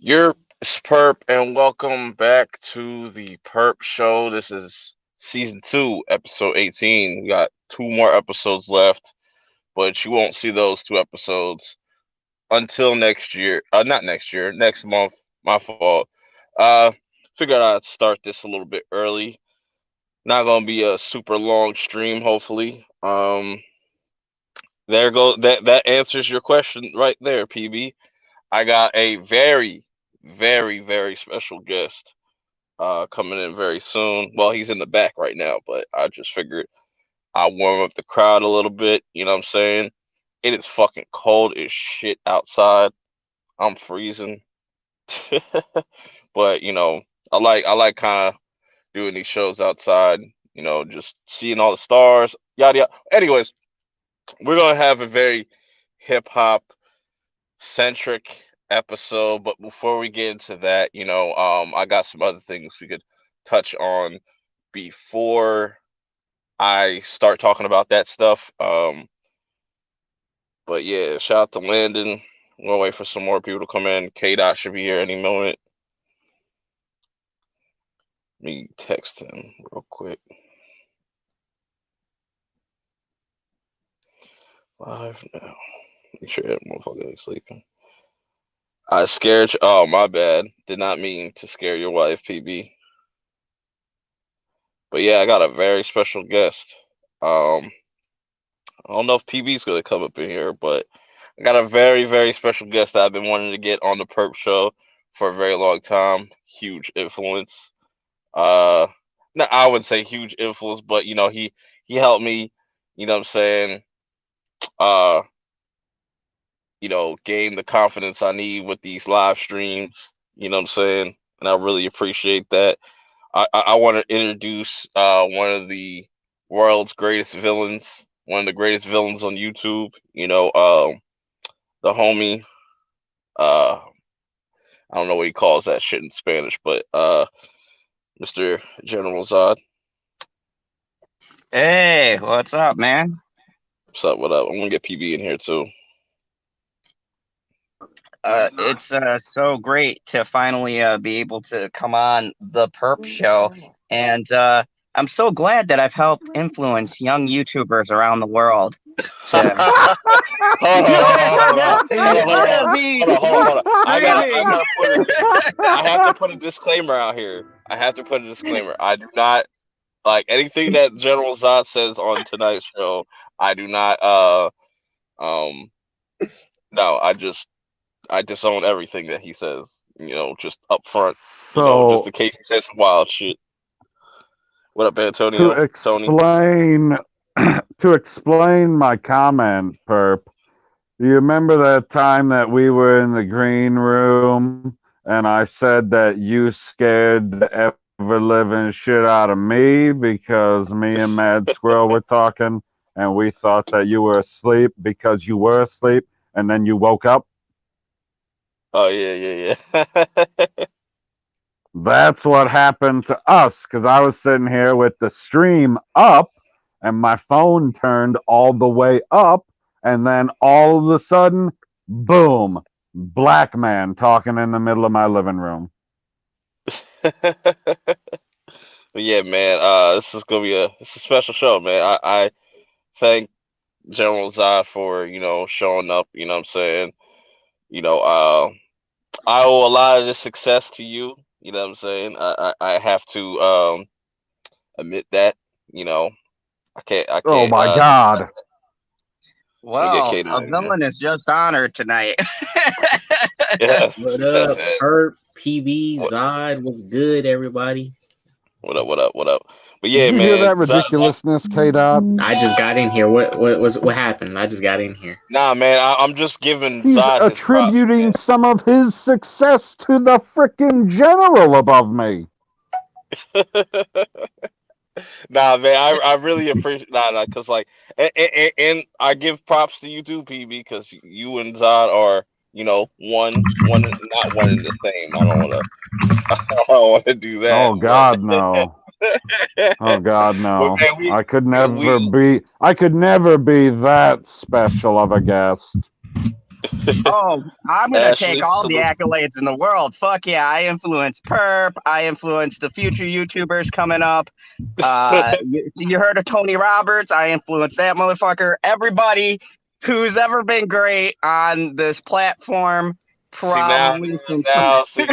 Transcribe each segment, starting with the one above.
You're Purp, and welcome back to the Purp Show. This is season 2, episode 18. We got two more episodes left, but you won't see those two episodes until next year. Not next year, next month. My fault. Uh, Figured I'd start this a little bit early. Not gonna be a super long stream, hopefully. There go that answers your question right there, PB. I got a very special guest coming in very soon. Well, he's in the back right now, but I just figured I'll warm up the crowd a little bit. You know what I'm saying? It is fucking cold as shit outside. I'm freezing. But I like kind of doing these shows outside, just seeing all the stars, yada yada. Anyways, we're gonna have a very hip hop centric episode. But before we get into that, I got some other things we could touch on before I start talking about that stuff. But yeah, shout out to Landon. We'll wait for some more people to come in. K Dot should be here any moment. Let me text him real quick. Live now. Make sure that motherfucker is sleeping. I scared you. Oh, my bad. Did not mean to scare your wife, PB. But yeah, I got a very special guest. I don't know if PB's gonna come up in here, but I got a very special guest that I've been wanting to get on the Perp Show for a very long time. Huge influence. Uh, no, I would say huge influence, but he helped me. You know what I'm saying? Uh, gain the confidence I need with these live streams. You know what I'm saying? And I really appreciate that. I want to introduce one of the world's greatest villains, one of the greatest villains on YouTube. The homie. Uh, I don't know what he calls that shit in Spanish, but Mr. General Zod. Hey, what's up, man? What's up? What up? I'm gonna get PB in here too. It's so great to finally be able to come on the Perp Show, and I'm so glad that I've helped influence young YouTubers around the world to. Hold on, hold on, To be hold on. streaming. I have to put a disclaimer out here. I have to put a disclaimer. I do not like anything that General Zod says on tonight's show. I do not. No. I disown everything that he says. Just up front. Just So in case he says some wild shit. What up, to Antonio? Tony? explain to explain my comment, Perp, do you remember that time that we were in the green room and I said that you scared the ever living shit out of me because me and Mad Squirrel were talking and we thought that you were asleep because you were asleep and then you woke up? Oh yeah. That's what happened to us because I was sitting here with the stream up and my phone turned all the way up, and then all of a sudden, boom, black man talking in the middle of my living room. But yeah, man. This is gonna be it's a special show, man. I thank General Zod for showing up. You know what I'm saying? I owe a lot of this success to you. You know what I'm saying? I have to admit that. I Oh can't. my God. Let me get Well, Kate a in here. villain is just honored tonight. Yeah, What that's up, it. Herb, PB, What, Zod? What's good, everybody? what up? But Did yeah, you hear man. that ridiculousness, K Dot? I just got in here. What happened? I just got in here. Nah, man. I'm just giving He's Zod his props, attributing some of his success to the frickin' general above me. man. Nah, man. I really appreciate cause like, and I give props to you too, PB, because you and Zod are one not one in the same. I don't want to. I don't want to do that, Oh God, no. Oh God, but no. man, we I could we never be that special of a guest. Oh, I'm gonna take Ashley, all the salute. accolades in the world. Fuck yeah, I influenced Perp. I influenced the future YouTubers coming up. You heard of Tony Roberts? I influenced that motherfucker. Everybody who's ever been great on this platform, See now, probably since. now, see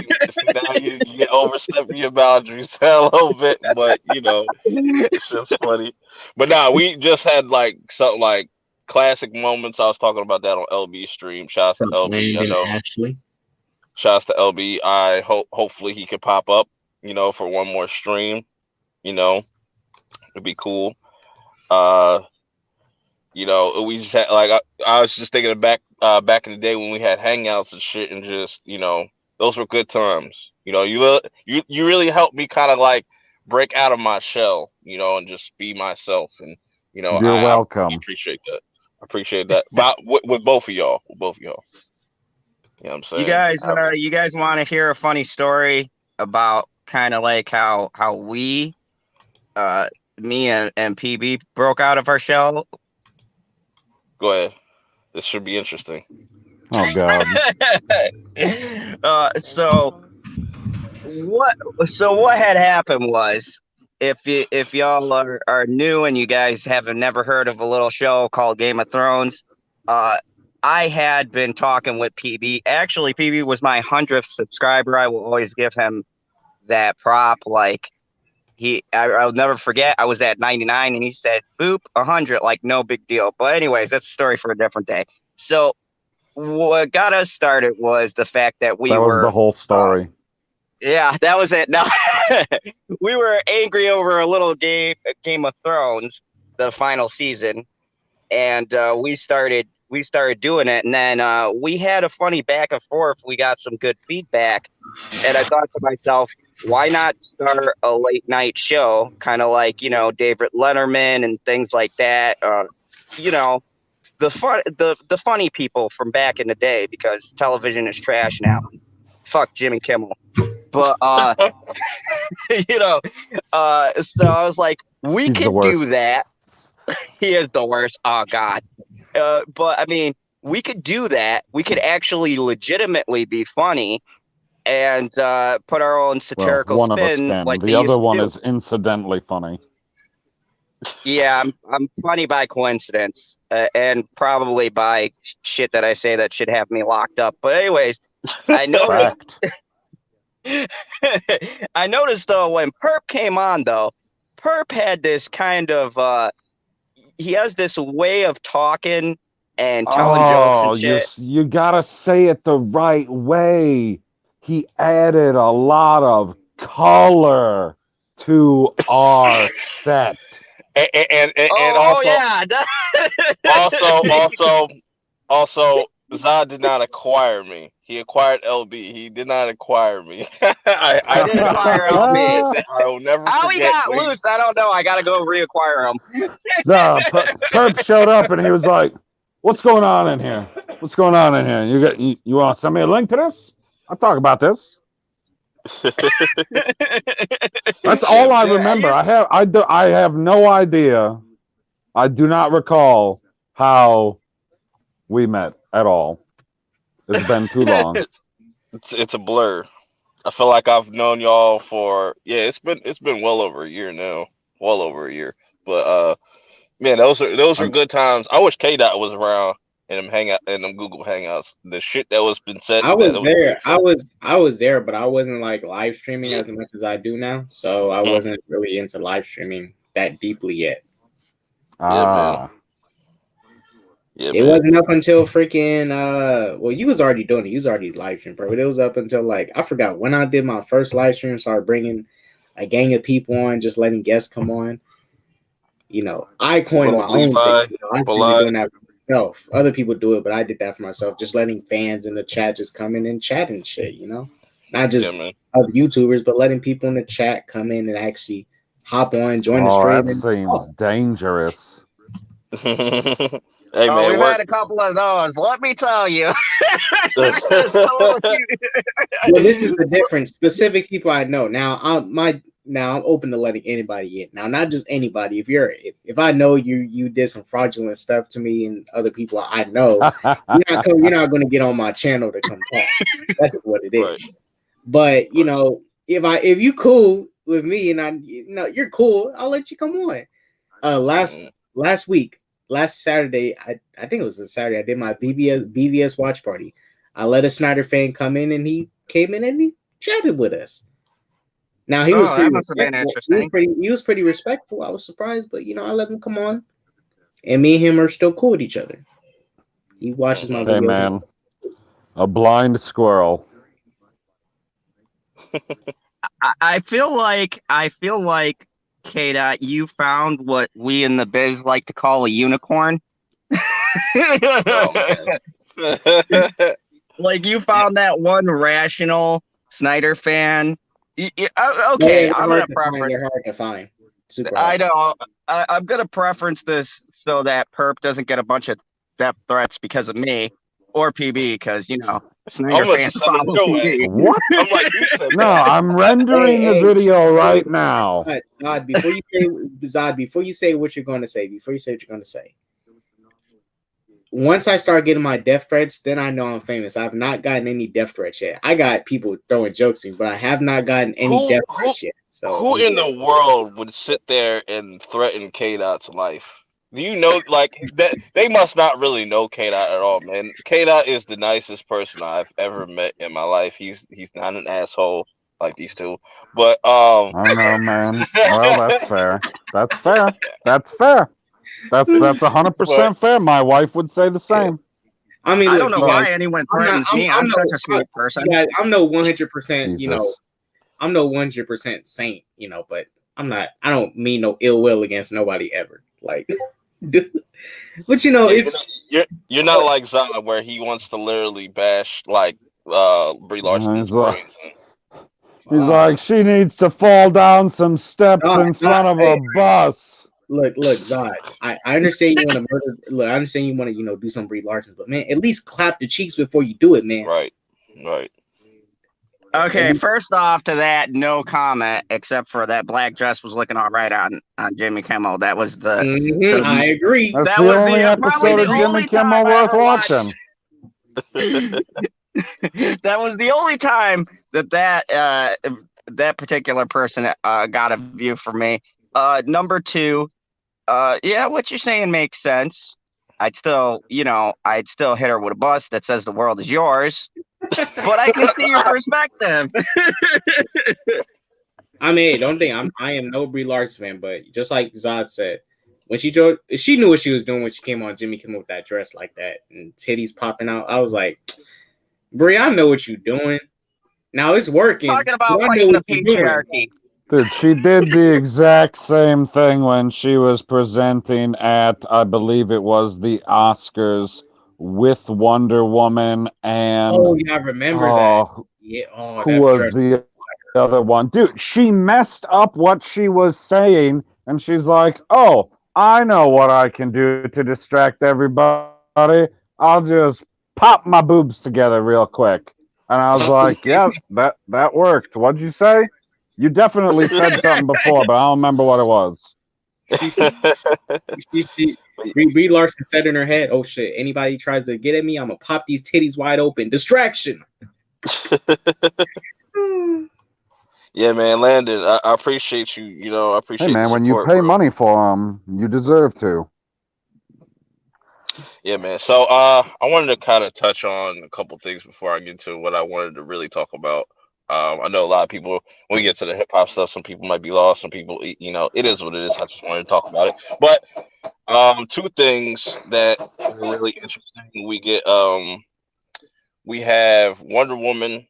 now you overstepping your boundaries a little bit, but it's just funny. But nah, we just had like something like classic moments. I was talking about that on LB stream. Shouts to From LB. I Landon know. Ashley. Shouts to LB. I hopefully he could pop up. For one more stream. It'd be cool. Uh, we just had like I was just thinking of back in the day when we had hangouts and shit, and just those were good times. You really helped me kind of like break out of my shell, and just be myself, and You're I welcome. appreciate that. I appreciate that. But with both of y'all, you know what I'm You saying? guys, you guys want to hear a funny story about kind of like how we, me and PB broke out of our shell? Go ahead. This should be interesting. Oh God. So what had happened was, if y'all are new and you guys haven't never heard of a little show called Game of Thrones, I had been talking with PB. Actually, PB was my 100th subscriber. I will always give him that prop. Like I'll never forget. I was at 99 and he said, "Boop, 100." Like no big deal. But anyways, that's a story for a different day. So what got us started was the fact that we That was were the whole story. yeah, that was it. No, we were angry over a little Game of Thrones, the final season, and we started doing it. And then we had a funny back and forth. We got some good feedback, and I thought to myself, why not start a late night show, kind of like David Letterman and things like that. You know, the funny people from back in the day, because television is trash now. Fuck Jimmy Kimmel. But so I was like, we He's the could do worst. that. He is the worst. Oh God. But I mean, we could do that. We could actually legitimately be funny and put our own Well, satirical one of us spin can. like The they other used to one do. is incidentally funny. Yeah, I'm funny by coincidence, and probably by shit that I say that should have me locked up. But anyways, I noticed. Fact. I noticed though when Purp came on though, Purp had this kind of he has this way of talking and telling jokes and Oh, shit. you gotta say it the right way. He added a lot of color to our set. And Oh also yeah. also Zod did not acquire me. He acquired LB. He did not acquire me. I did I will acquire never forget. LB. I will never How he forget got when loose, I don't know. I gotta go reacquire him. The perp showed up and he was like, "What's going on in here? What's going on in here? You want to send me a link to this? I'll talk about this." That's all I remember. I have no idea. I do not recall how we met at all. It's been too long. it's a blur. I feel like I've known y'all for it's been well over a year now. Well over a year. But man, those are good times. I wish K Dot was around in them Google Hangouts. The shit that was been said I that was was being there. said. I was there, but I wasn't like live streaming Yeah. as much as I do now. So I wasn't really into live streaming that deeply yet. Yeah, man. Ah, Yeah, It man. wasn't up until freaking well, you was already doing it. You was already live streaming, bro. But it was up until like I forgot when I did my first live stream. Started bringing a gang of people on, just letting guests come on. I What coined my up, own thing. Levi? I started Polite. doing that for myself. Other people do it, but I did that for myself. Just letting fans in the chat just come in and chat and shit. Not Yeah, just man. other YouTubers, but letting people in the chat come in and actually hop on, join the oh, stream, that and seems dangerous. Hey, Oh, man, we've work. had a couple of those. Let me tell you. well, this is the difference. Specific people I know. Now, now I'm open to letting anybody in. Now, not just anybody. If I know you did some fraudulent stuff to me and other people I know, you're not going to get on my channel to come talk. That's what it Right. is. But Right. if you cool with me and you're cool, I'll let you come on. Last week, last Saturday, I think it was the Saturday, I did my BVS watch party. I let a Snyder fan come in, and he came in and he chatted with us. Now he was Oh, that pretty must have been respectful. interesting. He was pretty respectful. I was surprised, but I let him come on, and me and him are still cool with each other. He watches my Mhm. Hey, videos. man. A blind squirrel. I feel like K Dot, you found what we in the biz like to call a unicorn. Oh man. Like you found that one rational Snyder fan. Oh yeah, Okay, they're I'm hard gonna to find. They're preference. hard to find. Super I hard. know. I'm gonna preference this so that Perp doesn't get a bunch of death threats because of me, or PB because I'm Snyder gonna fans send it follow your way. PB. What? I'm like, you said No, that. I'm rendering the Hey, video right now. Zod, before you say what you're going to say, before you say what you're going to say, once I start getting my death threats, then I know I'm famous. I've not gotten any death threats yet. I got people throwing jokes at me, but I have not gotten any Who death who threats yet. So who I'm in good. the world would sit there and threaten K Dot's life? Do you know, like, that they must not really know K Dot at all, man. K Dot is the nicest person I've ever met in my life. He's not an asshole like these two. But I don't know, man. Well, that's fair. That's fair. That's fair. That's but 100% fair. My wife would say the yeah, same. I mean, I look, don't know you guys, why anyone I'm not. threatens me. I'm such a sweet person. I'm no 100%. Jesus. I'm no 100% saint. But I'm not. I don't mean no ill will against nobody ever. Like, but yeah, it's. you're not like Zod where he wants to literally bash like Brie Larson's He's like, brains in. he's Uh, like, she needs to fall down some steps in front of hey, a bus. look, Zod. I understand you want to murder. Look, I understand you want to do some Brie Larson, but man, at least clap the cheeks before you do it, man. Right, right. Okay, first off to that, no comment except for that black dress was looking all right on Jimmy Kimmel. That was I agree. That's that the was only probably episode the of Jimmy only time Kimmel I worth ever watched. watching. That was the only time that particular person got a view from me. Number two, yeah, what you're saying makes sense. I'd still hit her with a bus that says the world is yours, but I can see your perspective. I mean, don't think I am no Brie Larson fan, but just like Zod said, when she knew what she was doing when she came on Jimmy Kimmel with that dress like that and titties popping out. I was like, Brie, I know what you're doing. Now it's working. Talking about I know fighting what the you're doing. patriarchy. Dude, she did the exact same thing when she was presenting at, I believe it was the Oscars with Wonder Woman and Oh yeah, I remember that. oh, Yeah. Oh, who that was dress. the other one? Dude, she messed up what she was saying, and she's like, "Oh, I know what I can do to distract everybody. I'll just pop my boobs together real quick." And I was like, "Yeah, that worked. What'd you say? You definitely said something before, but I don't remember what it was." She, Brie Larson said in her head, "Oh shit! Anybody tries to get at me, I'm gonna pop these titties wide open. Distraction." Yeah, man, Landon, I appreciate you. I Hey, appreciate the man, when you support, pay bro. money for them, you deserve to. Yeah, man. So, I wanted to kind of touch on a couple things before I get into what I wanted to really talk about. I know a lot of people when we get to the hip hop stuff, some people might be lost. Some people, it is what it is. I just wanted to talk about it. But two things that are really interesting. We have Wonder Woman.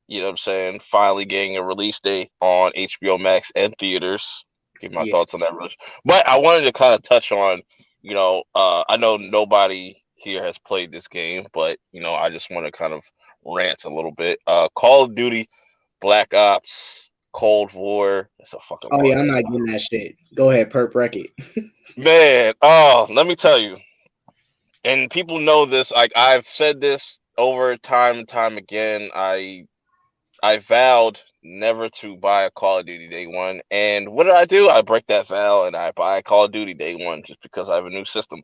You know what I'm saying? Finally getting a release date on HBO Max and theaters. Give my Yeah. thoughts on that, rush. But I wanted to kind of touch on, I know nobody here has played this game, but I just want to kind of rant a little bit. Call of Duty, Black Ops, Cold War. It's a fucking Oh long yeah, I'm name. not getting that shit. Go ahead, Perp wreck it. Man, oh, let me tell you. And people know this. Like I've said this over time and time again. I vowed never to buy a Call of Duty day one. And what did I do? I break that vow and I buy Call of Duty day one just because I have a new system.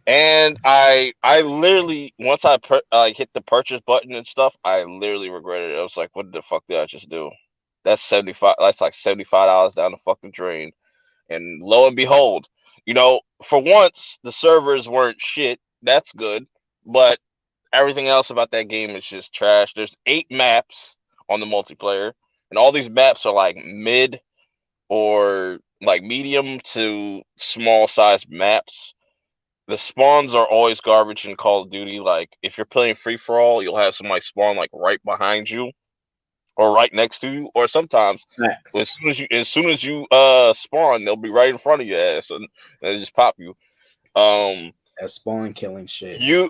And I literally once I hit the purchase button and stuff, I literally regretted it. I was like, what the fuck did I just do? That's 75. That's like $75 down the fucking drain. And lo and behold, for once the servers weren't shit. That's good, but everything else about that game is just trash. There's 8 maps on the multiplayer, and all these maps are like mid or like medium to small sized maps. The spawns are always garbage in Call of Duty. Like if you're playing free for all, you'll have somebody spawn like right behind you or right next to you, or sometimes Facts. as soon as you spawn, they'll be right in front of your ass and they just pop you. Um, That spawn killing shit. you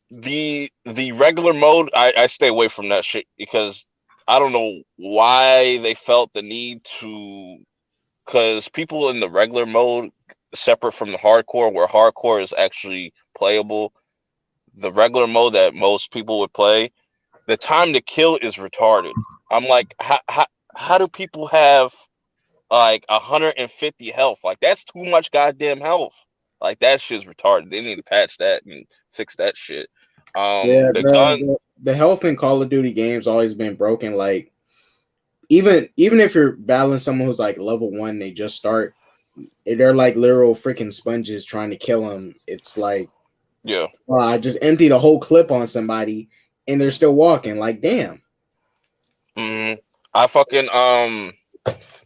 the regular mode, I stay away from that shit because I don't know why they felt the need to, because people in the regular mode separate from the hardcore, where hardcore is actually playable. The regular mode that most people would play, the time to kill is retarded. I'm like, how do people have like 150 health? Like that's too much goddamn health. Like that shit's retarded. They need to patch that and fix that shit. Yeah, The gun, the health in Call of Duty games always been broken. Like even if you're battling someone who's like level 1, they just start. They're like literal freaking sponges trying to kill them. It's like yeah. I just emptied a whole clip on somebody and they're still walking. Like damn. Mm, I fucking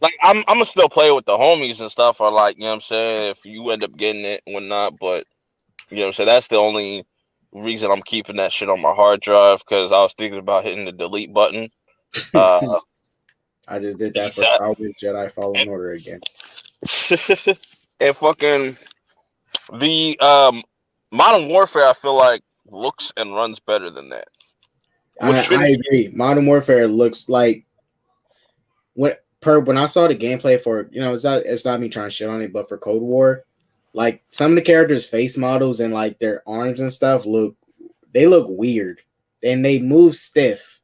like I'm gonna still play with the homies and stuff, or like, what I'm saying, if you end up getting it and whatnot, but what I'm saying, that's the only reason I'm keeping that shit on my hard drive, because I was thinking about hitting the delete button. Uh I just did that for that Star Wars Jedi Fallen Order again. and fucking the Modern Warfare, I feel like looks and runs better than that. Which I shouldn't. agree. Modern Warfare looks like when I saw the gameplay for it's not me trying to shit on it, but for Cold War, like some of the characters' face models and like their arms and stuff look weird and they move stiff.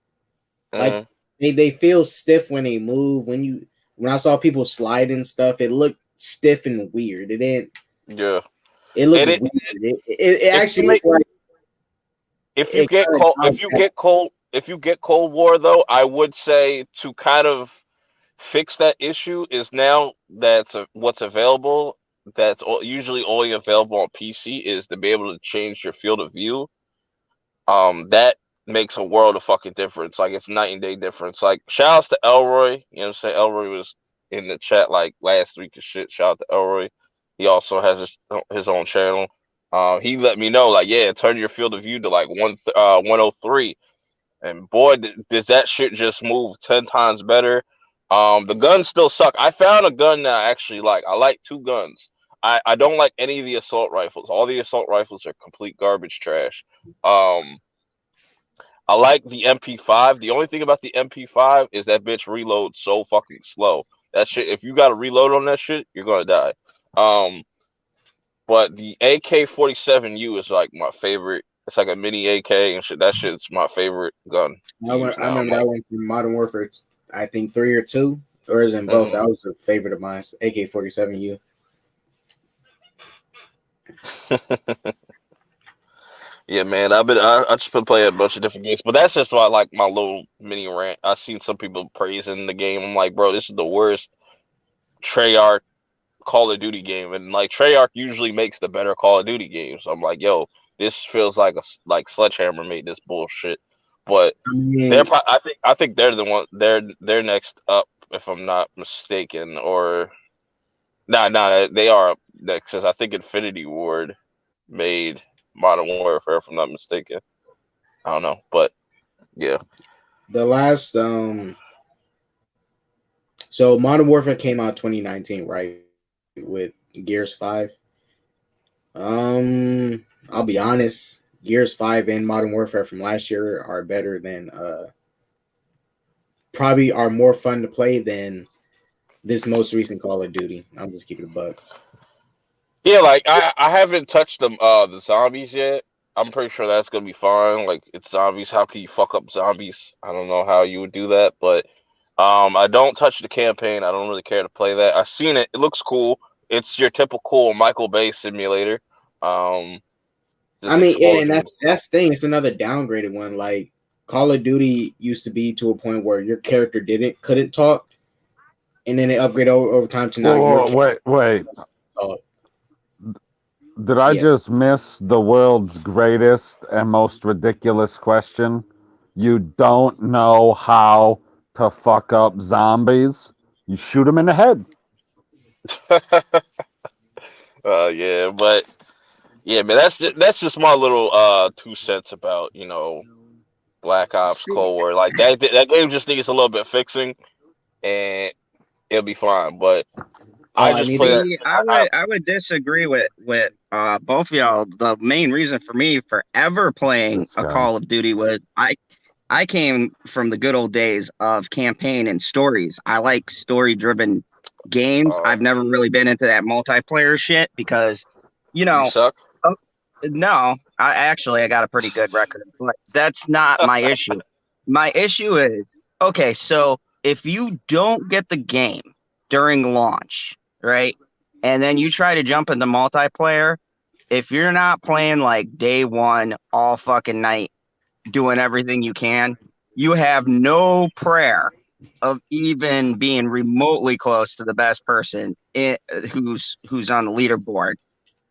Like Mm, they feel stiff when they move. When I saw people slide and stuff, it looked stiff and weird. It didn't. yeah. It looked And weird. It if you actually make looked like if you it get kind cold of if you get Cold War though, I would say to kind of fix that issue is now what's available, usually only available on PC, is to be able to change your field of view. That makes a world of fucking difference. Like it's night and day difference. Like shout outs to Elroy. You know what I'm saying? Elroy was in the chat like last week and shit. Shout out to Elroy. He also has his own channel. He let me know like, yeah, turn your field of view to like 103, and boy, does that shit just move 10 times better. The guns still suck. I found a gun that I actually like. I like 2 guns. I don't like any of the assault rifles. All the assault rifles are complete garbage trash. Um, I like the MP5. The only thing about the MP5 is that bitch reloads so fucking slow. That shit, if you got to reload on that shit, you're gonna die. Um, but the AK-47U is like my favorite. It's like a mini AK and shit. That shit's my favorite gun to use I now. I'm remember like, that one from Modern Warfare. I think 3 or 2, or is it in both? mhm. That was a favorite of mine. AK-47U. Yeah, man. I just been playing a bunch of different games, but that's just why I like my little mini rant. I seen some people praising the game. I'm like, bro, this is the worst Treyarch Call of Duty game, and like Treyarch usually makes the better Call of Duty games. I'm like, yo, this feels like like Sledgehammer made this bullshit. But I mean, I think they're the one. They're next up, if I'm not mistaken. Or nah, they are up next, 'cause I think Infinity Ward made Modern Warfare, if I'm not mistaken. I don't know, but yeah. the last so Modern Warfare came out 2019, right? With Gears 5. I'll be honest, Gears 5 and Modern Warfare from last year are better than probably are more fun to play than this most recent Call of Duty. I'm just keeping it a buck. Yeah, like I haven't touched the zombies yet. I'm pretty sure that's gonna be fine. Like it's zombies. How can you fuck up zombies? I don't know how you would do that, but I don't touch the campaign. I don't really care to play that. I've seen it. It looks cool. It's your typical Michael Bay simulator. Um, I just mean, yeah, and explosions. that's the thing. It's another downgraded one. Like Call of Duty used to be to a point where your character couldn't talk, and then it upgraded over time to now your Whoa, character wait. must talk. Did I Yeah. just miss the world's greatest and most ridiculous question? You don't know how to fuck up zombies? You shoot them in the head. Yeah, but yeah, man, that's just my little 2 cents about Black Ops See, Cold War. Like that game just needs a little bit fixing, and it'll be fine. But I Oh, I just need play to. that. see, I would disagree with both of y'all. The main reason for me forever playing This a guy. Call of Duty was I came from the good old days of campaign and stories. I like story driven games. Uh, I've never really been into that multiplayer shit because, you you know, suck. uh, no, I got a pretty good record, but that's not my issue. My issue is okay, so if you don't get the game during launch, right? And then you try to jump into multiplayer, if you're not playing like day one all fucking night doing everything you can, you have no prayer of even being remotely close to the best person who's on the leaderboard.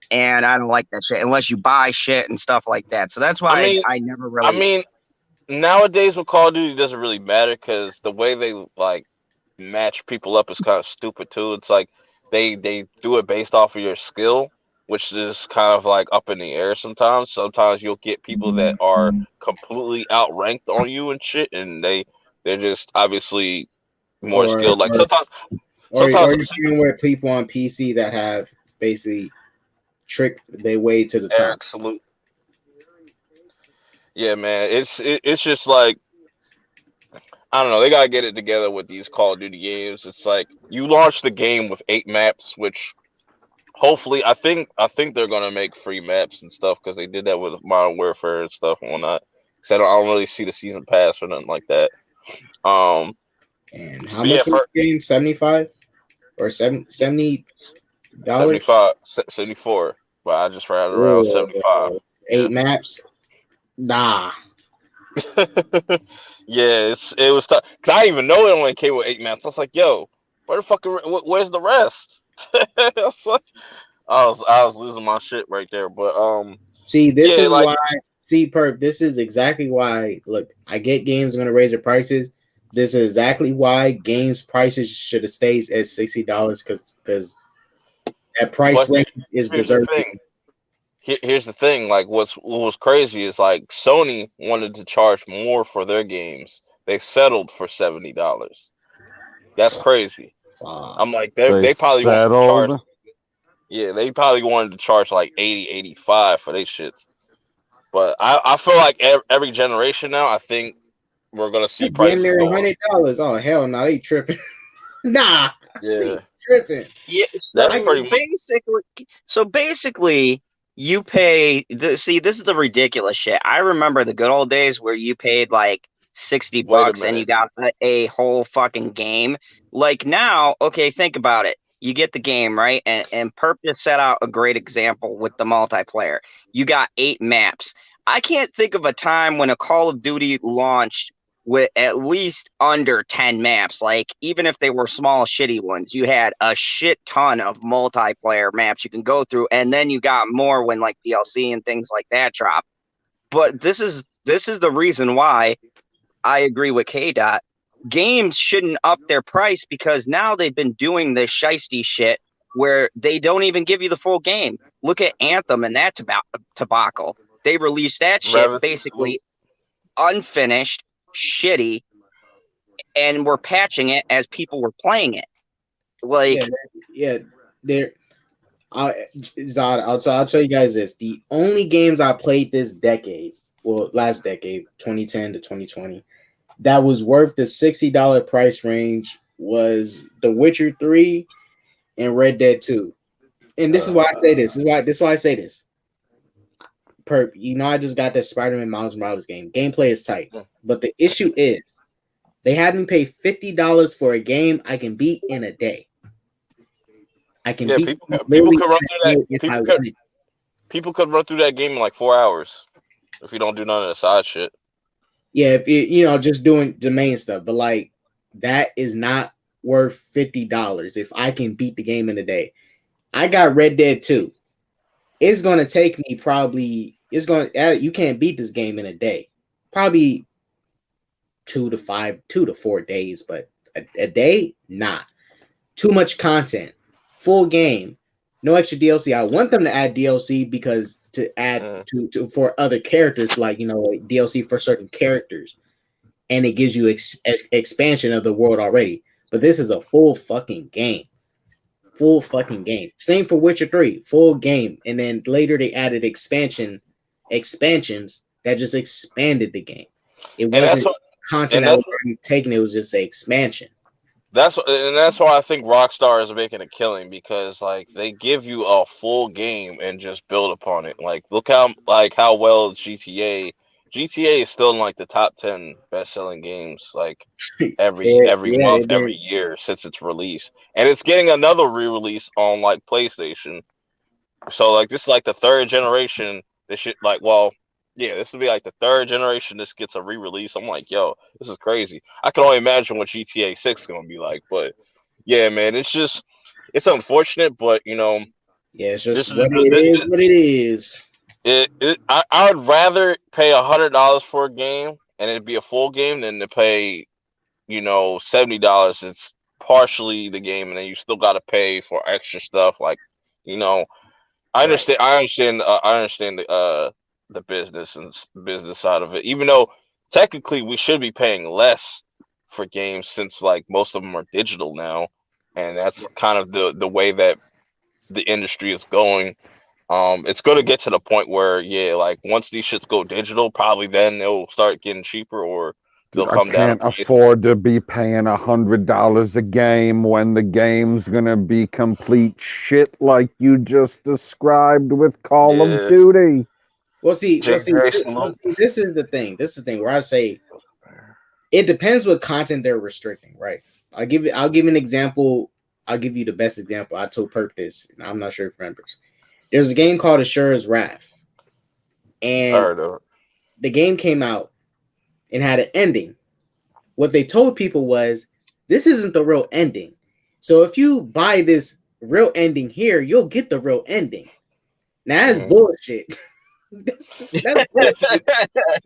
And I don't like that shit unless you buy shit and stuff like that. So that's I why mean, I never I really. mean, nowadays with Call of Duty it doesn't really matter because the way they like match people up is kind of stupid too. It's like they do it based off of your skill, which is kind of like up in the air sometimes. Sometimes you'll get people that are completely outranked on you and shit, and they're just obviously more or skilled. Like or sometimes or you're playing with people on PC that have basically tricked their way to the top. absolute. Yeah, man. It's just like I don't know. They gotta get it together with these Call of Duty games. It's like you launch the game with 8 maps, which hopefully I think they're gonna make free maps and stuff because they did that with Modern Warfare and stuff and whatnot. Because I don't really see the season pass or nothing like that. Um, And how but yeah, much was the game? 75 or $70? 75, 74. But I just ran around Ooh, 75. Yeah. 8 maps? Nah. Yeah, it was tough. Cause I didn't even know it only came with 8 maps. I was like, yo, where the fuck? Where's the rest? I was like, I was losing my shit right there. But See, this yeah, is like why. See, Perp, this is exactly why. Look, I get games are going to raise their prices. This is exactly why games prices should have stayed at $60 because that price but range is here's the deserving. thing. Here's the thing. Like what was crazy is like Sony wanted to charge more for their games. They settled for $70. That's crazy. Fuck. I'm like They they probably wanted to charge. settled. Yeah, they probably wanted to charge like 80, 85 for they shits. But I feel like every generation now, I think we're gonna see Damn prices near go up. $100. Oh hell, no, they tripping. Nah, they Yeah, tripping. Yeah, that's I pretty much so basically, you pay. See, this is the ridiculous shit. I remember the good old days where you paid like 60 wait a bucks and you minute. got a whole fucking game. Like now, okay, think about it. You get the game, right? And Perp just set out a great example with the multiplayer. You got 8 maps. I can't think of a time when a Call of Duty launched with at least under 10 maps. Like, even if they were small, shitty ones, you had a shit ton of multiplayer maps you can go through. And then you got more when like DLC and things like that drop. But this is the reason why I agree with K Dot. Games shouldn't up their price because now they've been doing this shisty shit where they don't even give you the full game. Look at Anthem and that tobacco. They released that shit Revenue Loop. basically unfinished, shitty, and were patching it as people were playing it. yeah, Like, yeah. There, I Zod. I'll tell you guys this: the only games I played this decade, well, last decade, 2010 to 2020, that was worth the $60 price range was The Witcher 3 and Red Dead 2. And this is why I say this. This is why I say this. Perp, I just got that Spider-Man Miles Morales game. Gameplay is tight. Mm, But the issue is They had me pay $50 for a game I can beat in a day. I can Yeah, beat people literally could run in through a that. day if I wanted. People could run through that game in like 4 hours if you don't do none of the side shit. Yeah, if just doing the main stuff, but like that is not worth $50 if I can beat the game in a day. I got Red Dead 2. It's gonna take me probably you can't beat this game in a day. Probably 2 to 4 days, but a day, nah. Too much content. Full game. No extra DLC. I want them to add DLC because to add Mm. to for other characters, like like DLC for certain characters, and it gives you expansion of the world already. But this is a full fucking game. Full fucking game. Same for Witcher 3, full game. And then later they added expansions that just expanded the game. It And that's wasn't what, content and that that's was already taken, it was just an expansion. that's why I think Rockstar is making a killing because like they give you a full game and just build upon it. Like look how well GTA. GTA is still in like the top 10 best selling games like every Yeah, month, it every did. year since its release. And it's getting another re-release on like PlayStation. So like this is like the third generation. This shit like yeah, this will be like the third generation. This gets a re-release. I'm like, yo, this is crazy. I can only imagine what GTA 6 is gonna be like. But yeah, man, it's unfortunate, but Yeah, it's just this is what it this is, what it is. I would rather pay $100 for a game and it'd be a full game than to pay $70. It's partially the game, and then you still got to pay for extra stuff like you know I Right. understand. I understand. I understand the business and business side of it. Even though technically we should be paying less for games since like most of them are digital now, and that's kind of the way that the industry is going. It's going to get to the point where yeah, like once these shits go digital, probably then they'll start getting cheaper or Dude, they'll I come down in can't price. afford to be paying $100 a game when the game's gonna be complete shit like you just described with Call of Yeah, Duty. Jake Gray salute. This is the thing. This is the thing where I say it depends what content they're restricting, right? I'll give an example. I'll give you the best example. I told Perk this, and I'm not sure if he remembers. There's a game called Assure's Wrath, I and heard of it. the game came out and had an ending. What they told people was this isn't the real ending. So if you buy this real ending here, you'll get the real ending. Now that's Mhm. bullshit. That's bullshit.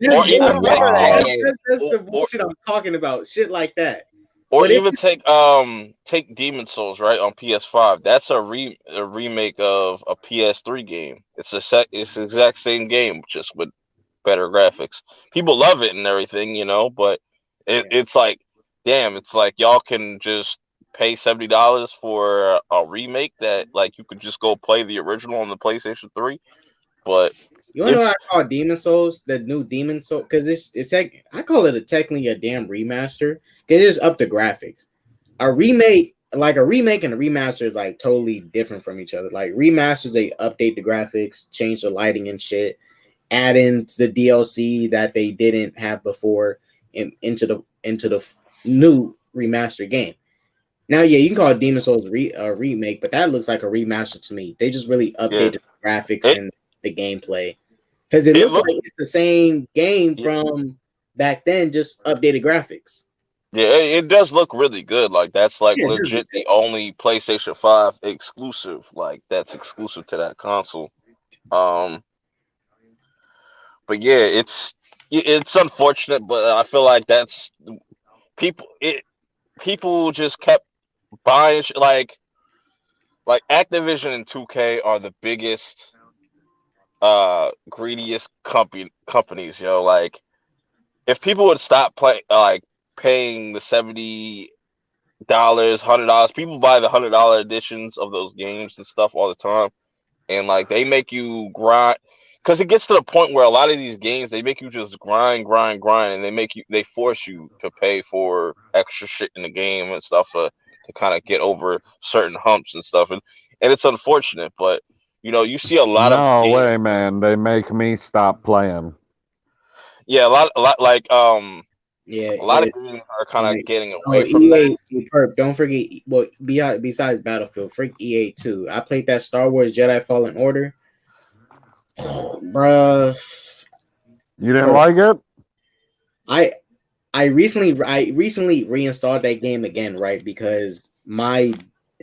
That's Or I even bullshit. take remember that Wow. game. That's the or, bullshit I'm talking about. Shit like that. Or But if even take Demon Souls right on PS5. That's a remake of a PS3 game. It's the exact same game just with better graphics. People love it and everything, but yeah, it's like damn, it's like y'all can just pay $70 for a remake that like you could just go play the original on the PlayStation 3, but you wanna know what it's I call Demon Souls? The new Demon Soul, because I call it technically a damn remaster. Because it's up to graphics. A remake and a remaster is like totally different from each other. Like remasters, they update the graphics, change the lighting and shit, add in the DLC that they didn't have before into the new remastered game. Now, yeah, you can call it Demon Souls a remake, but that looks like a remaster to me. They just really yeah. updated the graphics It and the gameplay because it it looks like looks it's the same game yeah, from back then, just updated graphics. yeah, it does look really good. Like that's like Yeah, it does look legit good. the only PlayStation 5 exclusive. Like that's exclusive to that console. Um, but yeah, it's unfortunate, but I feel like that's people. People just kept buying like Activision and 2K are the biggest greediest companies. Like if people would stop paying the $70, $100, people buy the $100 editions of those games and stuff all the time, and like they make you grind because it gets to the point where a lot of these games they make you just grind, and they force you to pay for extra shit in the game and stuff to kind of get over certain humps and stuff, and it's unfortunate, but you see a lot of No games. way, man. They make me stop playing. Yeah, a lot like Yeah, A lot yeah. of games are kind of Like, getting away oh, from that. EA, Perp, don't forget. Well, besides Battlefield, freak EA too. I played that Star Wars Jedi Fallen Order, bruh. You didn't Perp. like it? I I recently reinstalled that game again, right? Because my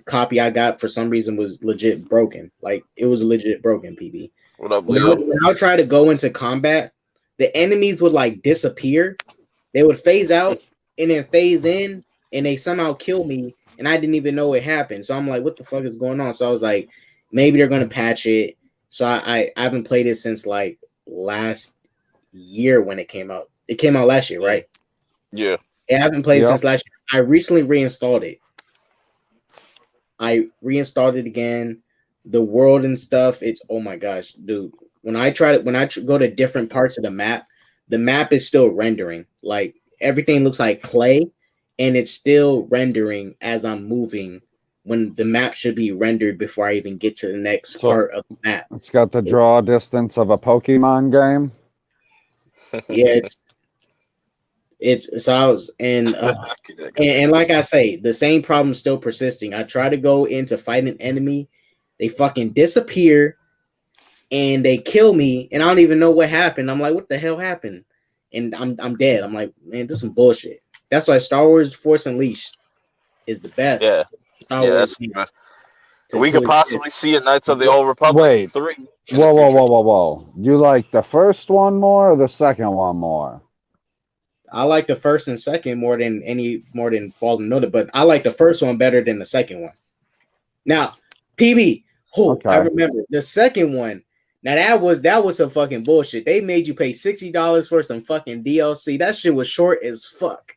copy I got for some reason was legit broken. Like it was legit broken, PB. What up, When I, Leo? when I would try to go into combat, the enemies would like disappear. They would phase out and then phase in, and they somehow kill me, and I didn't even know it happened. So I'm like, what the fuck is going on? So I was like, maybe they're gonna patch it. So I haven't played it since like last year when it came out. It came out last year, right? Yeah. I haven't played it Yep. since last year. I recently reinstalled it. I reinstalled it again. The world and stuff. It's oh my gosh, dude. When I go to different parts of the map is still rendering. Like everything looks like clay, and it's still rendering as I'm moving. When the map should be rendered before I even get to the next So part of the map. it's got the draw distance of a Pokemon game. Yeah, it's so I was and like I say, the same problem still persisting. I try to go in to fight an enemy, they fucking disappear and they kill me, and I don't even know what happened. I'm like, what the hell happened? And I'm dead. I'm like, man, this is some bullshit. That's why Star Wars Force Unleashed is the Yeah. best Star Yeah. Wars That's game we to could exist. possibly see a Knights of the Old Republic Wait. 3 in the Whoa, whoa, future. whoa, whoa, whoa. You like the first one more or the second one more? I like the first and second more than Fallen Order, but I like the first one better than the second one. Now, PB, I Okay. remember the second one. Now that was some fucking bullshit. They made you pay $60 for some fucking DLC. That shit was short as fuck.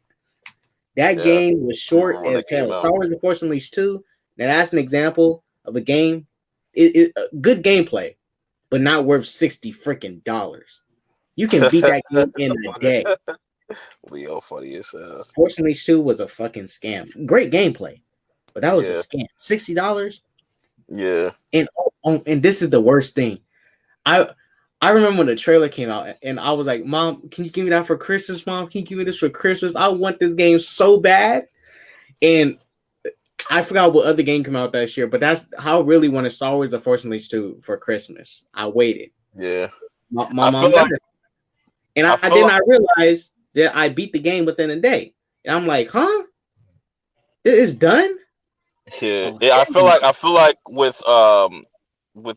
That Yeah. game was I remember short when they as came hell. out. Star Wars: The Force Unleashed 2. Now that's an example of a game. Good gameplay, but not worth 60 freaking dollars. You can beat that game in a day. Leo funny as hell. Force Unleashed 2 was a fucking scam. Great gameplay, but that was a Yeah. scam. $60. Yeah. And this is the worst thing. I I remember when the trailer came out and I was like, Mom, can you give me that for Christmas? Mom, can you give me this for Christmas? I want this game so bad. And I forgot what other game came out that year, but that's how I really wanted Star Wars The Force Unleashed 2 for Christmas. I waited. Yeah. My I feel mom got like it. And I I feel did like not realize that I beat the game within a day. And I'm like, huh? It's done? yeah, Oh, yeah. hell no. I feel like with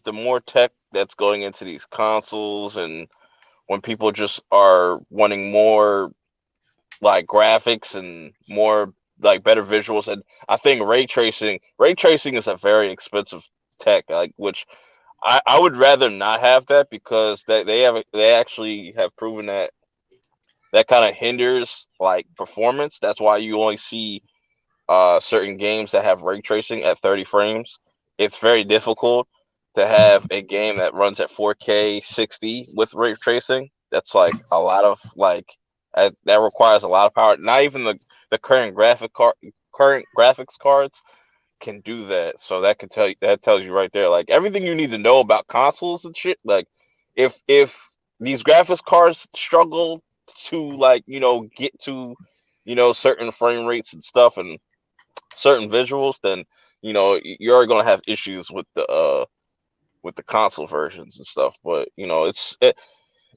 the more tech that's going into these consoles, and when people just are wanting more like graphics and more like better visuals, and I think ray tracing is a very expensive tech, like which I would rather not have that, because they actually have proven that that kind of hinders like performance. That's why you only see certain games that have ray tracing at 30 frames. It's very difficult to have a game that runs at 4K 60 with ray tracing. That's like a lot of that requires a lot of power. Not even the current graphics cards can do that. So that tells you right there, like everything you need to know about consoles and shit. Like if these graphics cards struggle to get to certain frame rates and stuff and certain visuals, then you're gonna have issues with the console versions and stuff. But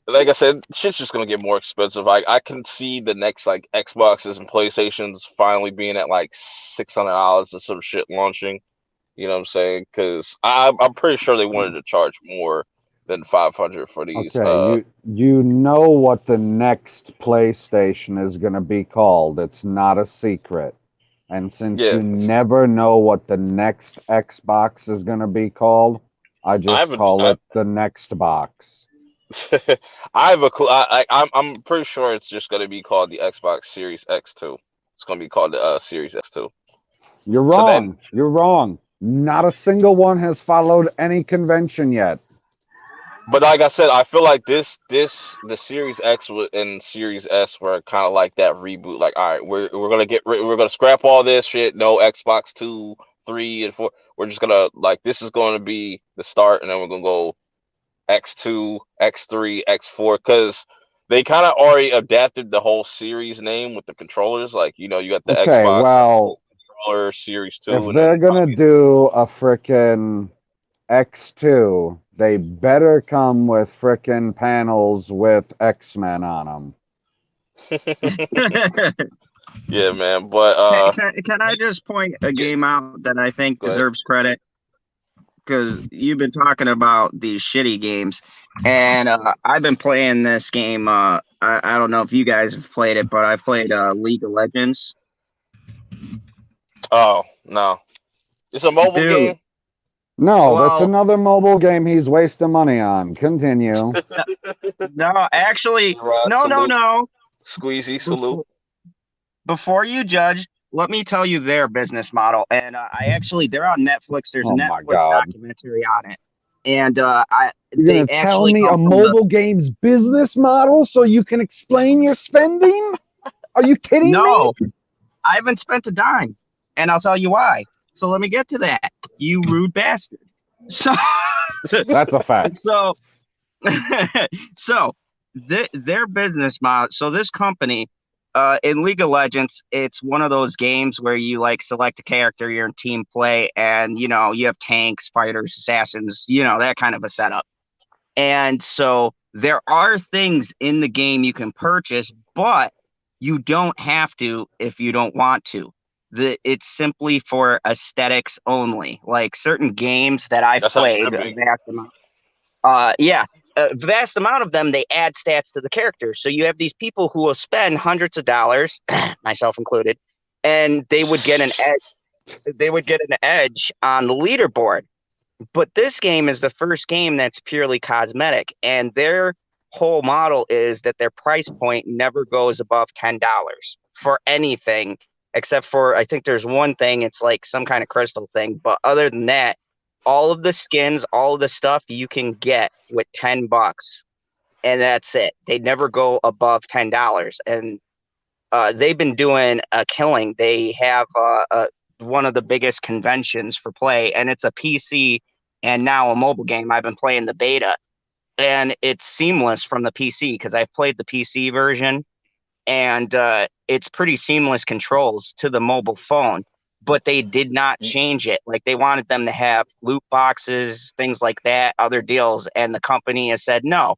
like I said, shit's just gonna get more expensive. I can see the next like Xboxes and PlayStations finally being at like $600 or some shit launching. You know what I'm saying? Because I'm pretty sure they wanted to charge more than 500 for these. Okay, you know what the next PlayStation is going to be called. It's not a secret. And since Yeah, you never know what the next Xbox is going to be called, I I just have a call it the next box. I have a clue. I'm pretty sure it's just gonna be called the Xbox Series X2. It's gonna be called the Series X2. You're So then, wrong. You're wrong. Not a single one has followed any convention yet. but like I said, I feel like the Series and Series S were kind of like that reboot. Like, all right, we're gonna scrap all this shit. No Xbox 2, 3, and 4. We're just gonna like this is going to be the start, and then we're gonna go X2, X3, X4, because they kind of already adapted the whole series name with the controllers. Like, you know, you got the Okay, Xbox well, controller Series if 2, and then they're gonna do a frickin' X2, they better come with frickin' panels with X-Men on them. yeah, man. But Can I just point a yeah, game out that I think go ahead. deserves credit? Because you've been talking about these shitty games, and I've been playing this game. I don't know if you guys have played it, but I played League of Legends. Oh no, it's a mobile Dude, game. No, that's well, another mobile game he's wasting money on. Continue. no, actually, Rod, no, no, salute. no. Squeezy, salute. Before, before you judge, let me tell you their business model. And they're on Netflix. There's a Oh my Netflix God. documentary on it, and You're they gonna tell actually me come a from the mobile game's business model so you can explain your spending? Are you kidding me? no. I haven't spent a dime, and I'll tell you why. So let me get to that. You rude bastard. So, That's a fact. so, so their business model. So this company, in League of Legends, it's one of those games where you like select a character, you're in team play, and you know you have tanks, fighters, assassins, you know that kind of a setup. And so there are things in the game you can purchase, but you don't have to if you don't want to. It's simply for aesthetics only. Like certain games that I've That's how it played, should a be. vast amount. Yeah, a vast amount of them, they add stats to the characters. So you have these people who will spend hundreds of dollars, myself included, and they would get an edge. They would get an edge on the leaderboard. But this game is the first game that's purely cosmetic, and their whole model is that their price point never goes above $10 for anything, except for I think there's one thing, it's like some kind of crystal thing. But other than that, all of the skins, all of the stuff you can get with $10, and that's it. They never go above $10, and they've been doing a killing. They have one of the biggest conventions for play, and it's a PC and now a mobile game. I've been playing the beta, and it's seamless from the PC because I've played the PC version, and it's pretty seamless controls to the mobile phone. But they did not change it. Like they wanted them to have loot boxes, things like that, other deals, and the company has said no,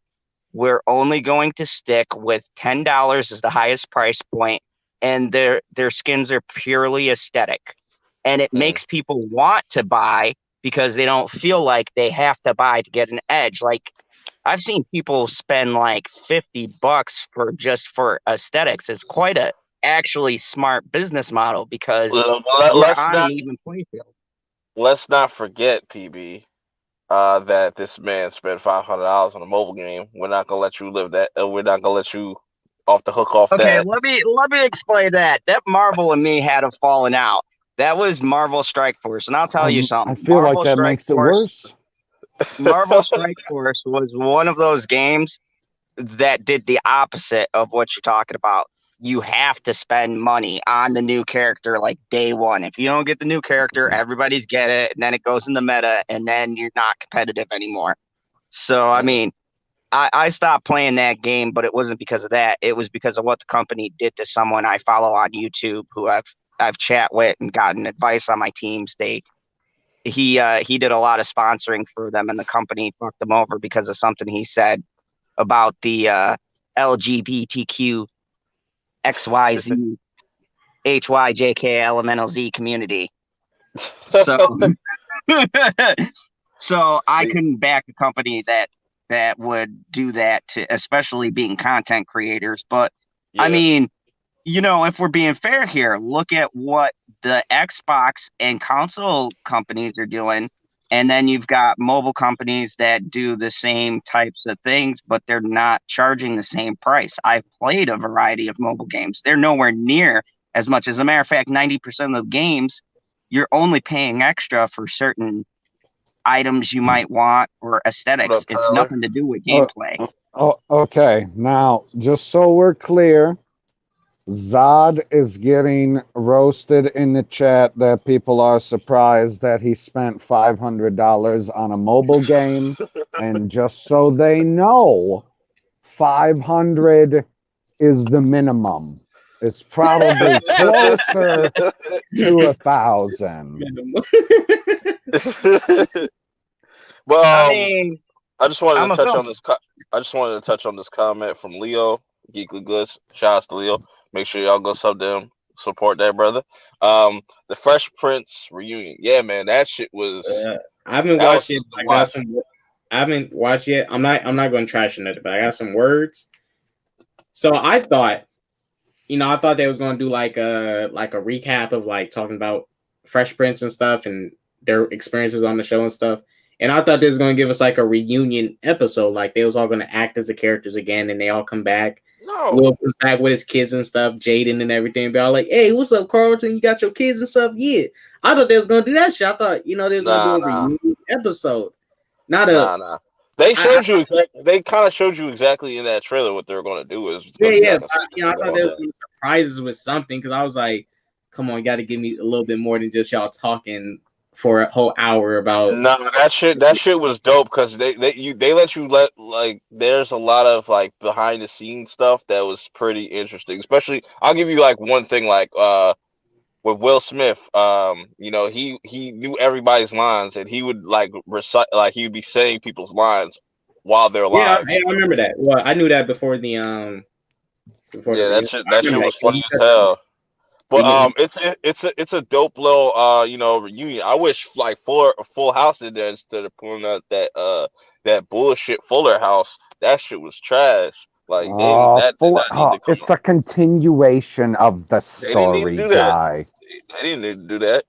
we're only going to stick with $10 as the highest price point, and their skins are purely aesthetic. And it Mm. makes people want to buy because they don't feel like they have to buy to get an edge. Like I've seen people spend like $50 for aesthetics. It's quite a actually smart business model because you're Let's on an not even playing field. forget, PB, that this man spent $500 on a mobile game. We're not gonna let you live that. We're not gonna let you off the hook off Okay, that. let me explain that. That Marvel and me had a falling out. That was Marvel Strike Force, and I'll tell you I something. feel like that makes it worse. Marvel Strike Force was one of those games that did the opposite of what you're talking about. You have to spend money on the new character like day one. If you don't get the new character, everybody's get it, and then it goes in the meta, and then you're not competitive anymore. So I Mm. mean, I stopped playing that game, but it wasn't because of that. It was because of what the company did to someone I follow on YouTube who I've chat with and gotten advice on my teams. He did a lot of sponsoring for them, and the company fucked them over because of something he said about the LGBTQ XYZ HYJK community. So so I See, couldn't back a company that would do that to, especially being content creators. But I yeah, mean, you know, if we're being fair here, look at what the Xbox and console companies are doing. And then you've got mobile companies that do the same types of things, but they're not charging the same price. I've played a variety of mobile games. They're nowhere near as much. As a matter of fact, 90% of the games, you're only paying extra for certain items you might want or what aesthetics. up, It's Tyler? nothing to do with Oh, gameplay. okay. Now, just so we're clear, Zod is getting roasted in the chat that people are surprised that he spent $500 on a mobile game. And just so they know, 500 is the minimum. It's probably closer to 1,000. But I mean, I just wanted I'm to a touch film. on this. I just wanted to touch on this comment from Leo, Geekly Goods. Shout out to Leo. Make sure y'all go sub them, support that brother. The Fresh Prince reunion. Yeah, man, that shit was I haven't that was watched it. something to I got watch. some. I haven't watched yet. I'm not going to trash it, but I got some words. So I thought, I thought they was going to do like a recap of like talking about Fresh Prince and stuff and their experiences on the show and stuff. And I thought they was going to give us like a reunion episode, like they was all going to act as the characters again, and they all come back. No, Will was back with his kids and stuff, Jaden and everything. Be all like, "Hey, what's up, Carlton? You got your kids and stuff?" Yeah, I thought they was gonna do that shit. I thought they was gonna do nah, a nah, reunion episode, not a. nah. They I, showed you. They kind of showed you exactly in that trailer what they were going to do. Is it's yeah, going to be yeah. like a I sequel thought all they was day. gonna surprise us with something because I was like, "Come on, you got to give me a little bit more than just y'all talking for a whole hour about." No, that shit was dope because they let you let like there's a lot of like behind the scenes stuff that was pretty interesting. Especially, I'll give you like one thing like with Will Smith, he knew everybody's lines and he would like recite like he would be saying people's lines while they're Yeah, live. I remember that. Well, I knew that before the Yeah, reunion. I that shit remember that. was funny as hell. But He- it's a dope little reunion. I wish like Full House in there instead of pulling out that bullshit Fuller House. That shit was trash. Like that did not need to come It's up. a continuation of the They didn't need to story, do that. guy. They didn't need to do that.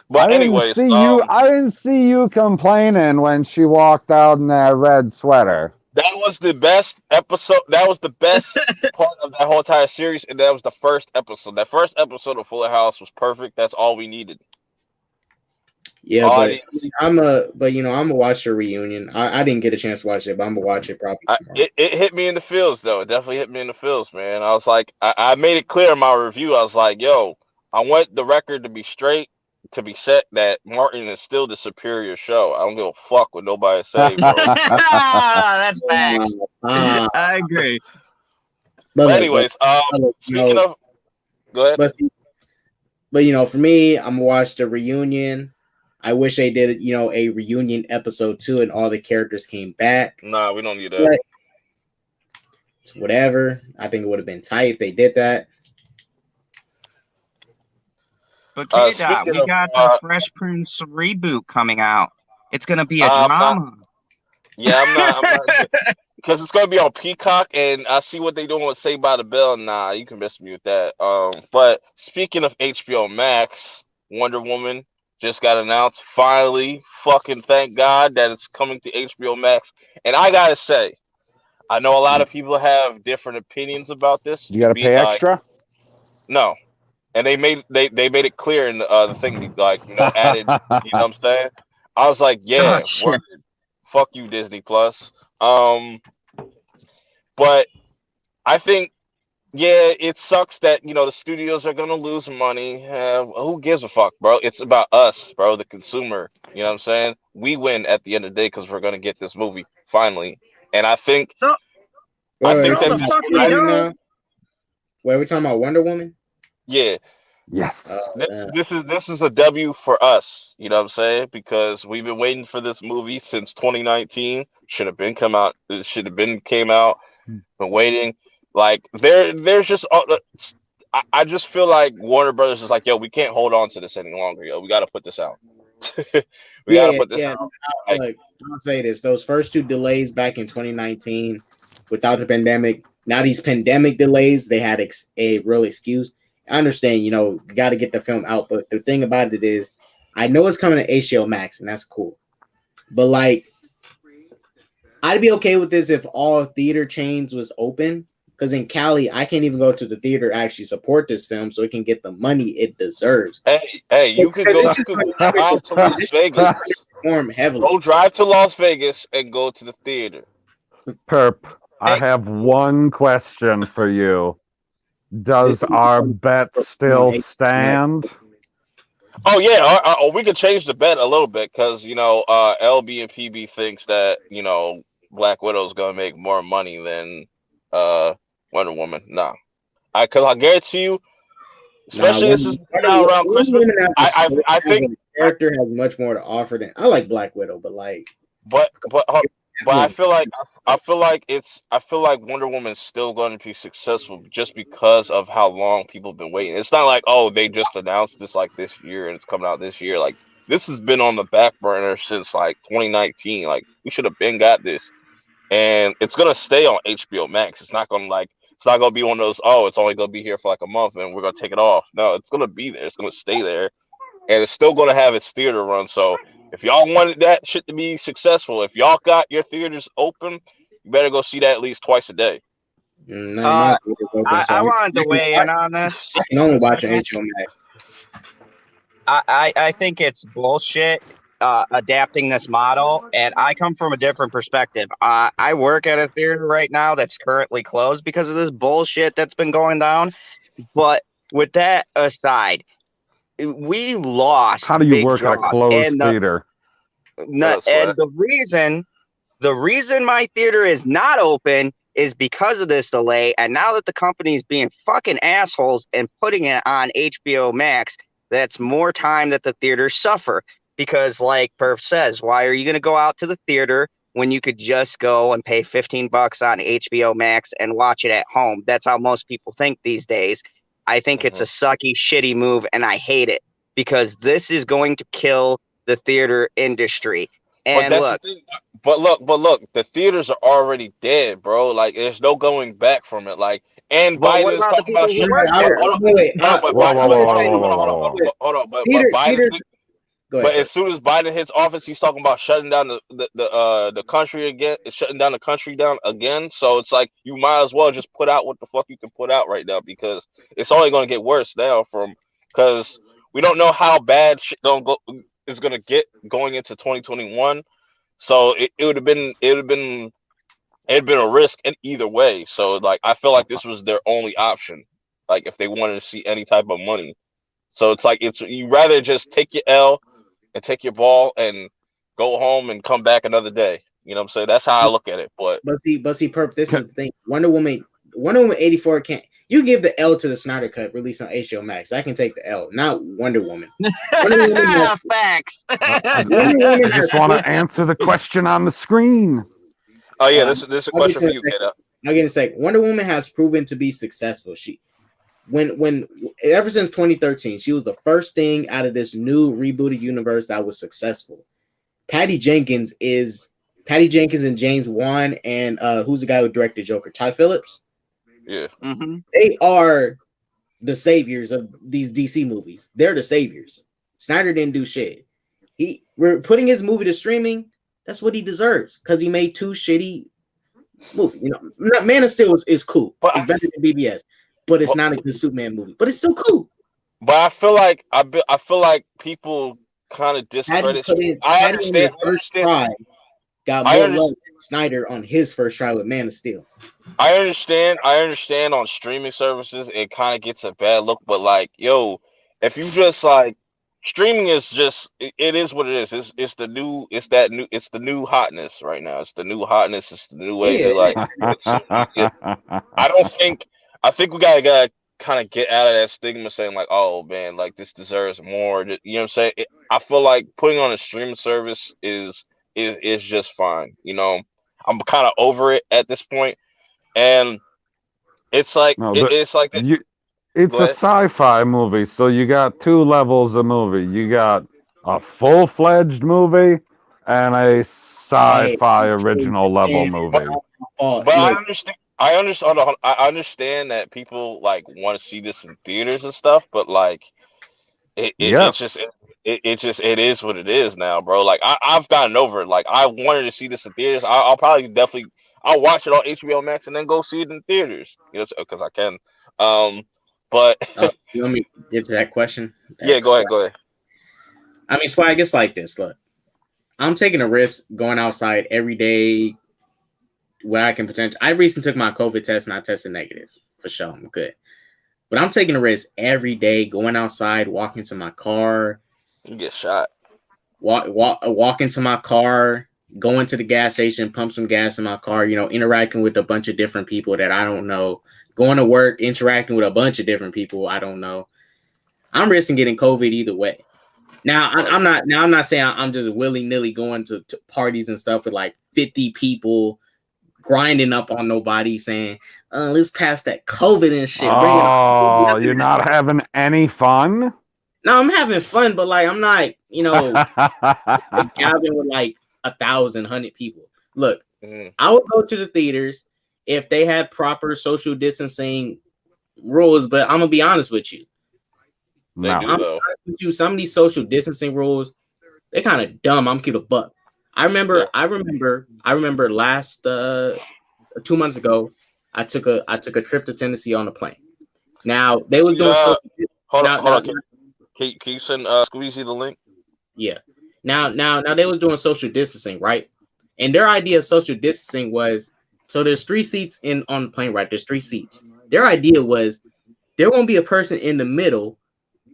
But anyways, I didn't see you complaining when she walked out in that red sweater. that was the best episode. That was the best part of that whole entire series, and that was the first episode. That first episode of Fuller House was perfect. That's all we needed. Yeah, All I but needed. I'm gonna watch the reunion. I didn't get a chance to watch it, but I'm gonna watch it probably tomorrow. It hit me in the feels though. It definitely hit me in the feels, man. I was like, I made it clear in my review. I was like, yo, I want the record to be straight, to be set that Martin is still the superior show. I don't give a fuck what nobody say, bro. That's facts. Uh, I agree. but But look, anyways, speaking of, go ahead. but for me, I'm gonna watch the reunion. I wish they did a reunion episode 2 and all the characters came back. Nah, we don't need that. But it's whatever. I think it would have been tight if they did that. But K-Dot, Speaking we of, got the Fresh Prince reboot coming out. It's gonna be a I'm not. drama. Yeah, I'm not. Because it's gonna be on Peacock, and I see what they doing with Saved by the Bell. Nah, you can miss me with that. But speaking of HBO Max, Wonder Woman just got announced. Finally, fucking thank God that it's coming to HBO Max. And I gotta say, I know a lot of people have different opinions about this. You got to pay extra? No, and they made it clear in the thing, like added. You know what I'm saying? I was like, Oh yeah, shit. word. Fuck you, Disney Plus. But I think, yeah, it sucks that the studios are gonna lose money. Who gives a fuck, bro? It's about us, bro, the consumer. You know what I'm saying? We win at the end of the day because we're gonna get this movie finally. And I think, No, I Wait, think no, that the this, fuck we don't. Wait, we're talking about Wonder Woman. yeah, Yes. Yeah. this is a W for us. You know what I'm saying? Because we've been waiting for this movie since 2019. Should have been come out. It should have been came out. Been waiting. Like there's just I just feel like Warner Brothers is like, yo, we can't hold on to this any longer, yo. We got to put this out. We got to Yeah, put this yeah. out. Like, Look, I'll say this: those first 2 delays back in 2019, without the pandemic. Now these pandemic delays, they had a real excuse. I understand, you got to get the film out, but the thing about it is, I know it's coming to HBO Max, and that's cool. But like, I'd be okay with this if all theater chains was open. Because in Cali, I can't even go to the theater actually support this film, so it can get the money it deserves. hey, you could Because go. it's You just could go drive to Las Vegas. perform heavily. Go drive to Las Vegas and go to the theater. Perp, I Hey, have one question for you. Does our bet still stand? oh yeah, we could change the bet a little bit because LB and PB thinks that Black Widow's gonna make more money than Wonder Woman. No, because I guarantee you, Nah, especially this is now Wonder around Christmas. Woman as a story, I as think, a character has much more to offer than I like Black Widow, but like but but uh, but definitely I feel like Wonder Woman's still going to be successful just because of how long people have been waiting. It's not like, oh, they just announced this like this year and it's coming out this year. Like this has been on the back burner since like 2019. Like we should have been got this, and it's gonna stay on HBO Max. It's not gonna be one of those, oh, it's only gonna be here for like a month and we're gonna take it off. No, it's gonna be there. It's gonna stay there, and it's still gonna have its theater run. So if y'all wanted that shit to be successful, if y'all got your theaters open, you better go see that at least twice a day. none of my theaters open, so I wanted to weigh in on this. I can only watch on HBO Max. I think it's bullshit adapting this model, and I come from a different perspective. I work at a theater right now that's currently closed because of this bullshit that's been going down. But with that aside, we lost How do you big work at a draws, closed and theater? the reason my theater is not open is because of this delay. And now that the company is being fucking assholes and putting it on HBO Max, that's more time that the theaters suffer. Because, like Purp says, why are you going to go out to the theater when you could just go and pay $15 on HBO Max and watch it at home? That's how most people think these days. I think it's a sucky, shitty move, and I hate it because this is going to kill the theater industry. But And that's the look, thing. But look, the theaters are already dead, bro. Like there's no going back from it. Like, and but what Biden is about the talking people about who shit. work Hold, there? hold on, Wait, hold on, but Whoa, whoa, Biden, whoa, whoa, hold on, whoa, hold on, whoa, hold on, whoa, whoa. hold on. But Peter, go But ahead, as Purp. soon as Biden hits office, he's talking about shutting down the country again, shutting down the country down again. So it's like you might as well just put out what the fuck you can put out right now because it's only going to get worse now because we don't know how bad shit gonna go is going to get going into 2021. So it would have been a risk in either way. So like I feel like this was their only option. Like if they wanted to see any type of money. So it's like it's you rather just take your L and take your ball and go home and come back another day. You know what I'm saying? That's how I look at it. But But see, Perp, this Can, is the thing. Wonder Woman 84 can't. You give the L to the Snyder Cut released on HBO Max. I can take the L, not Wonder Woman. Wonder Woman has, Facts. Wonder I Woman has just want to answer the question on the screen. oh yeah, uh, this is a I'll get question to for it you, in a second. Kata. I'll get in a second. Wonder Woman has proven to be successful. When ever since 2013, she was the first thing out of this new rebooted universe that was successful. Patty Jenkins and James Wan and who's the guy who directed Joker? Todd Phillips. Yeah. Mm-hmm. They are the saviors of these DC movies. They're the saviors. Snyder didn't do shit. We're putting his movie to streaming. That's what he deserves because he made two shitty movies. You know, Man of Steel is cool. But It's better than BBS, but it's but, not a good Superman movie. But it's still cool. but I feel like I feel like people kind of discredit. Patty on their first try got I more love understand. than Snyder on his first try with Man of Steel. I understand on streaming services it kind of gets a bad look, but like, yo, if you just like streaming is just it is what it is. It's the new hotness right now. It's the new hotness. It's the new way Yeah, to like consume media. I don't think I think we gotta kind of get out of that stigma saying like, oh man, like this deserves more. You know what I'm saying? I feel like putting on a streaming service is just fine. You know, I'm kind of over it at this point. And it's like no, it's like you, it's go a ahead. sci-fi movie, so you got two levels of movie. You got a full-fledged movie and a hey, sci-fi original level and But movie. but look, I understand I understand that people like want to see this in theaters and stuff, but like it's just Yes. it is what it is now, bro. Like I've gotten over it. Like I wanted to see this in theaters. I'll probably definitely I'll watch it on HBO Max and then go see it in theaters. You know, because I can. But you want me to get to that question? yeah, go ahead. I mean, Swag, it's like this. Look, I'm taking a risk going outside every day where I can potentially. I recently took my COVID test and I tested negative for sure. I'm good. But I'm taking a risk every day going outside, walking to my car, You get shot. walk into my car, going to the gas station, pump some gas in my car, interacting with a bunch of different people that I don't know, going to work, interacting with a bunch of different people I don't know. I'm risking getting COVID either way. Now I'm not. Now I'm not saying I'm just willy nilly going to parties and stuff with like 50 people, grinding up on nobody, saying, "Let's pass that COVID and shit." Bring it Oh, on. you're not having any fun? No, I'm having fun, but like I'm not, gathering with like 1,000 people. Look, Mhm. I would go to the theaters if they had proper social distancing rules, but I'm gonna be honest with you. They No. do though. Some of these social distancing rules, they're kind of dumb. I'm gonna keep a buck. I Yeah. remember, I remember last 2 months ago, I took a trip to Tennessee on a plane. Now they was doing Yeah. social. Hold on. Now, Hold now, on. Can you send Squeezy the link? yeah. Now they was doing social distancing, right? And their idea of social distancing was so there's 3 seats in on the plane, right? There's 3 seats. Their idea was there won't be a person in the middle.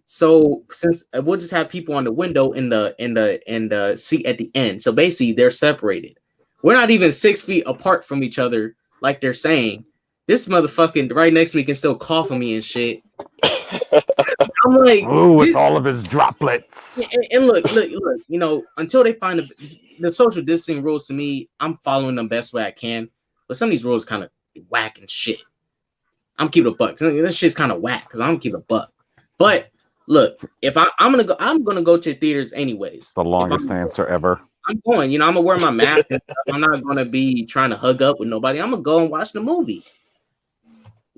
So since we'll just have people on the window in the seat at the end. So basically they're separated. We're not even 6 feet apart from each other, like they're saying. This motherfucking right next to me can still cough on me and shit. I'm like, Ooh, with this. all of his droplets. And look, until they find the social distancing rules, to me, I'm following them best way I can. But some of these rules kind of whack and shit. I'm keeping a buck. This shit's kind of whack because I'm keeping a buck. But look, if I'm gonna go to theaters anyways. The If longest answer ever. I'm going, I'm gonna wear my mask and stuff. I'm not gonna be trying to hug up with nobody. I'm gonna go and watch the movie.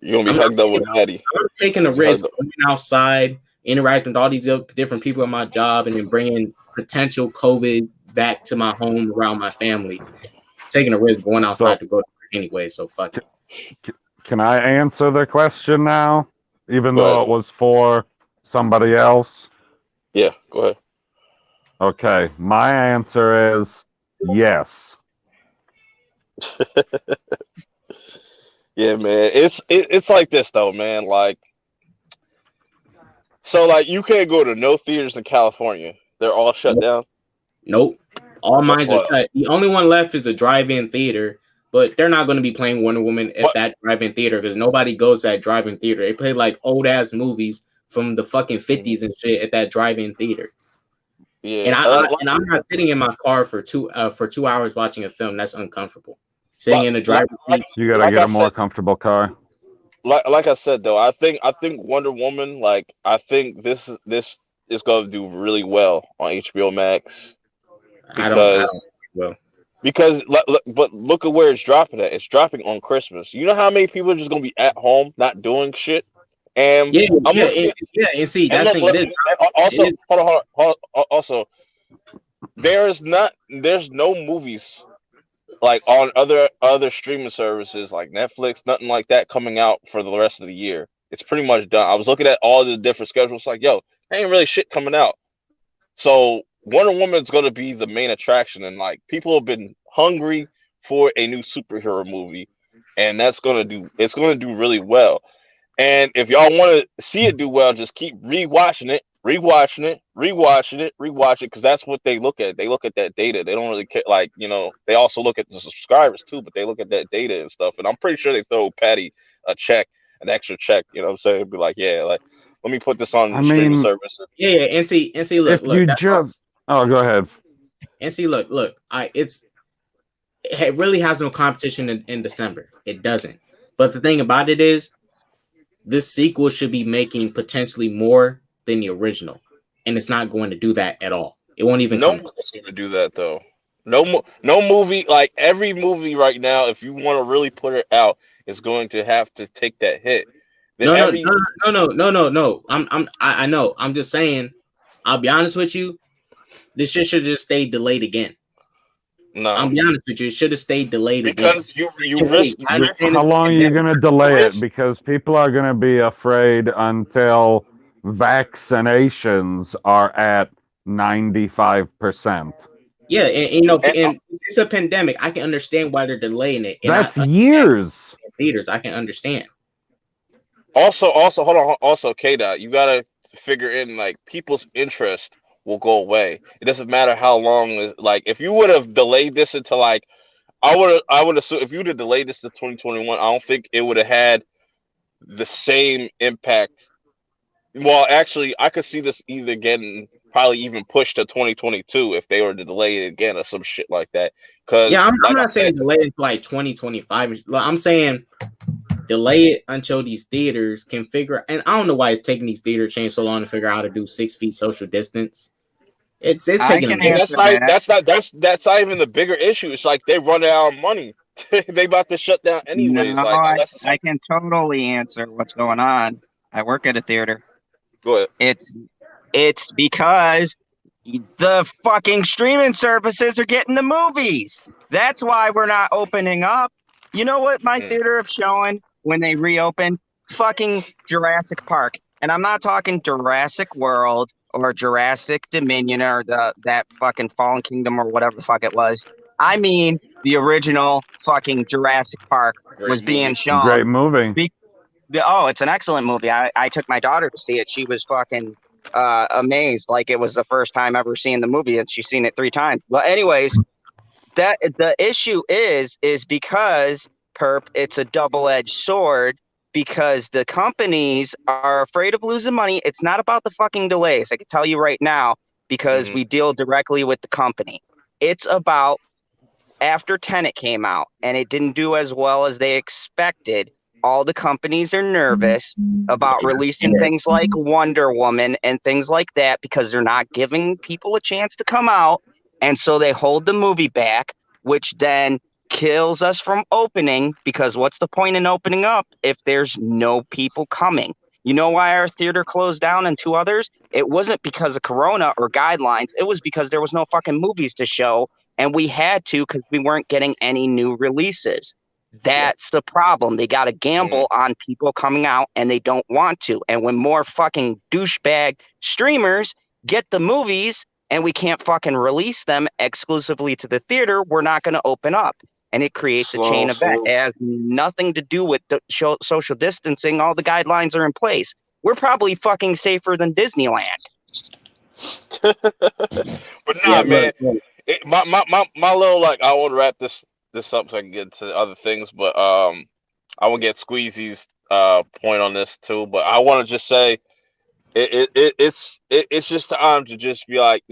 You're gonna be I'm not hugged up with Daddy. I'm taking a Be hugged risk up. going outside, interacting with all these different people at my job, and then bringing potential COVID back to my home around my family. Taking a risk going So, outside to go to work anyway, so fuck it. can I answer the question now? Even Go though ahead. it was for somebody else? Yeah. Go ahead. Okay, my answer is yes. Yeah, man. It's like this though, man. Like so, like you can't go to no theaters in California. They're all shut down. Nope. All What? mines are shut. The only one left is a drive-in theater, but they're not going to be playing Wonder Woman at What? that drive-in theater because nobody goes to that drive-in theater. They play like old ass movies from the fucking 50s and shit at that drive-in theater. Yeah. And I'm not sitting in my car for 2 hours watching a film. That's uncomfortable. Sitting Like, in the like, driver's like, seat. You gotta like get I a more said, comfortable car. like I said though, I think Wonder Woman, like I think this is gonna do really well on HBO Max I because don't. Well, but look at where it's dropping at. It's dropping on Christmas. You know how many people are just gonna be at home not doing shit, and yeah, I'm yeah, looking at yeah. And see, and that's the thing. It also is. also there's no movies like on other streaming services like Netflix, nothing like that coming out for the rest of the year. It's pretty much done. I was looking at all the different schedules, like, yo, there ain't really shit coming out. So Wonder Woman's gonna be the main attraction, and like people have been hungry for a new superhero movie, and it's gonna do really well. And if y'all want to see it do well, just keep rewatching it, rewatching it, rewatching it, rewatch it, because that's what they look at. They look at that data. They don't really care. Like, they also look at the subscribers too, but they look at that data and stuff. And I'm pretty sure they throw Patty a check, an extra check. You know what I'm saying? Be like, yeah, like let me put this on I the streaming mean, service. Yeah. And see, if look. you That's all. just. Oh, go ahead. And see, look. It really has no competition in December. It doesn't. But the thing about it is, this sequel should be making potentially more than the original, and it's not going to do that at all. It won't even No come movie's close. gonna do that though. No movie. Like every movie right now, if you want to really put it out, is going to have to take that hit. No, no, Every no, no, no, no, no, no. I know. I'm just saying. I'll be honest with you. This shit should just stay delayed again. I'll no. be honest with you. It should have stayed delayed again. Because you Can't risk wait. I understand How it's a long are you pandemic. gonna you delay it? risk Because people are gonna be afraid until vaccinations are at 95%. Yeah, and and it's a pandemic. I can understand why they're delaying it, and I That's understand years. theaters. I can understand. also hold on, also K dot, you gotta figure in like people's interest. will go away. It doesn't matter how long. Like if you would have delayed this until like I would assume if you would have delayed this to 2021, I don't think it would have had the same impact. Well, actually, I could see this either getting probably even pushed to 2022 if they were to delay it again or some shit like that. Yeah, Because, I'm like I not saying said, delay it to like 2025. I'm saying delay it until these theaters can figure. And I don't know why it's taking these theater chains so long to figure out how to do 6 feet social distance. It's I taking them. can and answer that. that's not even the bigger issue. It's like they run out of money. They about to shut down anyways. No, Like unless it's I like, can totally answer what's going on. I work at a theater. go ahead. It's it's because the fucking streaming services are getting the movies. That's why we're not opening up. You know what my Mm, theater is showing when they reopen? Fucking Jurassic Park. And I'm not talking Jurassic World or Jurassic Dominion or that fucking Fallen Kingdom or whatever the fuck it was. I mean the original fucking Jurassic Park was great being movie. shown. Great movie. Oh, it's an excellent movie. I took my daughter to see it. She was fucking amazed, like it was the first time ever seeing the movie, and she's seen it 3 times. But anyways, that the issue is because Perp, it's a double-edged sword because the companies are afraid of losing money. It's not about the fucking delays. I can tell you right now because Hmm. we deal directly with the company. It's about after Tenet came out and it didn't do as well as they expected, all the companies are nervous about releasing things like Wonder Woman and things like that because they're not giving people a chance to come out. And so they hold the movie back, which then kills us from opening because what's the point in opening up if there's no people coming? You know why our theater closed down and 2 others? It wasn't because of Corona or guidelines. It was because there was no fucking movies to show and we had to because we weren't getting any new releases. That's the problem. They got to Mm. gamble on people coming out and they don't want to. And when more fucking douchebag streamers get the movies and we can't fucking release them exclusively to the theater, we're not going to open up. And it creates a chain event. It has nothing to do with the social distancing. All the guidelines are in place. We're probably fucking safer than Disneyland. But Yeah, nah, man. look. My little like I want to wrap this up so I can get to other things, but I will get Squeezy's point on this too. But I want to just say it's just time to just be like,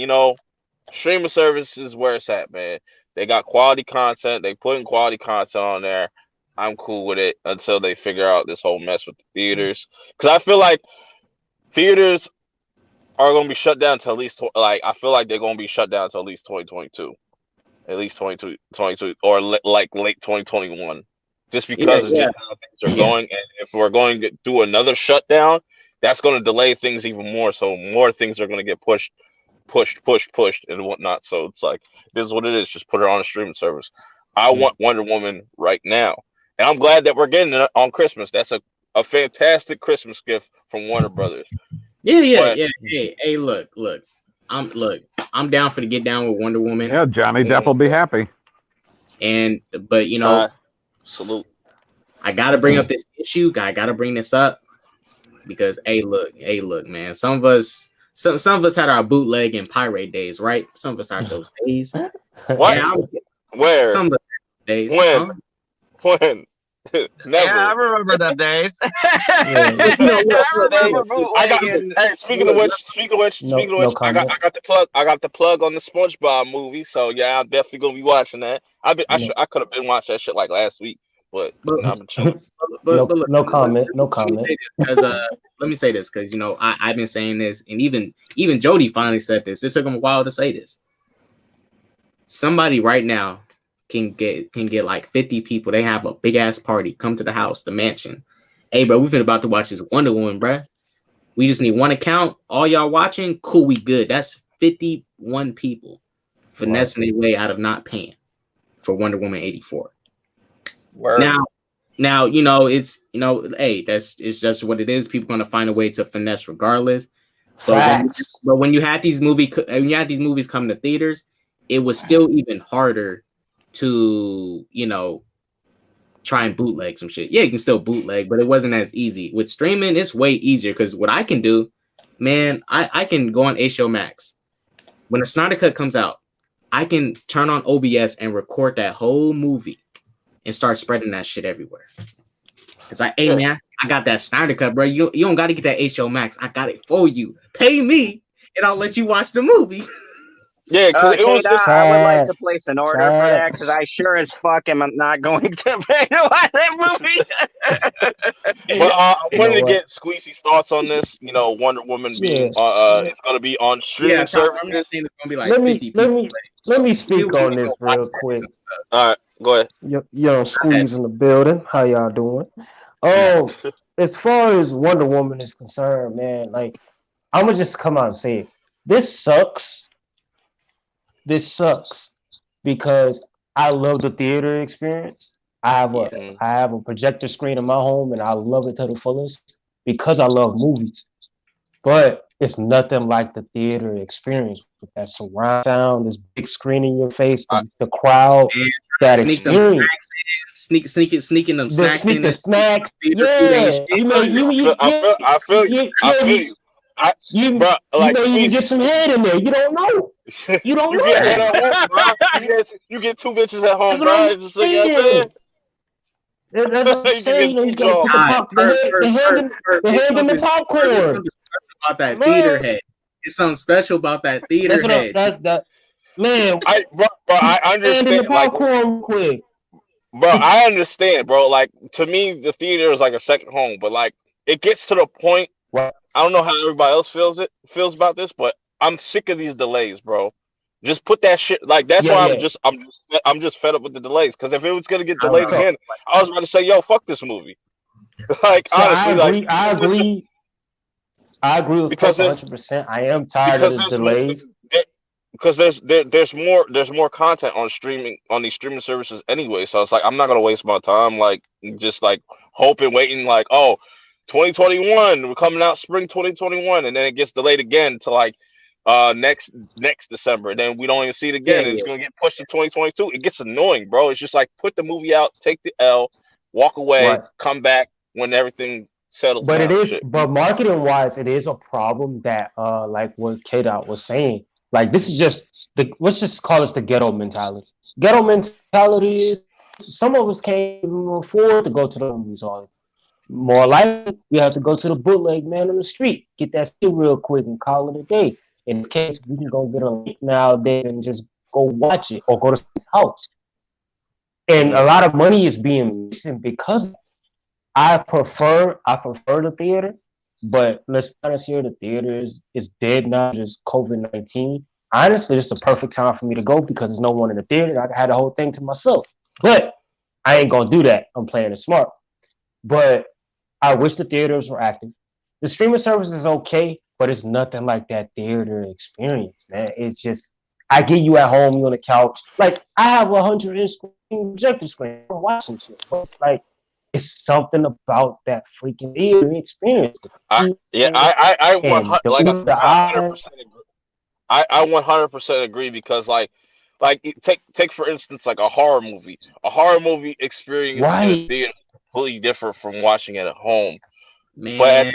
streaming service is where it's at, man. They got quality content. They putting quality content on there. I'm cool with it until they figure out this whole mess with the theaters. Because I feel like theaters are going to be shut down to at least like I feel like they're going to be shut down to at least 2022, at least 2022, or like late 2021, just Yeah, because of yeah, just how things are yeah. going. And if we're going to do another shutdown, that's going to delay things even more. So more things are going to get pushed, and whatnot. So it's like this is what it is. Just put it on a streaming service. I Mm. want Wonder Woman right now, and I'm glad that we're getting it on Christmas. That's a fantastic Christmas gift from Warner Brothers. Yeah, yeah, But yeah. Hey, look. I'm down for the get down with Wonder Woman. Yeah, Johnny Depp will be happy. But salute. I gotta bring up this issue. I gotta bring this up because hey, look, man. Some of us had our bootleg and pirate days, right? Some of us had those days. What? Yeah, Where? some of us had days. When? Huh? When? Never. Yeah, I remember them days. But, I remember I got. bootlegging. Hey, speaking of which, No comment. I got the plug. I got the plug on the SpongeBob movie. So yeah, I'm definitely gonna be watching that. I could have been watching that shit like last week, but I've been chilling. Look, No comment. No let me comment. say this because let me say this because I've been saying this, and even Jody finally said this. It took him a while to say this. Somebody right now can get like 50 people. They have a big ass party. Come to the house, the mansion. Hey, bro, we've been about to watch this Wonder Woman, bro. We just need one account. All y'all watching, cool, we good. That's 51 people finessing their way out of not paying for Wonder Woman 84. Word. Now, it's hey, it's just what it is. People gonna find a way to finesse regardless. But when you had these movies come to theaters, it was still even harder to try and bootleg some shit. Yeah, you can still bootleg, but it wasn't as easy. With streaming, it's way easier because what I can do, man, I can go on HBO Max when the Snyder Cut comes out, I can turn on OBS and record that whole movie and start spreading that shit everywhere. It's like, hey man, I got that Snyder Cut, bro. You don't got to get that HBO Max. I got it for you. Pay me, and I'll let you watch the movie. Yeah, because it was just. I would like to place an order for that because I sure as fuck am not going to pay to watch that movie. But I wanted to get Squeezy's thoughts on this. You know, Wonder Woman being it's going to be on streaming services. I'm not saying it's going to be like 50 people. Let me speak on this real quick. All right, go ahead. Yo, Squeeze in the building. How y'all doing? Oh, as far as Wonder Woman is concerned, man, like I'm gonna just come out and say it. This sucks. This sucks because I love the theater experience. I have a projector screen in my home and I love it to the fullest because I love movies. But it's nothing like the theater experience with that surround sound, this big screen in your face, the crowd, that experience. Sneaking them snacks in it. Snack. Yeah. I feel you. You may even get some head in there. You don't know. You don't know. Get head at home, you get two bitches at home, bro. Just like I said. That's what I'm saying. You gotta put the head in the popcorn. About that theater head. It's something special about that theater head. Man, I understand. In the popcorn quick. Bro, I understand, bro. Like, to me, the theater is like a second home. But like, it gets to the point. I don't know how everybody else feels about this, but I'm sick of these delays, bro. Just put that shit. Like, that's why I'm just fed up with the delays. Because if it was gonna get delayed again, I was about to say, yo, fuck this movie. Like, so honestly, I agree with because 100%. I am tired of the delays. Because there's more content on these streaming services anyway. So it's like I'm not gonna waste my time like just like hoping, waiting like 2021 we're coming out spring 2021, and then it gets delayed again to like next December. And then we don't even see it again. And it's gonna get pushed to 2022. It gets annoying, bro. It's just like put the movie out, take the L, walk away, come back when everything settles. But it is, but marketing wise, it is a problem that like what K-Dot was saying. Like this is just let's just call this the ghetto mentality. Ghetto mentality is some of us can't even afford to go to the movies all. More likely, we have to go to the bootleg man on the street, get that shit real quick and call it a day. In this case, we can go get a link nowadays and just go watch it or go to his house. And a lot of money is being missing because I prefer the theater. But let's be honest here, the theater is dead now, just COVID-19. Honestly, this is the perfect time for me to go because there's no one in the theater. I had the whole thing to myself. But I ain't going to do that. I'm playing it smart. But I wish the theaters were active. The streaming service is okay, but it's nothing like that theater experience, man. It's just, I get you at home, you on the couch. Like, I have 100-inch projector screen. I'm watching shit. But it's like, it's something about that freaking theater experience. I 100% agree because like take for instance like a horror movie. A horror movie experience in a theater is completely different from watching it at home. Man, but at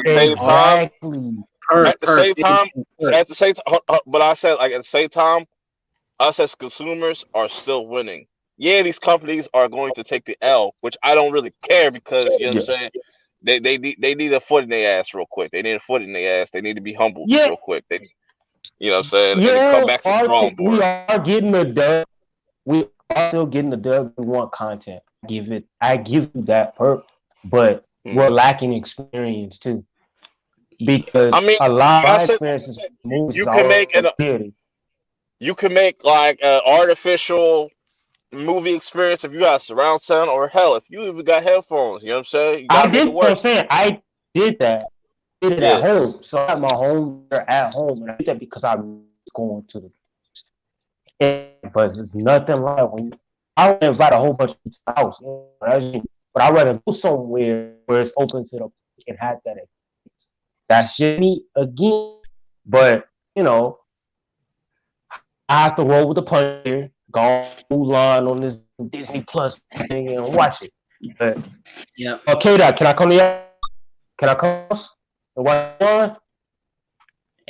the same time, but I said like at the same time, us as consumers are still winning. Yeah, these companies are going to take the L, which I don't really care because you know what I'm saying. They need a foot in their ass real quick. They need a foot in their ass. They need to be humbled real quick. You know what I'm saying? And then come back to the drawing board. We are getting the dub. We are still getting the dub. We want content. I give you that perk, but we're lacking experience too. Because a lot of experiences you can make like an artificial movie experience if you got surround sound, or hell, if you even got headphones. You know what I'm saying? I did that. I did it at home. So I had my home at home, and I did that because I'm going to but it's nothing like when I would invite a whole bunch of people to the house, but I'd rather go somewhere where it's open to the public and have that experience. That's just me again. But you know, I have to roll with the punch here. Go Mulan on this Disney Plus thing and watch it. But okay, can I come to you? Can I come and watch one?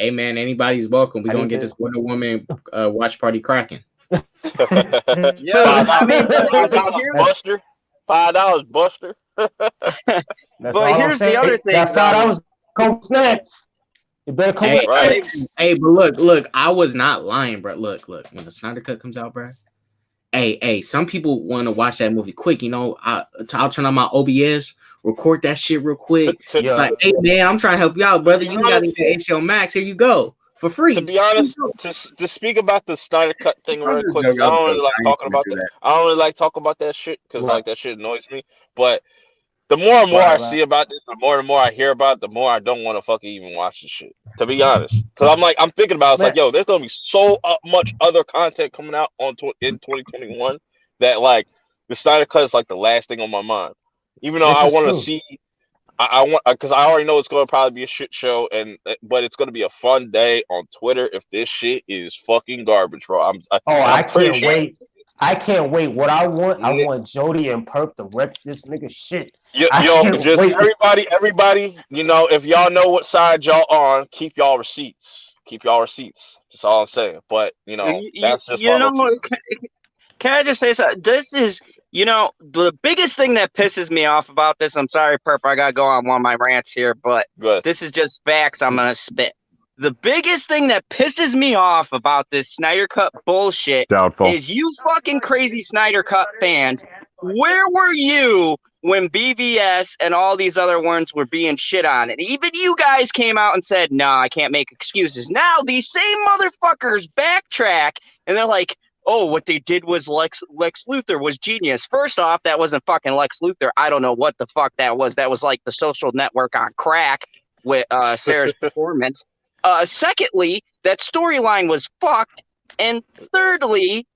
Hey man, anybody's welcome. We're I gonna need get to. this Wonder Woman watch party cracking. Yo, $5, I mean, $5 here's Buster, $5 Buster. That's but all I'm here's the saying. other thing That though. $5 come with snacks. You better come with Hey, Right. snacks. hey, but look, I was not lying, bro. Look, when the Snyder Cut comes out, bro. Hey, some people want to watch that movie quick. You know, I'll turn on my OBS, record that shit real quick. To, It's Yeah. like, hey man, I'm trying to help you out, brother. be You got honest, HBO Max. Here you go for free. to be honest, to speak about the Snyder Cut thing I'm real just quick, 'cause joking. I I'm don't really joking. like I ain't talking gonna about do that. that. I don't really like talking about that shit because Right. like that shit annoys me. But the more and more I Right. see about this, the more and more I hear about it, the more I don't want to fucking even watch this shit. To be honest, because I'm thinking about it, it's like, Man, yo, there's gonna be so much other content coming out in 2021 that like the Snyder Cut is like the last thing on my mind. Even though this I is want to true. see, I want because I already know it's gonna probably be a shit show, and but it's gonna be a fun day on Twitter if this shit is fucking garbage, bro. Oh, And I'm I pretty can't sure. wait. I can't wait. What I want Jody and Perp to wreck this nigga shit. I Yo, can't just wait. everybody, you know, if y'all know what side y'all on, keep y'all receipts. Keep y'all receipts. That's all I'm saying. But you know, that's just my You little know, two. can I just say something? This is, the biggest thing that pisses me off about this. I'm sorry, Perp, I gotta go on one of my rants here, but Good. this is just facts I'm gonna spit. The biggest thing that pisses me off about this Snyder Cut bullshit Doubtful. is you fucking crazy Snyder Cut fans. Where were you when BVS and all these other ones were being shit on? And even you guys came out and said, no, I can't make excuses. Now these same motherfuckers backtrack and they're like, oh, what they did was Lex Luthor was genius. First off, that wasn't fucking Lex Luthor. I don't know what the fuck that was. That was like the Social Network on crack with Sarah's performance. Secondly, that storyline was fucked. And thirdly,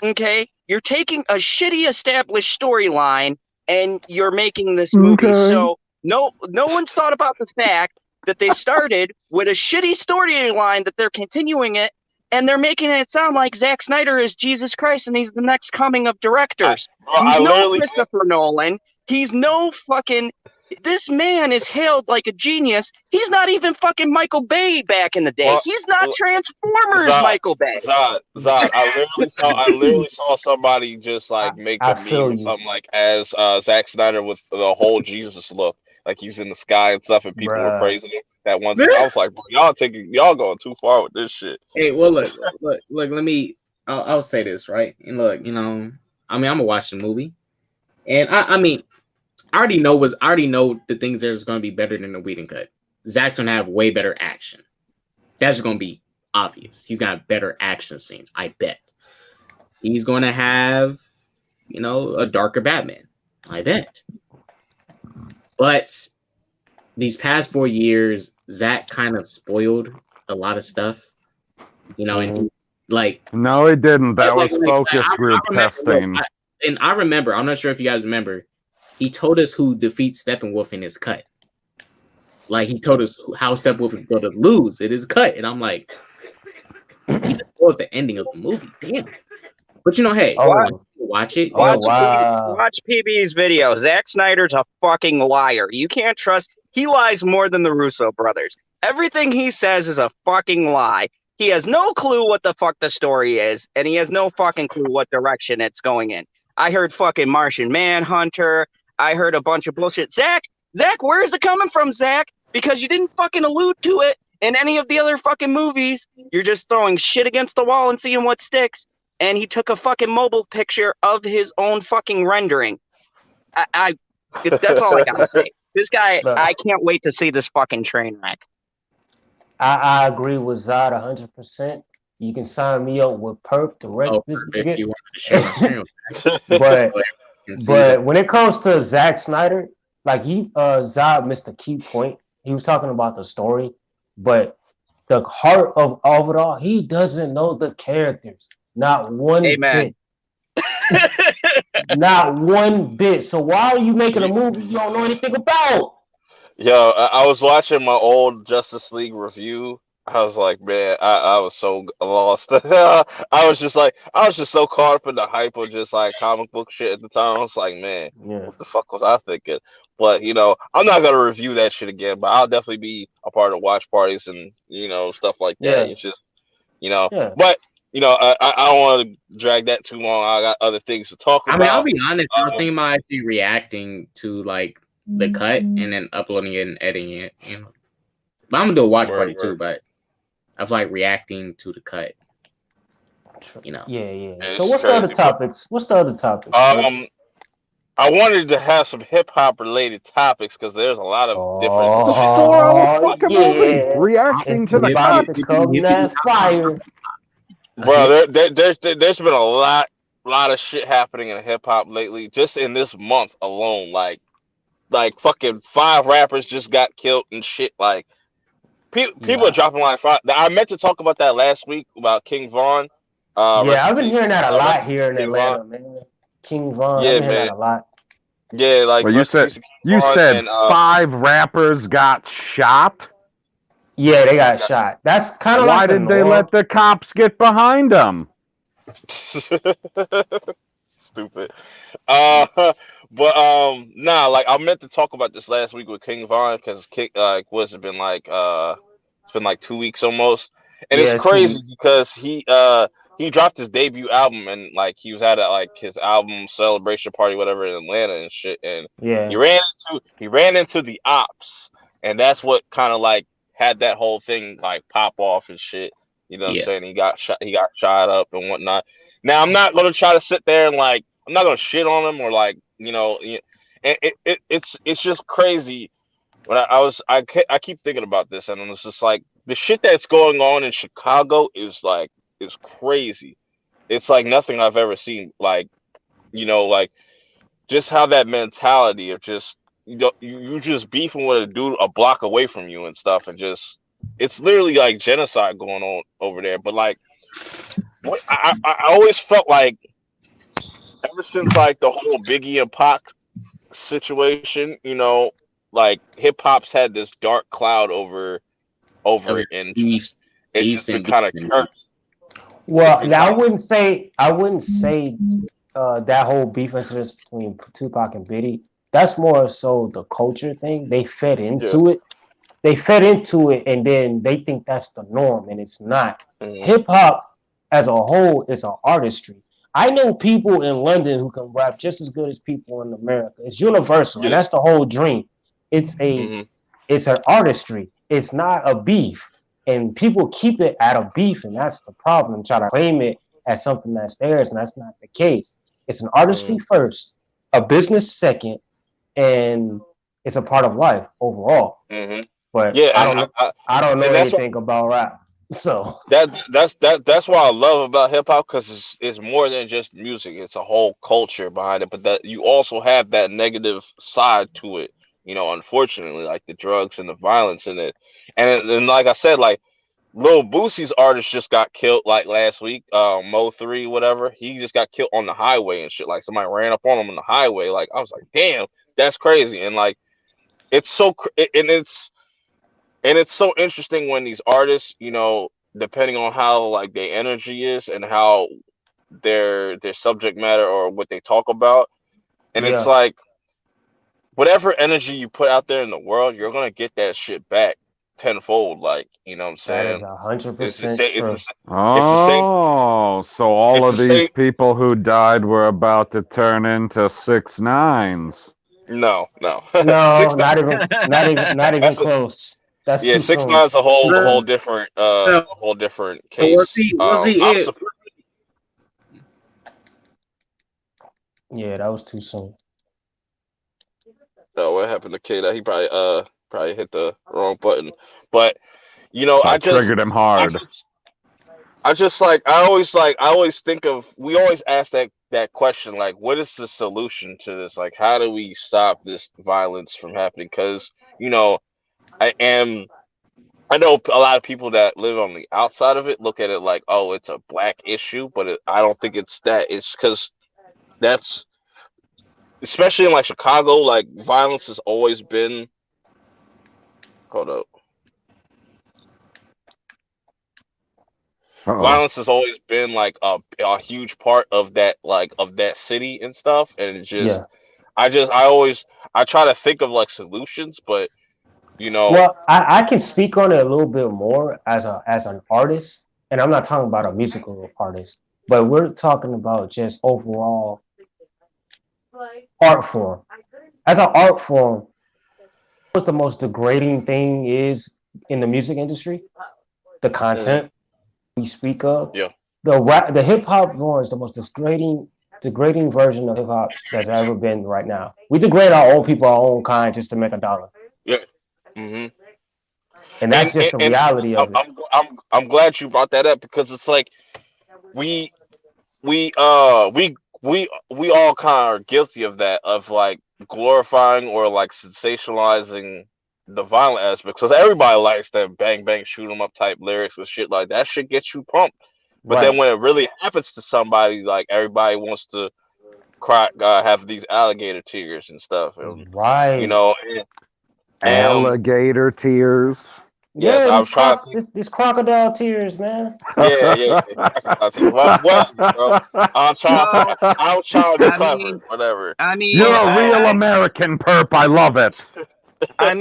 okay, you're taking a shitty established storyline and you're making this movie. Okay. So no one's thought about the fact that they started with a shitty storyline that they're continuing it, and they're making it sound like Zack Snyder is Jesus Christ and he's the next coming of directors. I He's no literally Christopher Nolan. He's no fucking. This man is hailed like a genius. He's not even fucking Michael Bay back in the day. well, He's not Transformers Zod, Michael Bay. Zod. I literally saw somebody just I, like make a I meme feel or you, something like as Zack Snyder with the whole Jesus look, like he was in the sky and stuff, and people were bruh. praising him. That one thing, I was like, bro, y'all going too far with this shit. Hey, well, look. Let me. I'll say this right. And look, you know, I mean, I'm gonna watch the movie, and I mean, I already know the things that's gonna be better than the Whedon cut. Zach's gonna have way better action. That's gonna be obvious. He's gonna have better action scenes. I bet. He's gonna have, you know, a darker Batman. I bet. But these past 4 years, Zach kind of spoiled a lot of stuff. You know, and like No, he didn't. That was like, focus I group remember, testing. I remember. I'm not sure if you guys remember. He told us who defeats Steppenwolf in his cut. Like he told us how Steppenwolf is going to lose in his cut, and I'm like, he just spoiled the ending of the movie. Damn. But you know, hey, Oh, watch it. You oh know, wow. Watch PB's video. Zack Snyder's a fucking liar. You can't trust. He lies more than the Russo brothers. Everything he says is a fucking lie. He has no clue what the fuck the story is, and he has no fucking clue what direction it's going in. I heard fucking Martian Manhunter. I heard a bunch of bullshit. Zach, where is it coming from, Zach? Because you didn't fucking allude to it in any of the other fucking movies. You're just throwing shit against the wall and seeing what sticks. And he took a fucking mobile picture of his own fucking rendering. That's all I gotta say. This guy, Look, I can't wait to see this fucking train wreck. I agree with Zod 100%. You can sign me up with Perp to wreck this if nigga. you wanted to share my screen, But and see that. when it comes to Zack Snyder, like Zod missed a key point. He was talking about the story, but the heart of it all, he doesn't know the characters. Not one Amen. bit. Not one bit. So why are you making a movie you don't know anything about? Yo, I was watching my old Justice League review, I was like, man, I was so lost. I was just so caught up in the hype of just like comic book shit at the time. I was like, man, Yeah, what the fuck was I thinking? But I'm not gonna review that shit again. But I'll definitely be a part of watch parties and stuff like that. yeah, It's just yeah. but I don't want to drag that too long. I got other things to talk I mean, I'll about. be honest. I was thinking about actually reacting to like the cut and then uploading it and editing it. But I'm gonna do a watch party Where too. But I feel like reacting to the cut. Yeah, yeah. So it's what's the other crazy, but topics? What's the other topics, bro? um. I wanted to have some hip hop related topics because there's a lot of different It's a shit. 4 hour Oh fucking movie. yeah, Reacting it's to the about cut. to come that fire. Bro, there's been a lot of shit happening in hip hop lately, just in this month alone. Like fucking 5 rappers just got killed and shit. Like people are Yeah, dropping like five. I meant to talk about that last week about King Von. yeah. Rest in I've been peace. hearing that a Rest lot in peace, here in King Von. Atlanta, man. King Von. I've Yeah, been hearing man. that a lot. Yeah, like Well, you rest in said peace to King you Von said and 5 rappers got shot. Yeah, they got shot. That's kind of Why like the did they norm. let the cops get behind them? Stupid. Uh, but nah, like I meant to talk about this last week with King Von because King what's it been like it's been like 2 weeks almost, and it's Yeah, it's 2 crazy weeks. because he dropped his debut album and like he was at like his album celebration party whatever in Atlanta and shit, and Yeah, he ran into the ops, and that's what kind of like had that whole thing like pop off and shit. You know what I'm Yeah. saying? He got shot up and whatnot. Now I'm not gonna try to sit there and like I'm not gonna shit on him or like it's just crazy. When I keep thinking about this and it's just like the shit that's going on in Chicago is crazy. It's like nothing I've ever seen. Like like just how that mentality of just you just beefing with a dude a block away from you and stuff and just it's literally like genocide going on over there. But like I always felt like ever since like the whole Biggie and Pac situation, like hip hop's had this dark cloud over Of it, and beefs, it's beefs just been and kind of beefs and beefs. cursed. It's well, been now kind I wouldn't say that whole beef incident between Tupac and Biddy. That's more so the culture thing. They fed of into it. They fed into it, and then they think that's the norm, and it's not. yeah. Hip hop as a whole is an artistry. I know people in London who can rap just as good as people in America. It's universal, and Yeah. that's the whole dream. It's a Hmm. it's an artistry. It's not a beef. And people keep it at a beef, and that's the problem. Try to claim it as something that's theirs, and that's not the case. It's an artistry Hmm. first, a business second, and it's a part of life overall. Hmm. But Yeah, I and don't know I don't know and anything about rap. So that's what I love about hip hop because it's more than just music. It's a whole culture behind it. But that you also have that negative side to it. Unfortunately, like the drugs and the violence in it. And like I said, like Lil Boosie's artist just got killed like last week. Mo3, whatever. He just got killed on the highway and shit. Like somebody ran up on him on the highway. Like I was like, damn, that's crazy. And like it's so and it's so interesting when these artists, depending on how like their energy is and how their subject matter or what they talk about, and it's yeah, like whatever energy you put out there in the world, you're gonna get that shit back tenfold. Like what I'm that is saying? a hundred It's the percent same. true. It's the same. Oh, so all It's of the these same. people who died were about to turn into 6 9s. No, no. No, Six nine. not even That's a close. That's yeah. too Six soon. nine's Too soon. a So, whole different so was case. he? Was he I'm it? surprised. Yeah, that was too soon. What happened to K? That he probably hit the wrong button. But I triggered him I hard. just I always think of we always ask that question like what is the solution to this? Like how do we stop this violence from happening? Because I am I know a lot of people that live on the outside of it look at it like oh it's a black issue, but I don't think it's that. It's because that's especially in like Chicago, like violence has always been. Hold up. Uh-oh. violence has always been like a huge part of that, like of that city and stuff, and it just Yeah. I always I try to think of like solutions, but you know, Well, I can speak on it a little bit more as an artist, and I'm not talking about a musical artist, but we're talking about just overall art form. As an art form, what's the most degrading thing is in the music industry? The mm, content we speak of. yeah, The hip hop genre is the most degrading version of hip hop that's ever been right now. We degrade our own people, our own kind, just to make a dollar, yeah. hmm and that's just the and reality I'm of it. I'm glad you brought that up because it's like we we we all kind of are guilty of that, of like glorifying or like sensationalizing the violent aspects, because everybody likes that bang bang shoot 'em up type lyrics and shit like that. Shit gets you pumped, but then Right, when it really happens to somebody, like everybody wants to cry, have these alligator tears and stuff, and you right. know, and Alligator tears. yes, Yeah, I was trying to think. these crocodile tears, man. Yeah, crocodile tears. Whatever, bro. No, I'm trying to be I clever, mean, whatever. I mean, You're But a real American, Perp. I love it. I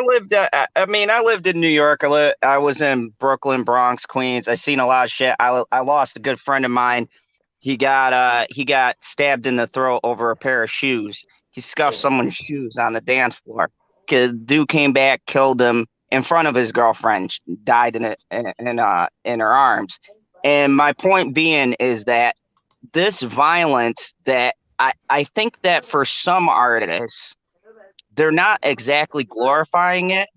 lived. I lived in New York. I was in Brooklyn, Bronx, Queens. I seen a lot of shit. I lost a good friend of mine. He got stabbed in the throat over a pair of shoes. He scuffed someone's shoes on the dance floor. Dude came back, killed him in front of his girlfriend. She died in her arms. And my point being is that this violence that I think that for some artists they're not exactly glorifying it,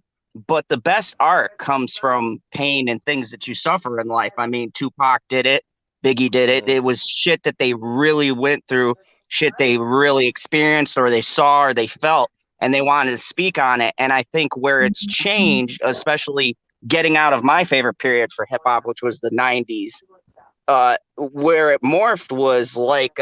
but the best art comes from pain and things that you suffer in life. I mean, Tupac did it, Biggie did it. mhm, It was shit that they really went through, shit they really experienced or they saw or they felt, and they wanted to speak on it. And I think where it's changed, especially getting out of my favorite period for hip hop, which was the 90s, where it morphed was like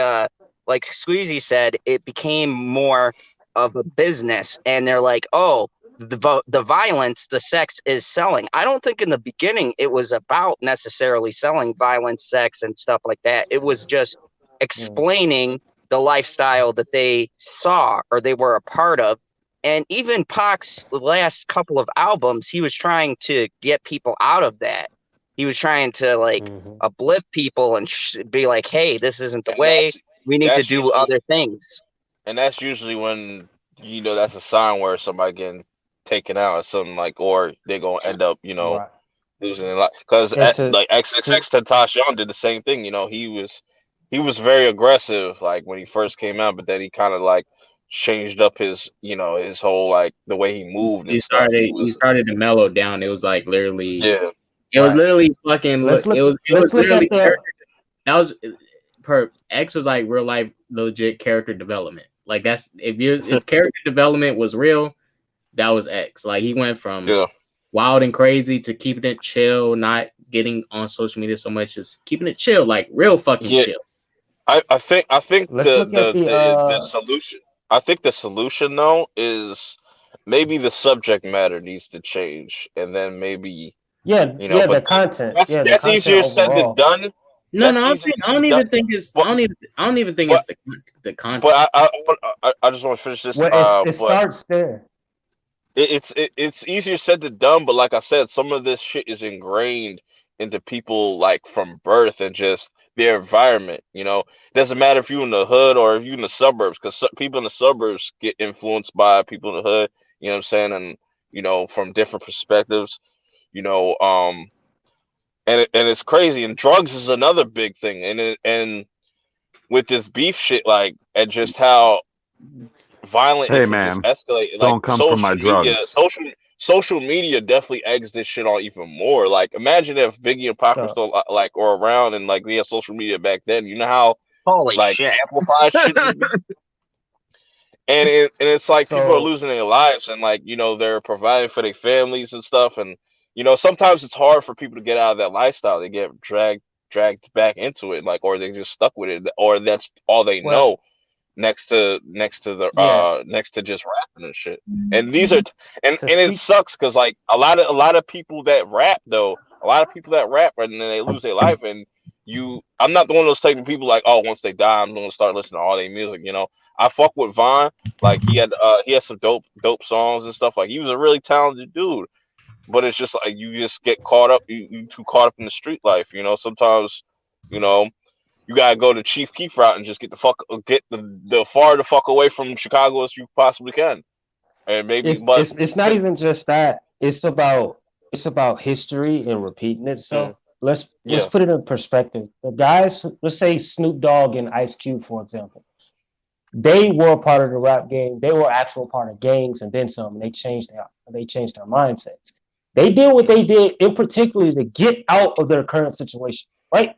Squeezy said, it became more of a business, and they're like, oh, the violence, the sex is selling. I don't think in the beginning it was about necessarily selling violence, sex, and stuff like that. It was just Mm, explaining the lifestyle that they saw or they were a part of. And even Pac's last couple of albums, he was trying to get people out of that. He was trying to like mhm. uplift people and be like, hey, this isn't the and way. We need to that's do usually other things. that's usually when that's a sign where somebody getting taken out or something, like, or they're gonna end up Right. losing their life. Because And like to XXX Tentacion did the same thing. He was very aggressive like when he first came out, but then he kind of like changed up his his whole like the way he moved and stuff. He He was started to mellow down. It was like literally, yeah it was right. literally fucking. It was Let's look literally at the character. That was per X was like real life legit character development. Like that's if character development was real, that was X. Like he went from yeah wild and crazy to keeping it chill, not getting on social media so much, just keeping it chill, like real fucking yeah. chill. I think let's look at the solution. I think the solution though is maybe the subject matter needs to change, and then maybe yeah, but the content. that's Yeah, the that's content easier said than overall. done. No, That's no, easier I said don't than done. even think it's. But I don't even think but it's the but content. I just want to finish this. Well, it But starts there. it's easier said than done. But like I said, some of this shit is ingrained into people like from birth and just their environment. Doesn't matter if you're in the hood or if you're in the suburbs, because people in the suburbs get influenced by people in the hood. You know what I'm saying? And from different perspectives. You know, and it's crazy. And drugs is another big thing. And with this beef shit, like, and just how violent it Hey, can just man, escalate. Like don't come for my drugs. social media definitely eggs this shit on even more. Like, imagine if Biggie and Pac were The, still like or around and like we had social media back then. You know how Holy like shit. amplified shit would be. And it's like people are so losing their lives, and like they're providing for their families and stuff, and sometimes it's hard for people to get out of that lifestyle. They get dragged back into it, like, or they just stuck with it, or that's all they well, know yeah. next to just rapping and shit. And these are and To and it speak, sucks because like a lot of people that rap though A lot of people that rap and then they lose their life, and I'm not the one of those type of people like, oh, once they die, I'm gonna start listening to all their music. I fuck with Vaughn. Like he had some dope songs and stuff. Like he was a really talented dude. But it's just like you just get caught up. You too caught up in the street life. Sometimes, you know, you gotta go the Chief Keef route and just get the far the fuck away from Chicago as you possibly can. And maybe, It's but it's it's not even just that. It's about history and repeating mm, itself. Let's yeah, put it in perspective. The guys, let's say Snoop Dogg and Ice Cube, for example, they were part of the rap game. They were actual part of gangs, and then some. And they changed their mindsets. They did what they did in particular to get out of their current situation. Right?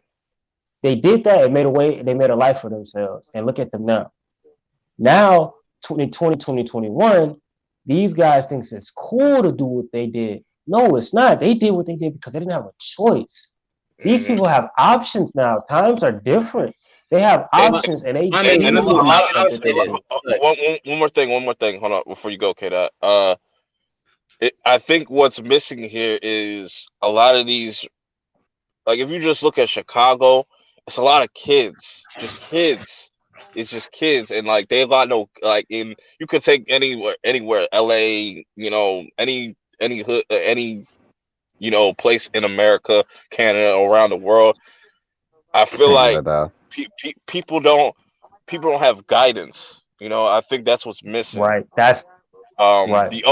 They did that and made a way. They made a life for themselves. And look at them now. Now, 2020, 2021, these guys thinks it's cool to do what they did. No, it's not. They did what they did because they didn't have a choice. These hmm people have options now. Times are different. They have and, options and they I and, mean, and do it's a what lot. the fuck that say they this. do. Look, One more thing. Hold on before you go, K. Dot. I think what's missing here is a lot of these. Like if you just look at Chicago, it's a lot of kids, just kids. It's just kids, and like they got no like in. You could take anywhere, L.A. Any hood, any place in America, Canada, around the world. I feel like Canada. people don't have guidance. I think that's what's missing. Right. That's right. The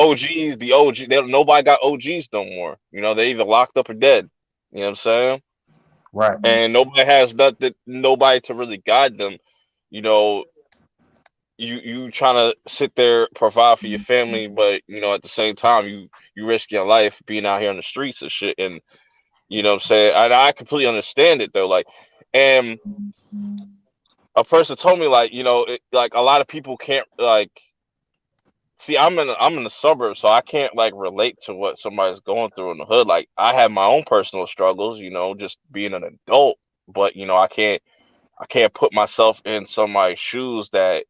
OG, nobody got OGs no more. They either locked up or dead. You know what I'm saying? Right. And nobody has nobody to really guide them. You know, you trying to sit there provide for your family, but at the same time you risk your life being out here on the streets and shit. And what I'm saying, I completely understand it though. Like, and a person told me like like a lot of people can't like see. I'm in the suburbs, so I can't like relate to what somebody's going through in the hood. Like I have my own personal struggles, just being an adult, but I can't put myself in somebody's shoes that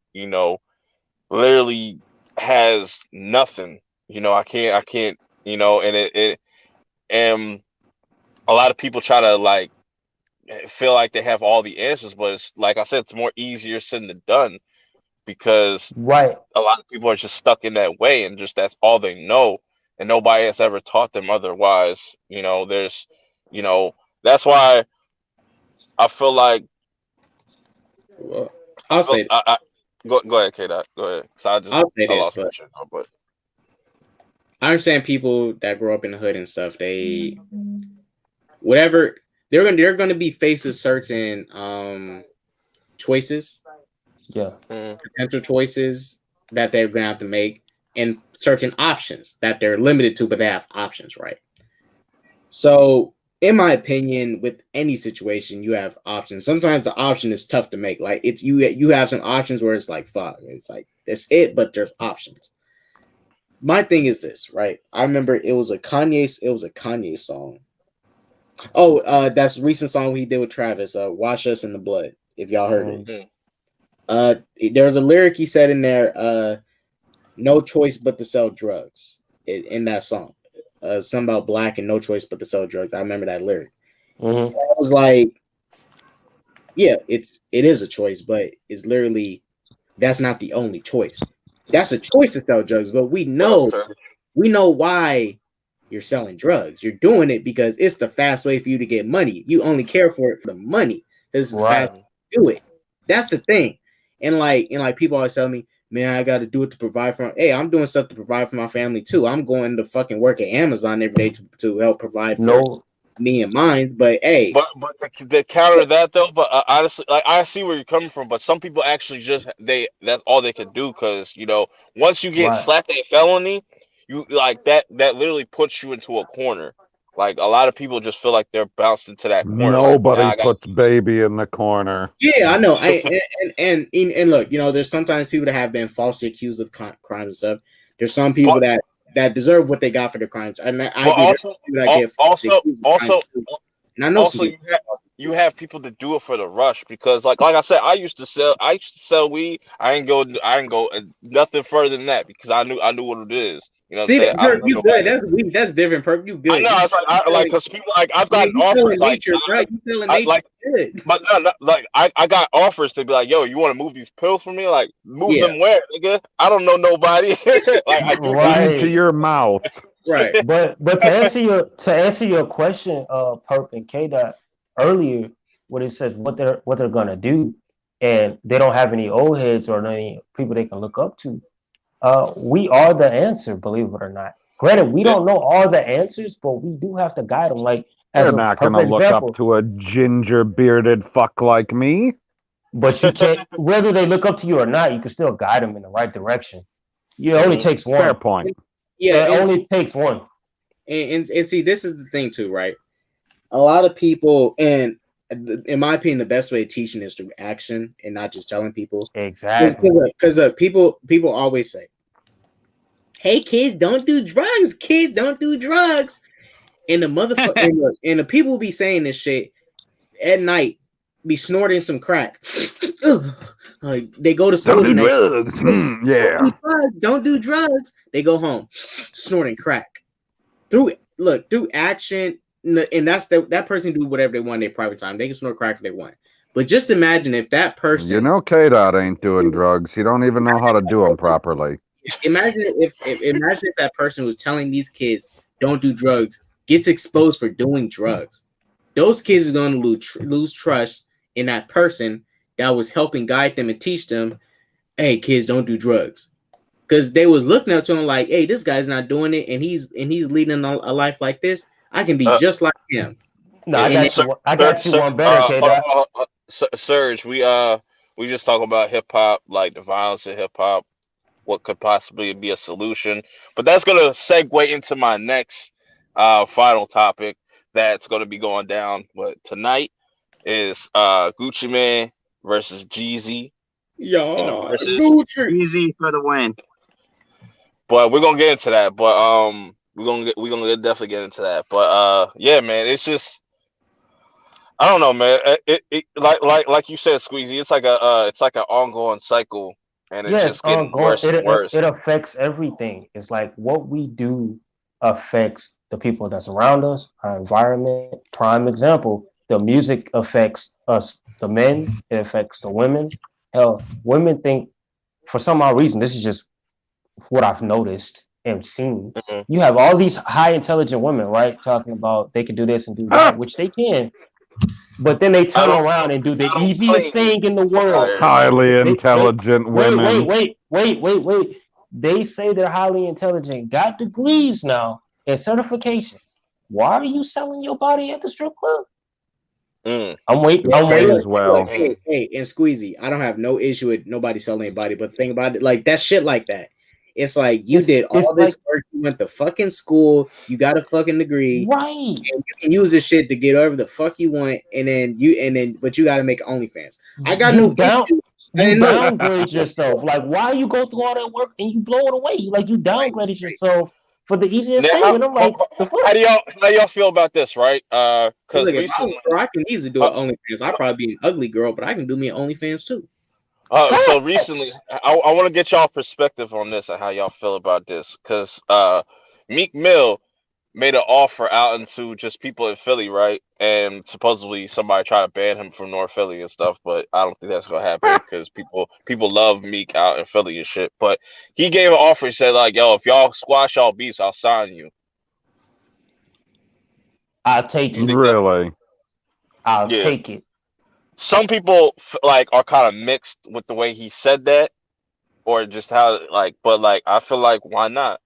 literally has nothing. I can't. And and a lot of people try to like feel like they have all the answers, but it's like I said, it's more easier said than done because Right. a lot of people are just stuck in that way and just that's all they know, and nobody has ever taught them otherwise. There's, you know, that's why I feel like well, I I'll feel say go ahead, K. Dot. Go ahead. So I'll say I this. lost my Look, shit now, but I understand people that grow up in the hood and stuff. They whatever they're gonna be faced with certain choices, Yeah. mm, potential choices that they're gonna have to make, and certain options that they're limited to, but they have options, right? So, in my opinion, with any situation, you have options. Sometimes the option is tough to make. Like it's you have some options where it's like fuck, it's like that's it, but there's options. My thing is this, right? I remember it was a Kanye song. Oh, that's a recent song he did with Travis, Wash Us in the Blood, if y'all heard it. mm, There's a lyric he said in there, no choice but to sell drugs in that song. Something about black and no choice but to sell drugs. I remember that lyric. Mm-hmm. I was like, yeah, it is a choice, but it's literally that's not the only choice. That's a choice to sell drugs, but we know okay. why you're selling drugs. You're doing it because it's the fast way for you to get money. You only care for it for the money. This is the fast Right. way to do it. That's the thing. And like people always tell me, man, I got to do it to provide for. Hey, I'm doing stuff to provide for my family too. I'm going to fucking work at Amazon every day to help provide for No. me and mine. But hey, But they counter that though. But honestly, like I see where you're coming from. But some people actually just that's all they could do because once you get Right. slapped at felony, you like that literally puts you into a corner. Like a lot of people just feel like they're bounced into that corner. Like now Nobody I got puts baby in the corner. yeah, I know. And look, there's sometimes people that have been falsely accused of crimes and stuff. There's some people but that deserve what they got for their crimes, and I but agree. There's also people that get falsely also accused of crimes also too. And I know some also people. you have people to do it for the rush because like I said, I used to sell weed. I ain't go nothing further than that because I knew what it is. You know what I'm See, saying? I don't Perp, know you good. nobody. That's weak. That's different, Perp. You I good. know. It's like Selling, because people like I've yeah, gotten you offers selling like nature, bro. You selling I nature. like Good. but no, like I got offers to be like, yo, you want to move these pills for me? Like move Yeah, them where, nigga? I don't know nobody. Like I do got Into Right. your mouth. right. But to answer your question, Perp and K Dot earlier, what it says what they're gonna do, and they don't have any old heads or any people they can look up to. We are the answer, believe it or not. Granted, we yeah. don't know all the answers, but we do have to guide them. Like as They're a not gonna perfect look up example, to a ginger bearded fuck like me. but you can't. Whether they look up to you or not, you can still guide them in the right direction. It only Hmm. takes Fair one. point. Yeah, It only takes one. and see, this is the thing too, right? A lot of people, and in my opinion, the best way of teaching is through action and not just telling people. Exactly. Because people always say, "Hey, kids, don't do drugs. Kids, don't do drugs." And the motherfucker and the people be saying this shit at night, be snorting some crack. Like they go to Don't school do and they drugs. don't Yeah. do drugs. Don't do drugs. They go home snorting crack. Through action, and that's that person do whatever they want in their private time. They can snort crack if they want. But just imagine if that You person, know K Dot ain't doing drugs. He don't even know how to do them properly. imagine if that person who's telling these kids don't do drugs gets exposed for doing drugs. Those kids are going to lose trust in that person that was helping guide them and teach them, hey, kids, don't do drugs. Because they was looking up to him like, hey, this guy's not doing it, and he's leading a life like this. I can be Uh, just like him. No, I yeah, And got then, you. sir, I sir, got you sir, one better, K hold on, Dot. Surge. We just talk about hip hop, like the violence in hip hop, what could possibly be a solution. But that's gonna segue into my next final topic that's gonna be going down. But tonight is Gucci Man versus Jeezy in the yeah, verses. Gucci. Easy for the win. But we're gonna get into that. But definitely get into that. But yeah, man, it's just I don't know, man. It like you said, Squeezy. It's like an ongoing cycle, and it's Yes, just getting ongoing. worse and worse. It affects everything. It's like what we do affects the people that's around us, our environment. Prime example, the music affects us, the men. It affects the women. Hell, women think for some odd reason. This is just what I've noticed and seen. Hmm. You have all these high intelligent women, right, talking about they can do this and do Ah, that, which they can, but then they I turn don't around and do the I don't easiest claim thing in the world. fire. highly They intelligent women. wait. They say they're highly intelligent, got degrees now and certifications. Why are you selling your body at the strip club? Mm, I'm waiting. Yeah, I'm Might hey, waiting. as look, hey, look, well. hey, mm. hey, and Squeezy. I don't have no issue with nobody selling anybody, but the thing about it, like that shit like that. It's like you did It's all like this work, you went to fucking school, you got a fucking degree, right. and you can use this shit to get whatever the fuck you want, but you gotta make OnlyFans. I got You no down. issue. You And no, downgrade yourself. Like why you go through all that work and you blow it away? Like you right, downgraded right. yourself for the easiest Now, thing, and I'm like, the fuck. how do y'all feel about this, right? Hey, Because look, if I was recently, a girl, I can easily do uh, an OnlyFans. I'd probably be an ugly girl, but I can do me an OnlyFans too. so recently, Facts. I want to get y'all perspective on this and how y'all feel about this. Because Meek Mill made an offer out into just people in Philly, right? And supposedly somebody tried to ban him from North Philly and stuff, but I don't think that's gonna happen because people love Meek out in Philly and shit. But he gave an offer. He said like, "Yo, if y'all squash y'all beats, I'll sign you." I'll take You it. think that? Really? I'll Yeah. take it. Some people like are kind of mixed with the way he said that, or just how like. But like, I feel like why not?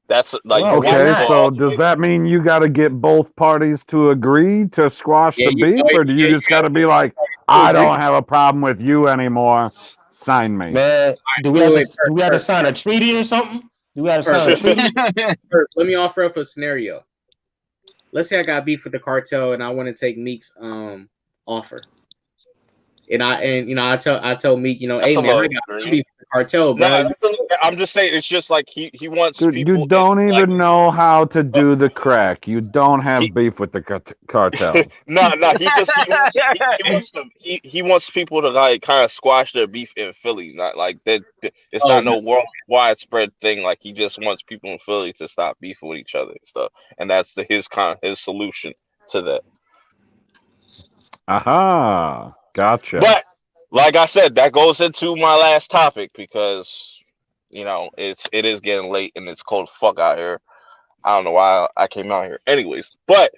That's like Well, you why get Okay, people not? so does ultimately. that mean you got to get both parties to agree to squash Yeah, the beef, or do you you just got to be like, got to I agree. don't have a problem with you anymore, sign me? Man, Wait, do we have to sign a treaty or something? Do we have to sign a Let treaty? let me offer up a scenario. Let's say I got beef with the cartel and I want to take Meek's offer. And I tell Meek, That's hey a man, little I got extreme. beef with the cartel, No, bro. I'm just saying it's just like he wants Dude, you people don't like even know how to uh, do the crack. You don't he have beef with the cartels. no, he wants people to like kind of squash their beef in Philly. Not like that. It's Oh, not no world widespread thing. Like he just wants people in Philly to stop beefing with each other and stuff. And that's his solution to that. Aha, gotcha. But like I said, that goes into my last topic because it is getting late and it's cold as fuck out here. I don't know why I came out here. Anyways, but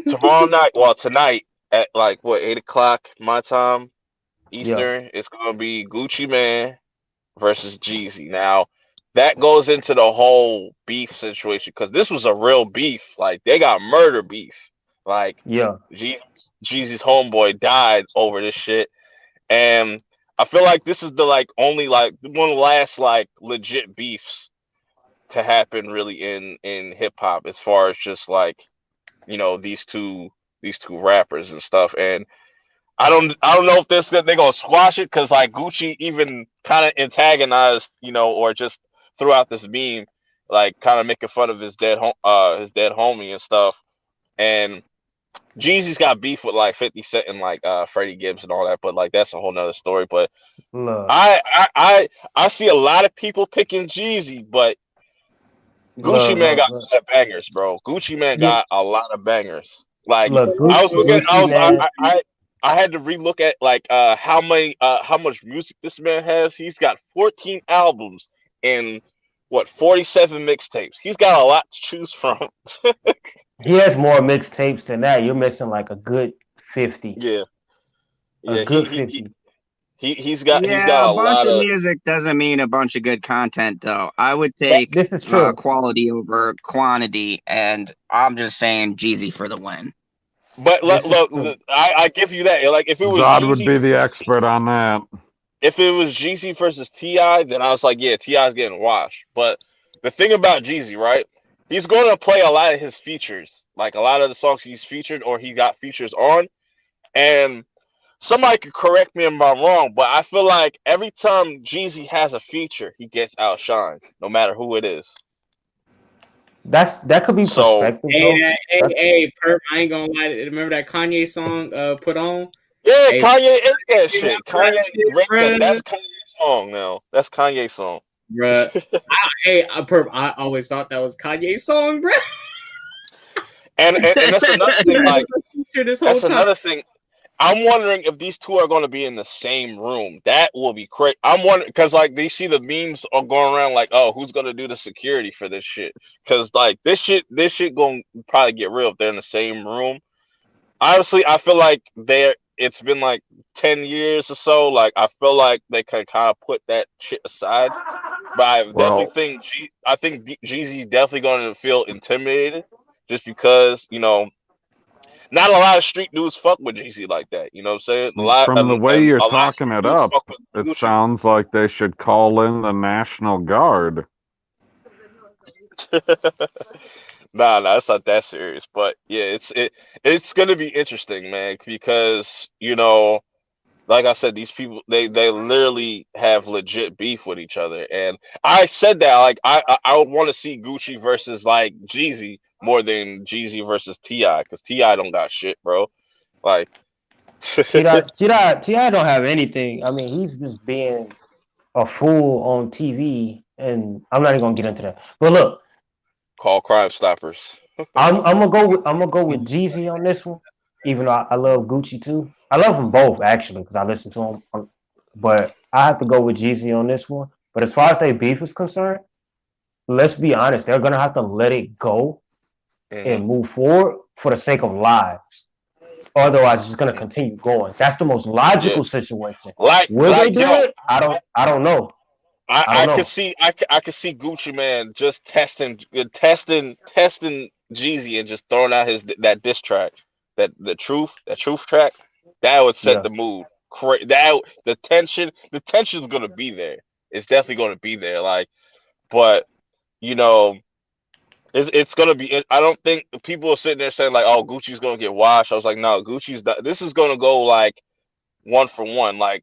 tomorrow night, well tonight at like what 8 o'clock my time Yeah. Eastern, it's gonna be Gucci Man versus Jeezy. Now that goes into the whole beef situation because this was a real beef. Like they got murder beef. Like Yeah. Jeezy, Jeezy's homeboy died over this shit, and I feel like this is the like only like one of the last like legit beefs to happen really in hip hop as far as just like these two rappers and stuff. And I don't know if they're gonna squash it because like Gucci even kind of antagonized or just threw out this meme like kind of making fun of his dead homie and stuff. And Jeezy's got beef with like 50 Cent and like Freddie Gibbs and all that, but like that's a whole nother story. But Look. I see a lot of people picking Jeezy, but Gucci Look. Man Look. got Look. a lot of bangers, bro. Gucci Man Yeah. got a lot of bangers. Like Look. I was looking, Gucci man. I had to relook at like how much music this man has. He's got 14 albums and what 47 mixtapes. He's got a lot to choose from. He has more mixtapes than that. You're missing like a good 50. Yeah, A yeah. good 50. He's got Yeah, a a bunch lot of of. music doesn't mean a bunch of good content, though. I would take This is true. quality over quantity, and I'm just saying Jeezy for the win. But This is look, true. I give you that. Like if it was Zod would Jeezy, be the expert on that. if it was Jeezy versus Ti, then I was like, yeah, Ti's getting washed. But the thing about Jeezy, right? He's going to play a lot of his features, like a lot of the songs he's featured or he got features on. And somebody could correct me if I'm wrong, but I feel like every time Jeezy has a feature, he gets outshined, no matter who it is. That could be So perspective hey, though. hey, That's hey, Perp, I ain't gonna lie. Remember that Kanye song put on? yeah, Hey, Kanye ate that see that shit. rap Kanye shit, raped that. bruh. That's Kanye's song now. That's Kanye's song. Bruh. Perp, I always thought that was Kanye's song, bruh. And that's another thing. Like Feature this whole that's time. another thing. I'm wondering if these two are going to be in the same room. That will be crazy. I'm wondering because like they see the memes are going around like, oh, who's going to do the security for this shit? Because like this shit going to probably get real if they're in the same room. Honestly, I feel like it's been like 10 years or so. Like I feel like they can kind of put that shit aside. But I definitely Well, think Jeezy's definitely going to feel intimidated just because not a lot of street dudes fuck with Jeezy like that. You know what I'm saying? A lot from the and way a you're lot of talking street it dudes up, fuck with it Gucci. sounds like they should call in the National Guard. Nah, it's not that serious. But yeah, it's gonna be interesting, man, because like I said, these people they literally have legit beef with each other, and I said that like I would want to see Gucci versus like Jeezy more than Jeezy versus Ti, because Ti don't got shit, bro. Like Ti don't have anything. I mean, he's just being a fool on TV, and I'm not even gonna get into that. But look, call Crime Stoppers. I'm gonna go with Jeezy on this one. Even though I love Gucci too. I love them both actually because I listen to them. But I have to go with Jeezy on this one. But as far as their beef is concerned, let's be honest, they're gonna have to let it go Hmm. and move forward for the sake of lives. Otherwise, it's just gonna continue going. That's the most Yeah, logical situation. like Will they like do yo, it? I don't know. I don't I could know. see I could see Gucci Man just testing Jeezy and just throwing out his that diss track, that truth track, that would set Yeah. the mood. That the tension's gonna be there. It's definitely gonna be there. Like, but you know, it's gonna be. I don't think people are sitting there saying like, oh, Gucci's gonna get washed. I was like, no, Gucci's. This is gonna go like one for one. Like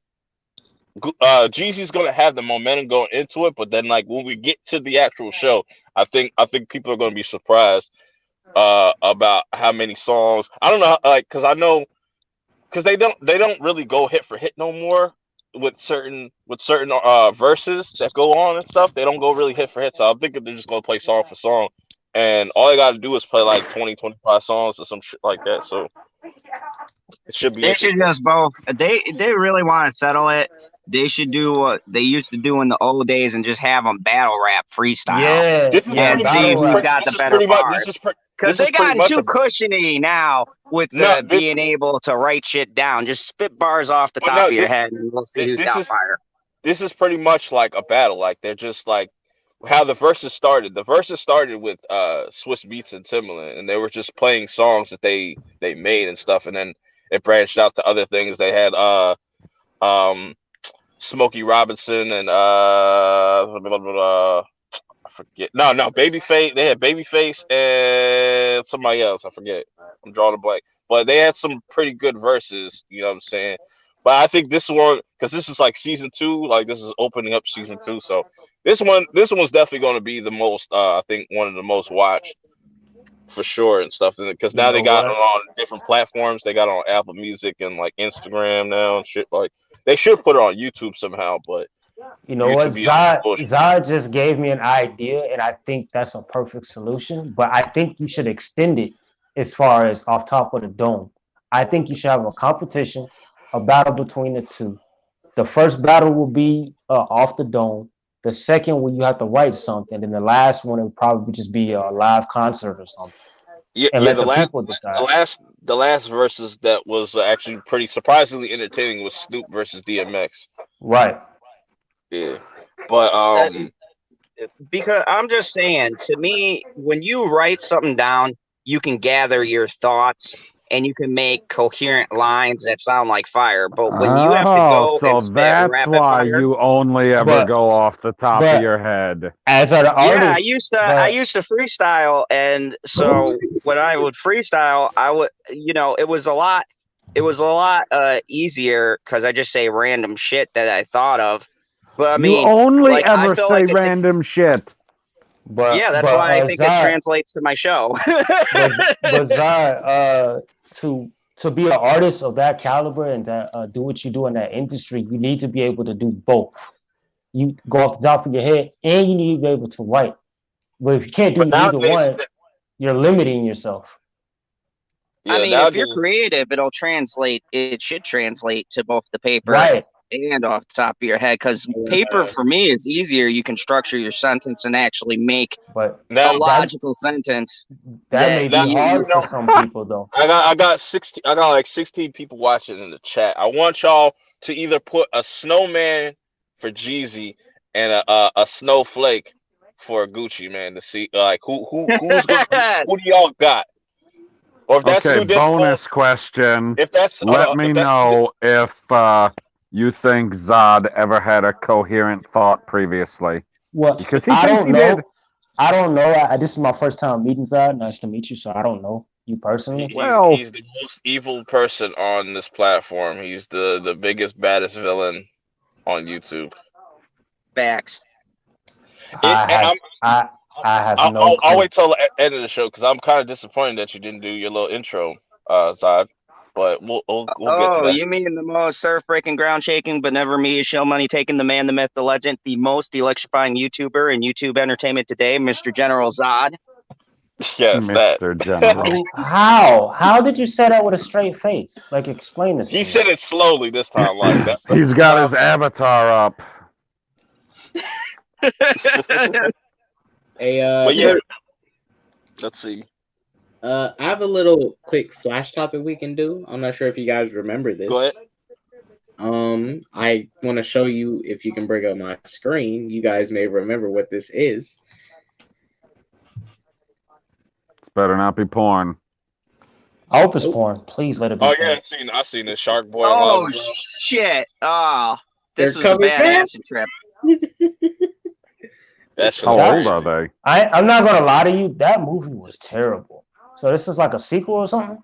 Jeezy's gonna have the momentum going into it, but then like when we get to the actual show, I think people are gonna be surprised about how many songs. I don't know, like, because I know because they don't really go hit for hit no more with certain verses that go on and stuff. They don't go really hit for hit, so I'm thinking they're just gonna play song for song, and all they got to do is play like 20, 25 songs or some shit like that. So it should be They should interesting. just both. They really want to settle it. They should do what they used to do in the old days and just have them battle rap freestyle Yeah, This is yeah, and pretty much see battle who's rap. got the this is better pretty much bars. Because this they is pretty gotten much too a cushiony now with no. the being able to write shit down. Just spit bars off the But top no, of your head and we'll see who's this got is fire. this is pretty much like a battle. Like they're just like how the verses started. The verses started with Swiss Beats and Timbaland, and they were just playing songs that they made and stuff, and then it branched out to other things. They had um Smokey Robinson and I forget. No, Babyface. They had Babyface and somebody else. I forget. I'm drawing a blank. But they had some pretty good verses. You know what I'm saying? But I think this one, because this is like season two. Like this is opening up season two. So this one's definitely going to be the most. I think one of the most watched for sure and stuff. Because You now they know got it what? on different platforms. They got it on Apple Music and like Instagram now and shit. Like they should put it on YouTube somehow, but You know what? YouTube be on some Zod bullshit. Zod just gave me an idea, and I think that's a perfect solution. But I think you should extend it as far as off top of the dome. I think you should have a competition, a battle between the two. The first battle will be off the dome. The second one you have to write something, and the last one will probably just be a live concert or something, Yeah, and yeah. let The the last, people the decide. last, the last verses that was actually pretty surprisingly entertaining was Snoop versus DMX. Right. Yeah, but Uh, because I'm just saying, to me, when you write something down, you can gather your thoughts and you can make coherent lines that sound like fire. But when you have to Oh, go and so spit that's rapid why fire, you only ever But go off the top of but your head. as an yeah, I artist, used to I but used to freestyle, and so when I would freestyle, I would, it was a lot easier because I just say random shit that I thought of. But I You mean, only like I ever feel say like it's random shit. yeah, that's but why I think it Zod, translates to my show. but Zod, to be an artist of that caliber and that do what you do in that industry, you need to be able to do both. You go off the top of your head, and you need to be able to write. But if you can't do but neither nowadays, one, you're limiting yourself. I yeah, mean, if you're nowadays, creative, it'll translate. It should translate to both the paper Right. and off the top of your head. Because paper for me is easier. You can structure your sentence and actually make But a now, that logical sentence that that may now be you hard for some people though. I got 16. I got like 16 people watching in the chat. I want y'all to either put a snowman for Jeezy and a snowflake for Gucci man to see like who's gonna who do y'all got? Or if that's Okay, too difficult, bonus question. if that's hold Let on, me if that's too know if you think Zod ever had a coherent thought previously. Well, Because he I thinks don't he did. know. I don't know. This is my first time meeting Zod. Nice to meet you. So I don't know you he, personally. he's Well, he's the most evil person on this platform. He's the biggest baddest villain on YouTube. facts. I And have I I have no I'll clue. wait till the end of the show because I'm kind of disappointed that you didn't do your little intro, Zod. But we'll get to Oh, that. you mean the most surf breaking, ground shaking, but never me show money taking, the man, the myth, the legend, the most electrifying YouTuber in YouTube entertainment today, Mr. General Zod. Yes, that. Mr. General. How? How did you say that with a straight face? Like, explain this He to me. said it slowly this time. Like that's the He's first got time. his avatar up. Hey, But yeah, let's see. I have a little quick flash topic we can do. I'm not sure if you guys remember Go ahead. this. I want to show you if you can bring up my screen. You guys may remember what this is. It's better not be porn. I hope it's Nope. porn. Please let it be Oh porn. yeah, I seen the Shark Boy and Oh, Lava Girl. shit. Oh, this They're was a coming bad back. acid trip. That shit How was old crazy. are they? I'm not gonna lie to you. That movie was terrible. So this is like a sequel or something.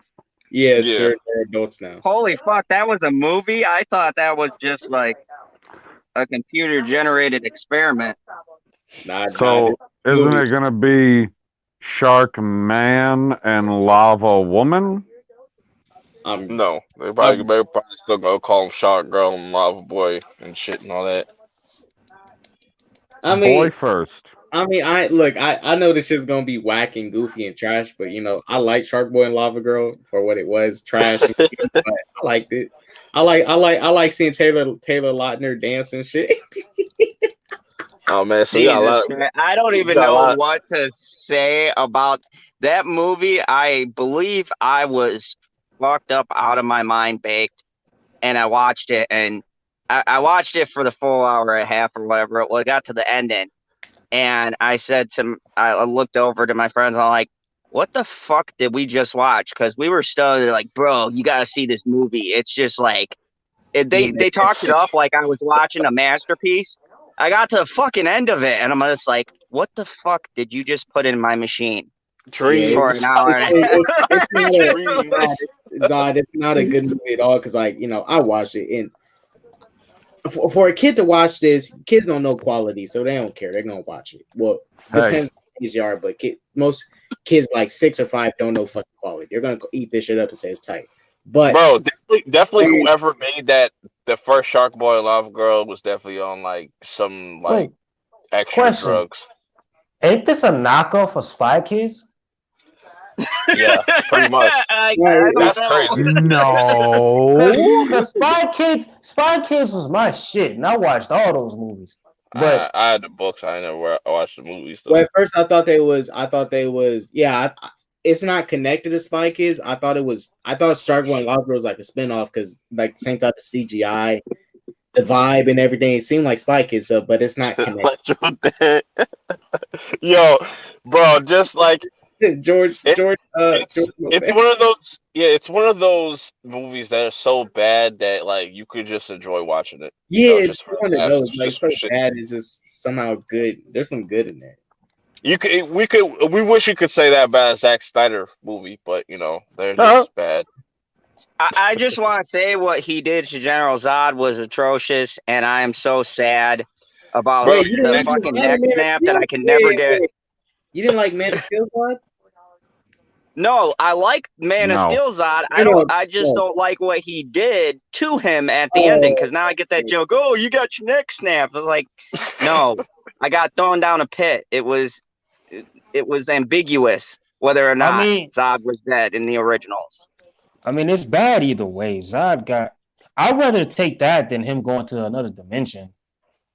Yes, Yeah. they're adults now. Holy fuck, that was a movie? I thought that was just like a computer generated experiment. Nah, this So isn't movie. it gonna be Shark Man and Lava Woman? Um, No, um, they're probably still gonna call him Shark Girl and Lava Boy and shit and all that. I mean, Boy first. I look, I know this shit's gonna be whack and goofy and trash, but I like Shark Boy and Lava Girl for what it was, trash, but I liked it. I like seeing Taylor Lautner dance and shit. Oh man, so Jesus Christ. I don't you even got a know lot. what to say about that movie. I believe I was fucked up out of my mind baked and I watched it and I watched it for the full hour and a half or whatever. Well, it got to the ending and I looked over to my friends and I'm like, what the fuck did we just watch? Because we were still like, bro, you got to see this movie. It's just like, Yeah, they talked it up like I was watching a masterpiece. I got to the fucking end of it, and I'm just like, "What the fuck did you just put in my machine yeah, for an Dreams. hour and a it's not a Dreams. Zod. It's not a good movie at all because I watched it and for a kid to watch this, kids don't know quality, so they don't care. They're gonna watch it. Well, Hey, depends on his yard, but most kids like 6 or 5 don't know fucking quality. They're gonna eat this shit up and say it's tight. But Bro, definitely and whoever made that the first Shark Boy and Lava Girl was definitely on like some like Wait, extra question. drugs. Ain't this a knockoff of Spy Kids? Yeah, pretty much. I don't That's know. crazy. no. Cause Spy Kids was my shit, and I watched all those movies. But I had the books. I never watched the movies well, though. at first I thought they was it's not connected to Spy Kids. I thought Shark Boy and Lava Girl was like a spinoff because like the same type of CGI, the vibe and everything. It seemed like Spy Kids, but it's not connected. Like yo, bro, just like George it, George it's George it's one of those it's one of those movies that are so bad that like you could just enjoy watching it. Yeah, it's Just for one of those. Like just for so shit. bad is just somehow good. There's some good in there. We wish we could say that about a Zack Snyder movie, but they're Uh, just bad. I just want to say what he did to General Zod was atrocious, and I am so sad about Bro, Wait, you your didn't the like next Man fucking neck of snap that Steel? I can never get. Wait. You didn't like Man of Steel, Squad? No, I like Man of no. Steel Zod. No. I just No. don't like what he did to him at the ending Oh, because now I get that joke. Oh, you got your neck snapped. I was like, no, I got thrown down a pit. It was ambiguous whether or I not mean, Zod was dead in the originals. it's bad either way. Zod got. I'd rather take that than him going to another dimension,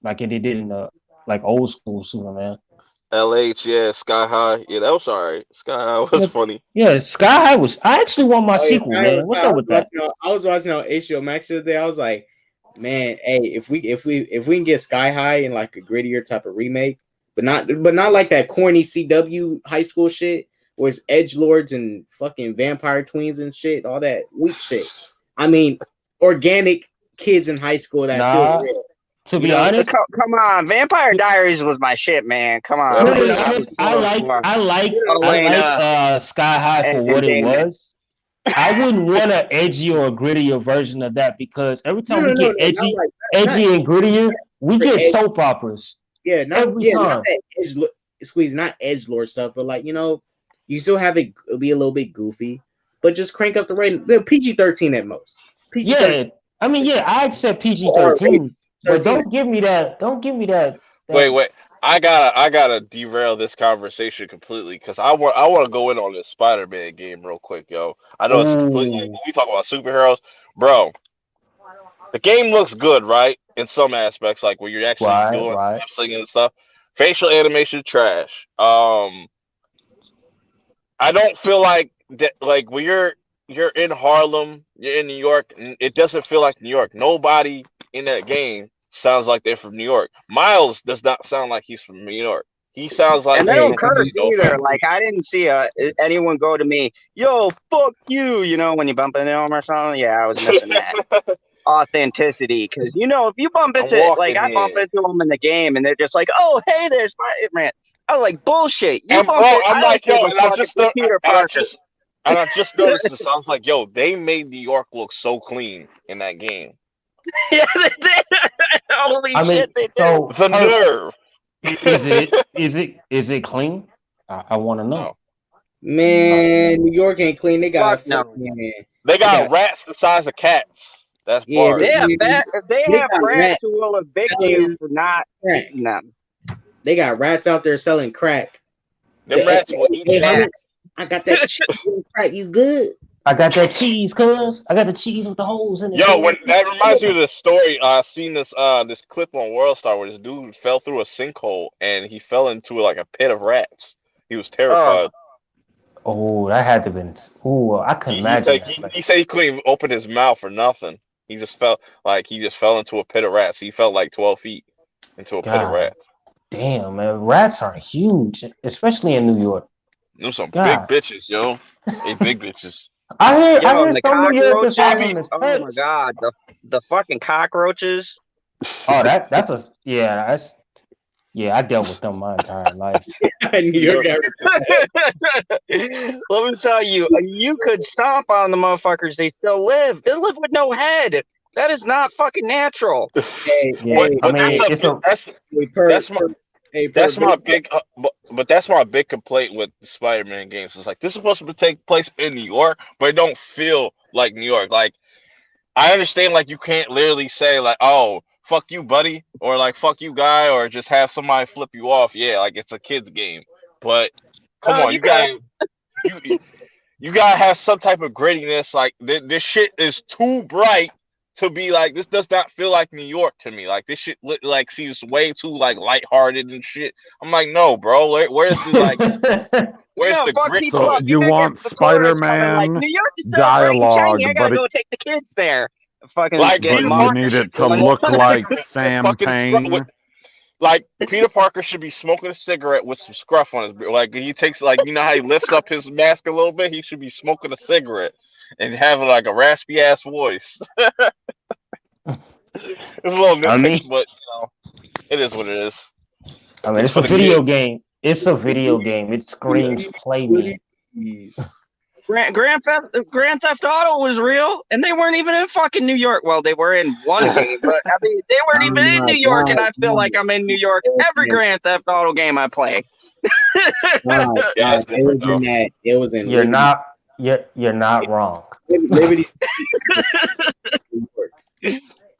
like it did in the like old school Superman. LH, yeah, Sky High, yeah, that was alright. Sky High was Yeah, funny. yeah. Sky High was. I actually want my oh yeah, sequel, man. What's up with that? I was watching on HBO Max the other day. I was like, man, hey, if we can get Sky High in like a grittier type of remake, but not like that corny CW high school shit where it's edge lords and fucking vampire twins and shit, all that weak shit. I mean, organic kids in high school that feel Nah. real. To You be know, honest, Come on, Vampire Diaries was my shit, man. Come on, to Vampire be no, that honest, was Diaries. Elena Sky High for and what it Damon. was. I wouldn't want an edgier or grittier version of that because every time we no, get not like not edgy and grittier, we get edge. soap operas every Not time. that squeeze, not edge lord stuff, but like you still have it be a little bit goofy, but just crank up the rating. PG-13 at most. PG-13 Yeah, I mean, yeah, I accept PG or rated 13, but 13. don't give me that. Don't give me that. Wait, That wait. I gotta derail this conversation completely because I want to go in on this Spider-Man game real quick, yo. I know it's completely oh, we talk about superheroes, bro. The game looks good, right? In some aspects, like where you're actually right, doing right. lip syncing and stuff. Facial animation trash. I don't feel like that. Like when you're in Harlem, you're in New York, and it doesn't feel like New York. Nobody in that game sounds like they're from New York. Miles does not sound like he's from New York. He sounds like And they Hey, don't he's curse either. Like I didn't see anyone go to me, yo, fuck you. You know when you bump into them or something. Yeah, I was missing that authenticity because if you bump I'm into like walking I bump here, into them in the game and they're just like, oh hey, there's Spider-Man. I was like bullshit. You and bump bro, it. I'm I don't like, give yo, a fuck if it's Peter Parker. and I just noticed this. I was like, yo, they made New York look so clean in that game. Yeah, they did. Holy I mean, shit, they did. so The nerve. is it clean? I want to know. No. Man, New York ain't clean. They got Fuck no. fucking, They they got got rats the size of cats. That's yeah, bars. They have if they they have got rats rats who will evict you selling for not crack. eating them. They got rats out there selling crack. Them Say, rats will eat hey, you. homie, Facts. I got that chicken crack. You good? I got that cheese, cuz. I got the cheese with the holes in it, Yo, when cuz. that reminds me of this story. I seen this clip on World Star where this dude fell through a sinkhole and he fell into like a pit of rats. He was Oh, terrified. Oh, that had to been. Ooh, I can He imagine said that. Like, he said he couldn't even open his mouth or nothing. He just fell into a pit of rats. He fell like 12 feet into a pit of God rats. damn, man, rats are huge, especially in New York. Them some big God, bitches, yo. They big bitches. I yo, and hear the some New Yorkers have cockroaches. them as Oh my pets. god, the fucking cockroaches. Oh, that's a yeah, I dealt with them my entire life. New New York York. got Let me tell you, you could stomp on the motherfuckers. They still live. They live with no head. That is not fucking natural. hey, Yeah, hey, I But mean it's a hey, that's my hey, that's per, my big but that's my big complaint with the Spider-Man games. It's like this is supposed to take place in New York, but it don't feel like New York. Like I understand like you can't literally say like, oh, fuck you, buddy, or like fuck you, guy, or just have somebody flip you off. Yeah, like it's a kid's game. But come on, You can. you you gotta have some type of grittiness. Like this shit is too bright to be like this. Does not feel like New York to me. Like this shit like seems way too like lighthearted and shit. I'm like, no, bro. Where's the like? Where's Yeah, the fuck grit people to So up. it? You you could get want the tourists coming like Spider-Man New York is so bright and shiny. I dialogue, gotta go take the kids there. Fucking Like get but Peter you mugged. Parker need should it be to One. look smoking a like cigarette with Sam fucking Payne. like Peter Parker should be smoking a cigarette with some scruff on his beard. Like he takes like you know how he lifts up his mask a little bit. He should be smoking a cigarette and having like a raspy ass voice. It's a little I nitpicky, mean but you know it is what it is. I mean It's it's for a the video kids. game. It's a video game. It screams play me. goodies. Grand Theft Auto was real, and they weren't even in fucking New York. Well, they were in one game, but I mean, they weren't even in New York, and I feel like I'm in New York every Grand Theft Auto game I play. Yeah, it's It was different in though. that. It was in You're Liberty. not you're not wrong. Liberty. New York.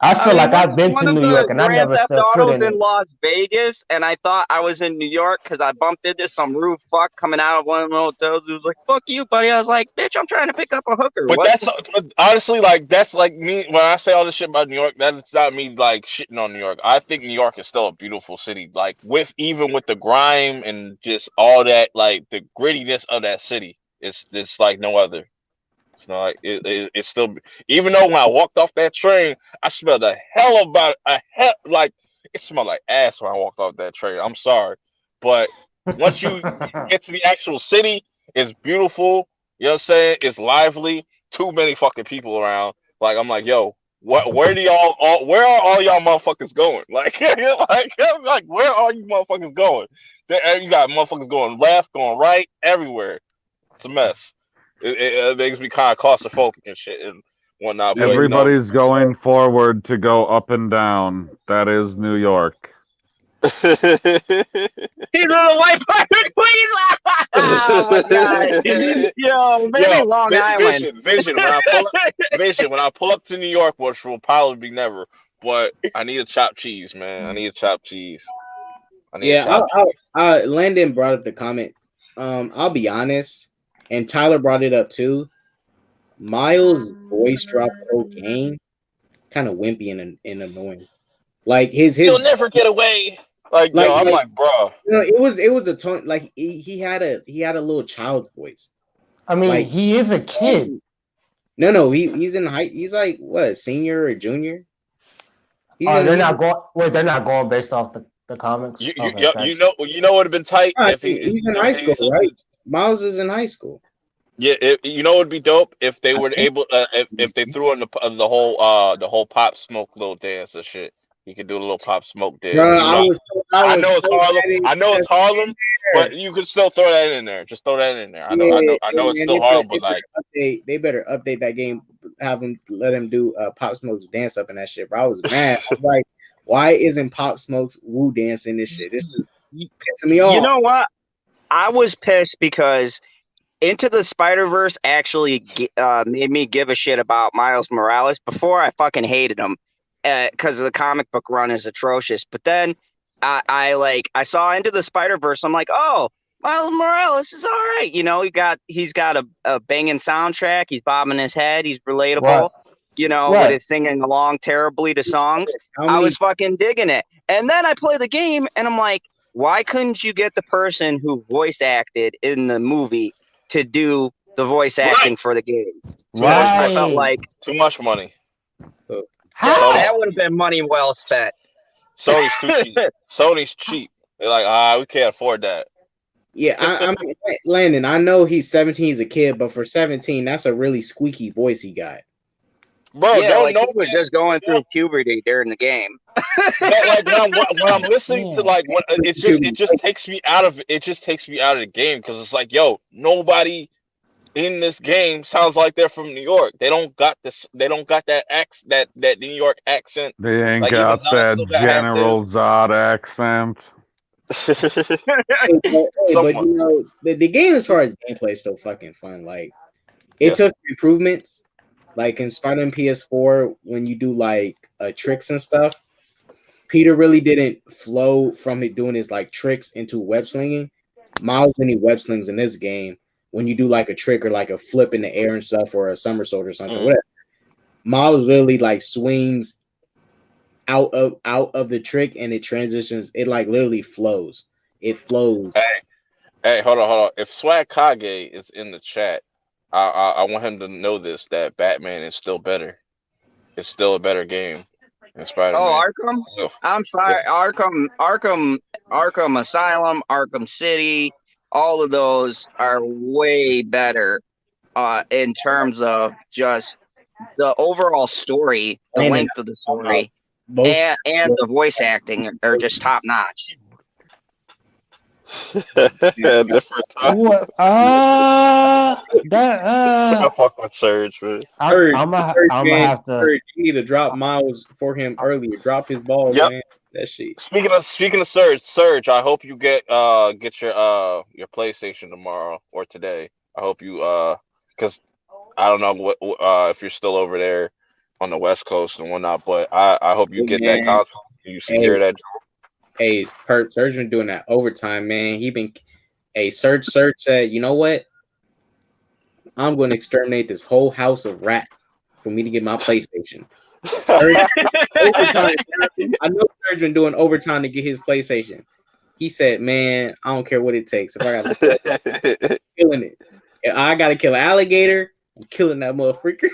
I I feel mean, like was I've been to one of New the York and I Grand never Theft set foot Autos in in it. Las Vegas, and I thought I was in New York because I bumped into some rude fuck coming out of one of the hotels. He was like, "Fuck you, buddy." I was like, "Bitch, I'm trying to pick up a hooker." But What? but honestly, like that's like me when I say all this shit about New York. That's not me like shitting on New York. I think New York is still a beautiful city. Like with even with the grime and just all that, like the grittiness of that city, it's like no other. It's not like it's still even though when I walked off that train, I smelled a hell about a hell like it smelled like ass when I walked off that train. I'm sorry, but once you get to the actual city, it's beautiful. You know what I'm saying? It's lively. Too many fucking people around. Like I'm like, yo, what? Where do y'all? Where are all y'all motherfuckers going? Like, I'm like, where are you motherfuckers going? You got motherfuckers going left, going right, everywhere. It's a mess. It makes me kind of claustrophobic and shit and whatnot. Yeah, But you know, Everybody's going forward to go up and down. That is New York. These are the white pirate queens. Oh my god, yo, maybe yo, Long Island. vision. When I pull up to New York, which will probably be never. But I need a chopped cheese, man. I need a chopped cheese. I need a yeah. chopped cheese. Landon brought up the comment. I'll be honest, and Tyler brought it up too. Miles' voice drop whole game kind of wimpy and annoying. Like You'll never get away. Like yo, I'm like like, bro. it was a tone like he had a little child voice. I mean, Like he is a kid. no, he's in high. He's like what, senior or junior? He's Oh, in. they're He's not going. Wait, they're not going based off the comics. Okay, gotcha. You know what would have been tight if he's in high school, right? Miles is in high school. Yeah, you know, it'd be dope if they were able, if they threw in the whole pop smoke little dance and shit. You could do a little Pop Smoke dance. Bro, You know, I I was know it's so Harlem. mad I know it's Harlem, there. but you can still throw that in there. Just throw that in there. Yeah, I know it's man, still Harlem, but they better update that game. Let him do Pop Smoke's dance up in that shit. Bro, I was mad. I was like, why isn't Pop Smoke's Woo dance in this shit? This is pissing me You off. know what? I was pissed because Into the Spider-Verse actually made me give a shit about Miles Morales. Before, I fucking hated him because the comic book run is atrocious. But then I saw Into the Spider-Verse. I'm like, oh, Miles Morales is all right. You know, he's got a banging soundtrack. He's bobbing his head. He's relatable. Right. You know, with Right. his singing along terribly to songs. How I many- was fucking digging it. And then I play the game, and I'm like, why couldn't you get the person who voice acted in the movie to do the voice acting for the game? Because I felt like too much money. How? that would have been money well spent. Sony's too cheap. Sony's cheap. They're like, we can't afford that. Yeah, I mean, Landon, I know he's 17, he's a kid, but for 17, that's a really squeaky voice he got. Bro, Yeah, don't like know. he was just going through puberty during the game. Like when I'm listening to like what it just takes me out of the game because it's like, yo, nobody in this game sounds like they're from New York. They don't got that New York accent. They ain't Like, got even Zod that still got General Zod accent. But you know, the game as far as gameplay is still fucking fun. Like it took improvements. Like in Spider-Man PS4, when you do like tricks and stuff, Peter really didn't flow from it doing his like tricks into web slinging. Miles any web slings in this game. When you do like a trick or like a flip in the air and stuff or a somersault or something, whatever, Miles literally like swings out of the trick and it transitions. It like literally flows. It flows. Hey, hold on. If Swag Kage is in the chat, I want him to know this, that Batman is still better. It's still a better game than Spider-Man. Oh, Arkham? I'm sorry, Arkham Asylum, Arkham City, all of those are way better in terms of just the overall story, the length of the story, and the voice acting are just top notch. Different time. What? I fuck with Surge, man. I'm gonna have to. Surge, you need to drop Miles for him earlier. Drop his balls, man. That shit. Speaking of Surge, I hope you get your PlayStation tomorrow or today. I hope you because I don't know what if you're still over there on the West Coast and whatnot, but I hope you get that console. You secure that. Hey, Purp, Surge been doing that overtime, man. Surge said, you know what? I'm going to exterminate this whole house of rats for me to get my PlayStation. Overtime. I know Surge been doing overtime to get his PlayStation. He said, man, I don't care what it takes. If I got to killing it. If I got to kill an alligator, I'm killing that motherfucker.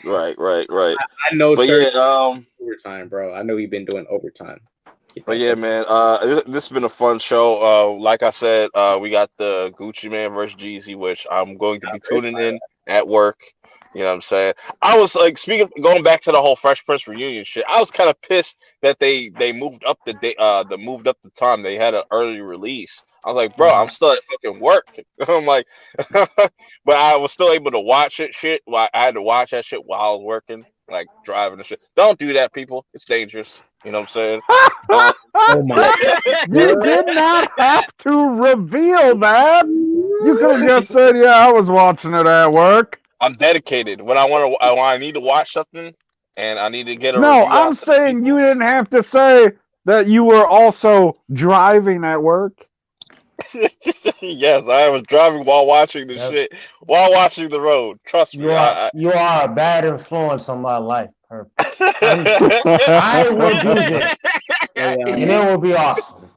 Right. I know, but Surge, overtime, bro. I know he's been doing overtime. But yeah, man, this has been a fun show. Like I said, we got the Gucci Man versus Jeezy, which I'm going to be tuning in at work. You know what I'm saying? I was like, going back to the whole Fresh Prince reunion shit. I was kind of pissed that they moved up the time. They had an early release. I was like, bro, I'm still at fucking work. I'm like, but I was still able to watch it. Shit, I had to watch that shit while I was working, like driving and shit. Don't do that, people. It's dangerous. You know what I'm saying? Oh my! You did not have to reveal that. You could have just said, "Yeah, I was watching it at work." I'm dedicated. When I need to watch something, and I need to get a No, review I'm saying you didn't have to say that you were also driving at work. Yes, I was driving while watching the shit, while watching the road. Trust me. You are a bad influence on my life, Purp. I will do this, and it will be awesome.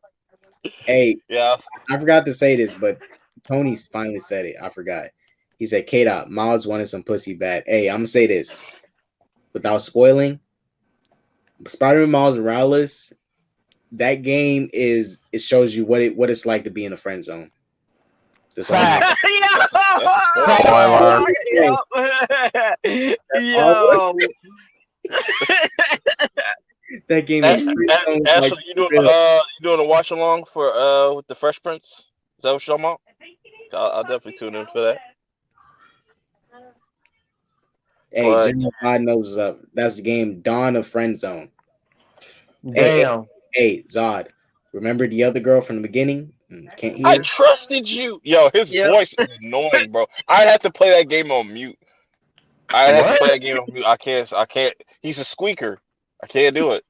Hey, yeah, I forgot to say this, but Tony finally said it. I forgot. He said, K-Dot, Miles wanted some pussy bad. Hey, I'm going to say this without spoiling. Spider-Man Miles Morales, that game it shows you what it's like to be in a friend zone. Fact. Yo. That game is free zone, like Ashley, real. you doing a watch along for with the Fresh Prince? Is that what you're talking about? I'll definitely tune in for that. Hey, But General God knows up. That's the game Dawn of Friend Zone. Hey, hey, Damn. hey, Zod. Remember the other girl from the beginning? Can't I hear? trusted you. Yo, his Yep. voice is annoying, bro. I'd have to play that game on mute. I'd have to What? play that game on mute. I can't. I can't. He's a squeaker. I can't do it.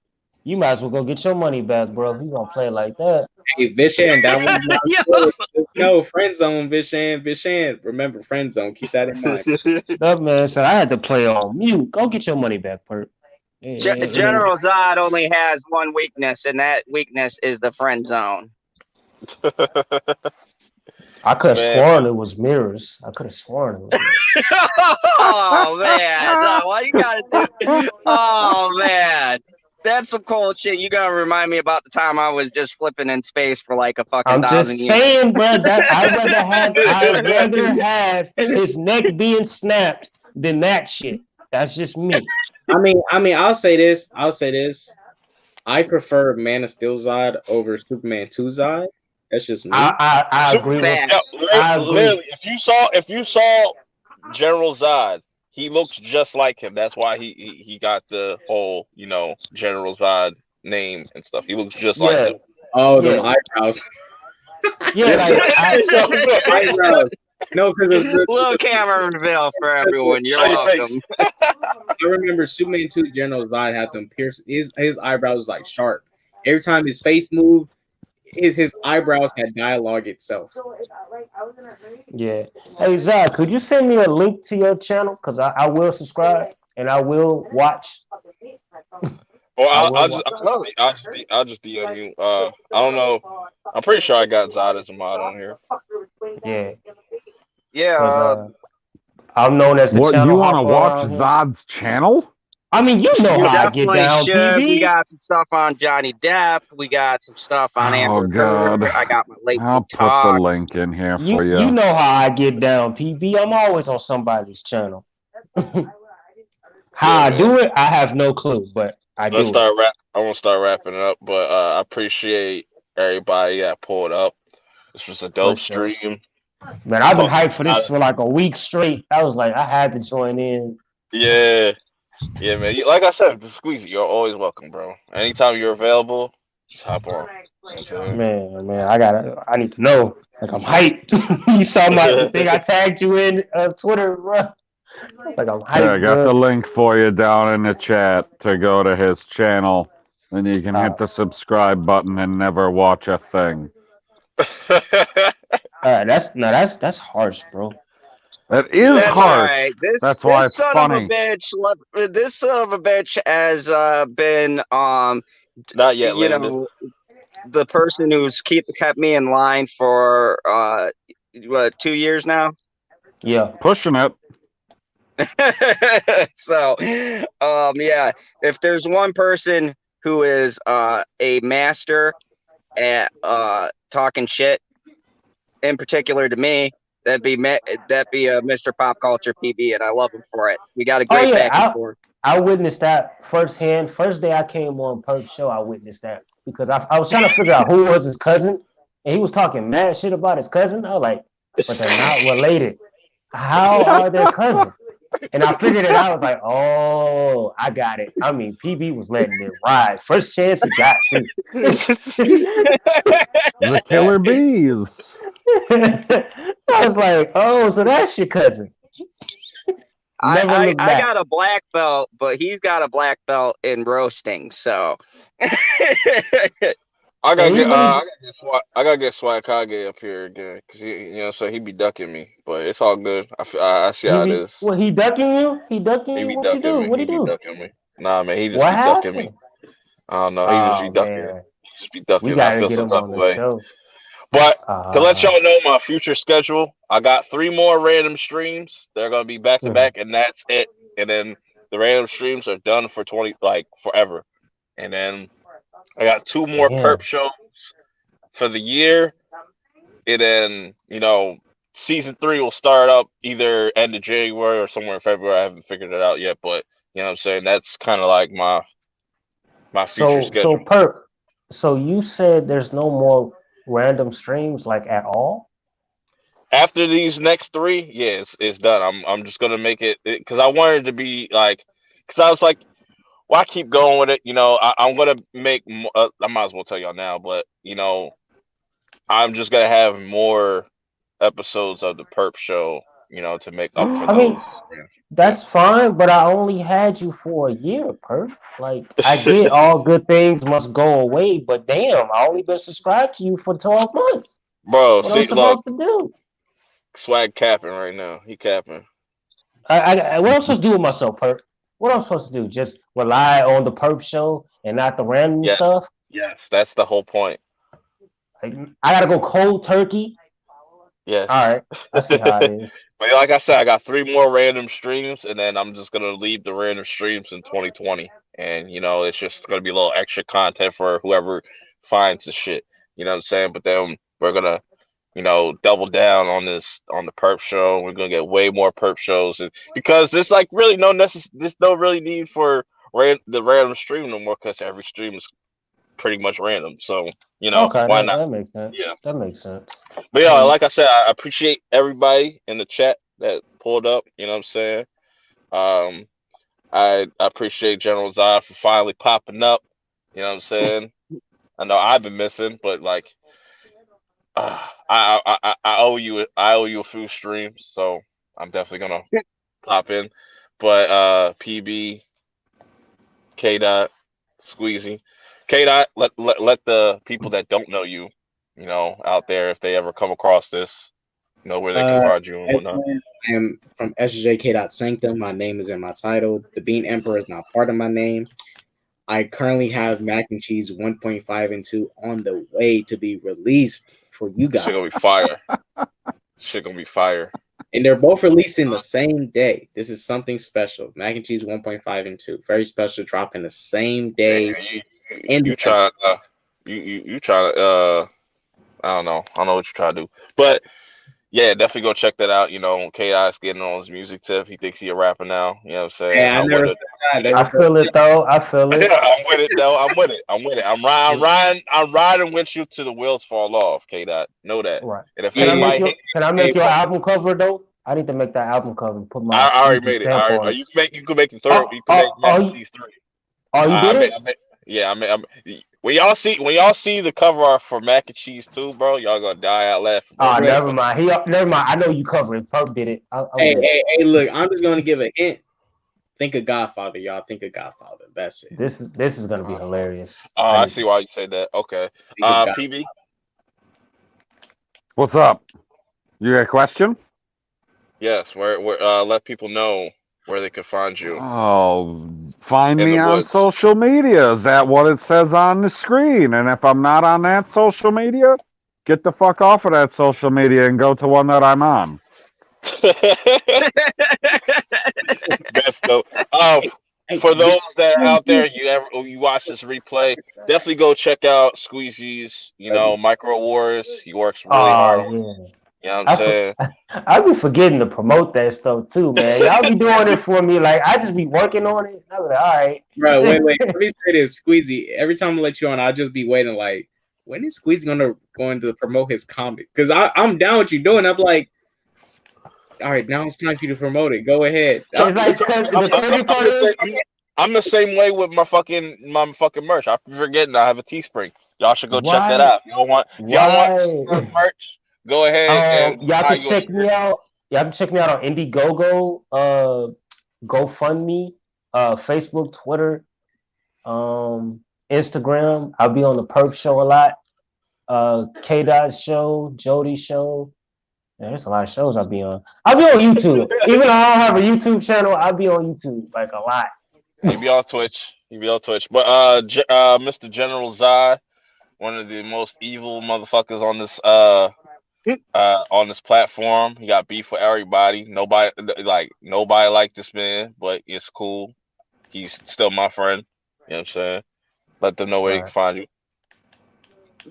You might as well go get your money back, bro. If you gonna play it like that. Hey, Vishan, that one's not Yo. good. No, Friend Zone, Vishan, Vishan. Remember, Friend Zone. Keep that in mind. That man said I had to play on mute. Go get your money back, Purp. General Zod only has one weakness, and that weakness is the friend zone. I could have Man, sworn it was mirrors. I could have sworn it was mirrors. Oh man, no, why you gotta do? Oh man, that's some cold shit. You gotta remind me about the time I was just flipping in space for like a fucking I'm just 1,000 years. saying, bro, that I'd rather have his neck being snapped than that shit. That's just me. I'll say this. I prefer Man of Steel Zod over Superman 2 Zod. That's just me. I agree with Facts. I agree. literally, if you saw General Zod, he looks just like him. That's why he got the whole General Zod name and stuff. He looks just like Yeah. him. Oh, them Yeah. eyebrows. Yeah, like Eyebrows. No, because Little camera reveal for everyone. You're Show your welcome. I remember Superman 2 General Zod had them pierce his eyebrows was like sharp. Every time his face moved, his eyebrows had dialogue itself. yeah. Hey Zach, could you send me a link to your channel? Cause I will subscribe and I will watch. Or I I'll, will I'll watch. just I'll just DM you. I don't know. I'm pretty sure I got Zod as a mod on here. Yeah. Yeah, Cause I'm known as the What, you channel want to hopper watch around here. Zod's channel? I mean, you know you how I get definitely down, should. We PB. got some stuff on Johnny Depp. We got some stuff on Oh, Amber God. Heard. I got my late I'll night put the talks. link in here You for you you. know how I get down, PB. I'm always on somebody's channel. How Yeah, I man. do it, I have no clue, but I Let's do it. start wrap. I want to start wrapping it up, but I appreciate everybody that pulled up. This was a For dope sure. stream. Man, I've been Talking hyped for about this for like a week straight. I was like, I had to join in. yeah, yeah, man. Like I said, Squeezy, you're always welcome, bro. Anytime you're available, just hop on. You know what I'm saying? Man, I need to know. Like I'm hyped. You saw the thing I tagged you in Twitter, bro. Like I'm Yeah, I hyped, got bro. the link for you down in the chat to go to his channel. And you can Uh, hit the subscribe button and never watch a thing. that's harsh, bro. It is That's all harsh. right. This That's why it's son of a funny. bitch. This son of a bitch has been Not yet you landed. know the person who's kept me in line for what 2 years now. Yeah. Pushing it. So yeah, if there's one person who is a master at talking shit, in particular to me, that'd be Mr. Pop Culture PB, and I love him for it. We got a Oh great back and yeah, forth. I witnessed that firsthand. First day I came on Purp's show, I witnessed that because I was trying to figure out who was his cousin, and he was talking mad shit about his cousin. I was like, but they're not related. How are they cousins? And I figured it out. I was like, oh, I got it. I mean, PB was letting it ride. First chance he got to. The killer bees. I was like, oh, so that's your cousin. Never look I back. got a black belt, but he's got a black belt in roasting. So I gotta get Anybody? I gotta get Swag Kage up here again because so he be ducking me, but it's all good. I see how it is. What, he ducking you? He ducking He you? be What you ducking do? me. What He he be do? ducking me. Nah, man, he just What be ducking me. happened? I don't know. He just be Oh ducking. man, He just be we ducking. I gotta feel get some him type on of the way. show. But to let Uh, y'all know my future schedule, I got 3 more random streams. They're gonna be back to mhm. back, and that's it. And then the random streams are done for 20 like forever. And then I got 2 more perp Damn. shows for the year. And then, season 3 will start up either end of January or somewhere in February. I haven't figured it out yet, but you know what I'm saying? That's kind of like my future So schedule. Perp. So you said there's no more random streams like at all? After these next three, yeah, it's done. I'm just gonna make it because I wanted to be like, because I was like, why keep going with it? I'm gonna make. I might as well tell y'all now, but I'm just gonna have more episodes of the Perp Show, to make up for I those. mean, Yeah. that's fine, but I only had you for a year, Perp. Like I get all good things must go away, but damn, I only been subscribed to you for 12 months. Bro, What I'm see, look, supposed to do? swag capping right now. He capping. What I'm supposed to do with myself, Perp? What I'm supposed to do? Just rely on the Perp show and not the random Yes, stuff? yes, that's the whole point. Like, I gotta go cold turkey. Yes. All right, I see how it is. But like I said, I got three more random streams, and then I'm just gonna leave the random streams in 2020, and it's just gonna be a little extra content for whoever finds the shit. You know what I'm saying? But then we're gonna, double down on the perp show. We're gonna get way more perp shows, and because there's like really there's no really need for the random stream no more, because every stream is pretty much random. So Okay, why not? that makes sense. Yeah. That makes sense. But yeah, Um, like I said, I appreciate everybody in the chat that pulled up. You know what I'm saying? Um, I appreciate General Zod for finally popping up. You know what I'm saying? I know I've been missing, but like, I owe you a few streams, so I'm definitely gonna pop in. But PB, K Dot, Squeezy, K Dot, let the people that don't know you, out there, if they ever come across this, know where they can Uh, find you and whatnot. everyone, I am from SJK. Sanctum. My name is in my title. The Bean Emperor is not part of my name. I currently have Mac and Cheese 1.5 and 2 on the way to be released for you Shit guys. gonna be fire. Shit gonna be fire. And they're both releasing the same day. This is something special. Mac and Cheese 1.5 and 2. Very special, dropping the same day. Man, In you December. try you try to I don't know what you try to do, but yeah, definitely go check that out. K.I.'s getting on his music tip. He thinks he a rapper now. You know what I'm saying? Yeah, I I'm never with said it. that. They I were feel it though. I feel it. I'm with it though. I'm with it. I'm with it. I'm riding with you till the wheels fall off. K. Dot, know that. Right. And if Can I make anybody hate, your Can I Hey, make your album cover though? I need to make that album cover and put my I already squeaky made it. stamp on it. You can make the third. Oh, You can make oh, Mac oh, and you, Cheese 3. oh, you I did made, it? I made, yeah, when y'all see the cover art for Mac and Cheese 2, bro, y'all gonna die out laughing, bro. Oh, look, never mind. Never mind. I know you cover it. Perp did it. I'm hey, good. hey, hey, look, I'm just going to give a hint. Think of Godfather, y'all. Think of Godfather. That's it. This is gonna be Uh, hilarious. I see why you say that. Okay. Think of God. PB. What's up? You got a question? Yes. Where let people know where they can find you Oh, find in me the on woods. social media. Is that what it says on the screen? And if I'm not on that social media, get the fuck off of that social media and go to one that I'm on. That's dope. Um, Hey, for those this- that are out there, you watch this replay, definitely go check out Squeezy's, Micro Wars. He works really hard Oh on it. yeah. You know what I'm I for, saying? I be forgetting to promote that stuff too, man. Y'all be doing it for me. Like I just be working on it. I be like, all right. Bro, wait. Let me say this, Squeezy. Every time I let you on, I'll just be waiting. Like, when is Squeezy going to promote his comic? Because I'm down with you doing. I'm like, all right, now it's time for you to promote it. Go ahead. It's like the crazy part is I'm the same way with my fucking merch. I be forgetting I have a Teespring. Y'all should go check that why out. If y'all want why merch, go ahead and y'all buy can you a check me shirt. out. Y'all can check me out on Indiegogo, GoFundMe, Facebook, Twitter, Instagram. I'll be on the Perp Show a lot. K Dot Show, Jody Show. Man, there's a lot of shows I'll be on. I'll be on YouTube. Even though I don't have a YouTube channel, I'll be on YouTube like a lot. He be on Twitch. He be on Twitch. But Mr. General Zai, one of the most evil motherfuckers on this platform. He got beef with everybody. Nobody like this man, but it's cool. He's still my friend. You know what I'm saying? Let them know where All they can right. find you.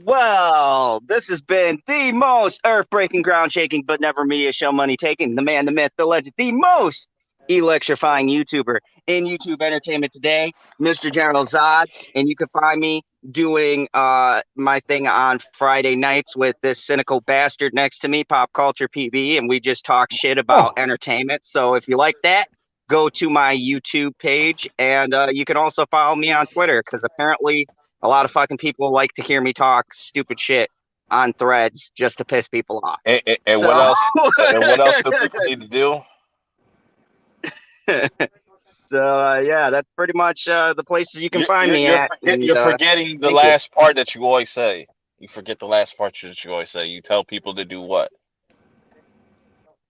Well, this has been the most earth-breaking, ground-shaking, but never media show money taking. The man, the myth, the legend, the most electrifying YouTuber in YouTube entertainment today, Mr. General Zod, and you can find me doing my thing on Friday nights with this cynical bastard next to me, Pop Culture PB, and we just talk shit about Oh, entertainment. So if you like that, go to my YouTube page, and you can also follow me on Twitter because apparently a lot of fucking people like to hear me talk stupid shit on threads just to piss people off. And what So, else? And what else do people need to do? yeah, that's pretty much the places you can You, find you, me you're at. forget, And you're forgetting the thank you. last part that you always say. You forget the last part that you always say. You tell people to do what?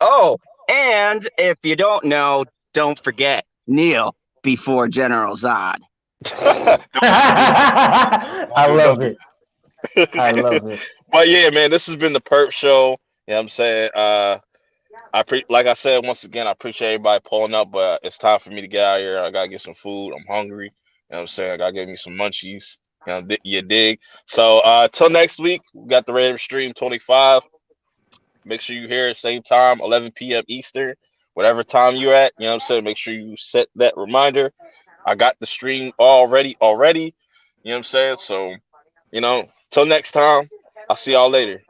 Oh, and if you don't know, don't forget Neil before General Zod. I Don't love do it. I love it. But yeah, man, this has been the Perp Show. You know what I'm saying? Like I said once again, I appreciate everybody pulling up, but it's time for me to get out of here. I gotta get some food. I'm hungry. You know what I'm saying? I gotta get me some munchies. You know, you dig. So till next week, we got the Random Stream 25. Make sure you here at same time, 11 p.m. Eastern, whatever time you're at. You know what I'm saying? Make sure you set that reminder. I got the stream already. You know what I'm saying? So, till next time, I'll see y'all later.